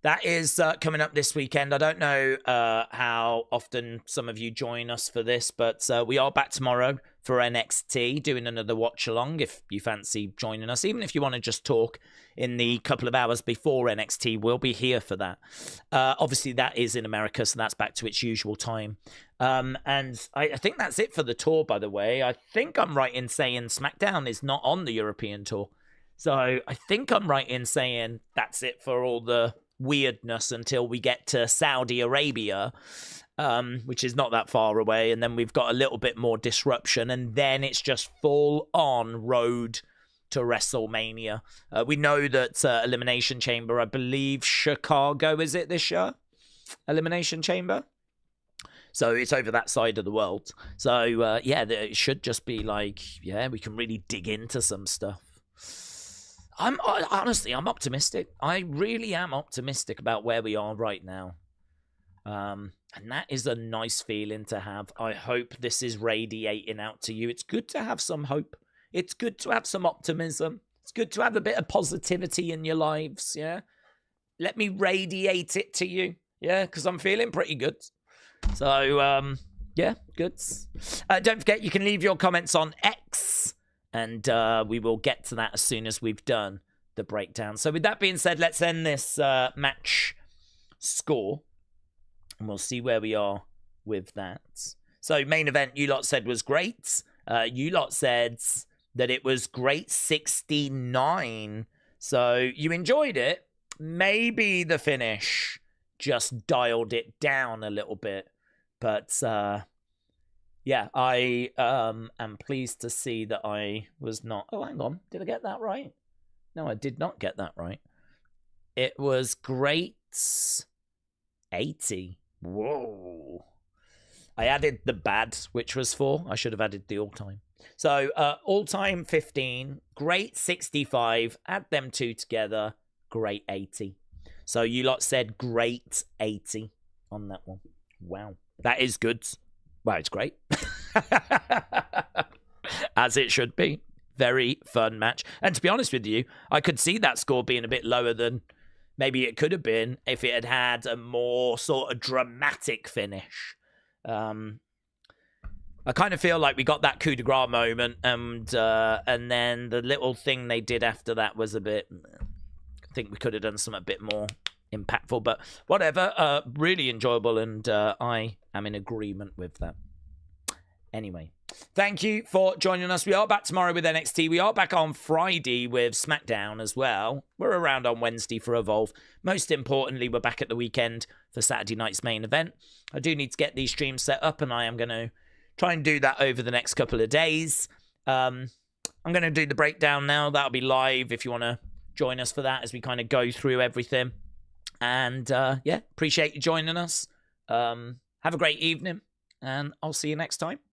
That is coming up this weekend. I don't know how often some of you join us for this, but we are back tomorrow for NXT, doing another watch-along if you fancy joining us. Even if you want to just talk in the couple of hours before NXT, we'll be here for that. Obviously, that is in America, so that's back to its usual time. And I think that's it for the tour, by the way. I think I'm right in saying SmackDown is not on the European tour. So I think I'm right in saying that's it for all the weirdness until we get to Saudi Arabia, which is not that far away, and then we've got a little bit more disruption, and then it's just full on road to WrestleMania. We know that Elimination Chamber, I believe Chicago, is it this year? Elimination Chamber? So it's over that side of the world. So yeah, it should just be like, yeah, we can really dig into some stuff. Honestly, I'm optimistic. I really am optimistic about where we are right now. And that is a nice feeling to have. I hope this is radiating out to you. It's good to have some hope. It's good to have some optimism. It's good to have a bit of positivity in your lives, yeah? Let me radiate it to you, yeah? Because I'm feeling pretty good. So, yeah, good. Don't forget, you can leave your comments on X. And we will get to that as soon as we've done the breakdown. So with that being said, let's end this match score. And we'll see where we are with that. So main event, you lot said was great. You lot said that it was great 69. So you enjoyed it. Maybe the finish just dialed it down a little bit. But yeah, I am pleased to see that I was not... Oh, hang on. Did I get that right? No, I did not get that right. It was great 80. Whoa. I added the bad, which was 4. I should have added the all-time. So, all-time 15, great 65. Add them 2 together, great 80. So you lot said great 80 on that one. Wow. That is good. Wow, it's great. As it should be. Very fun match. And to be honest with you, I could see that score being a bit lower than maybe it could have been if it had had a more sort of dramatic finish. I kind of feel like we got that coup de grace moment, and then the little thing they did after that was a bit... I think we could have done something a bit more impactful, but whatever. Really enjoyable, and I am in agreement with that. Anyway, thank you for joining us. We are back tomorrow with NXT. We are back on Friday with SmackDown as well. We're around on Wednesday for Evolve. Most importantly, we're back at the weekend for Saturday night's main event. I do need to get these streams set up, and I am going to try and do that over the next couple of days. I'm going to do the breakdown now. That'll be live if you want to join us for that as we kind of go through everything. And yeah, appreciate you joining us. Have a great evening, and I'll see you next time.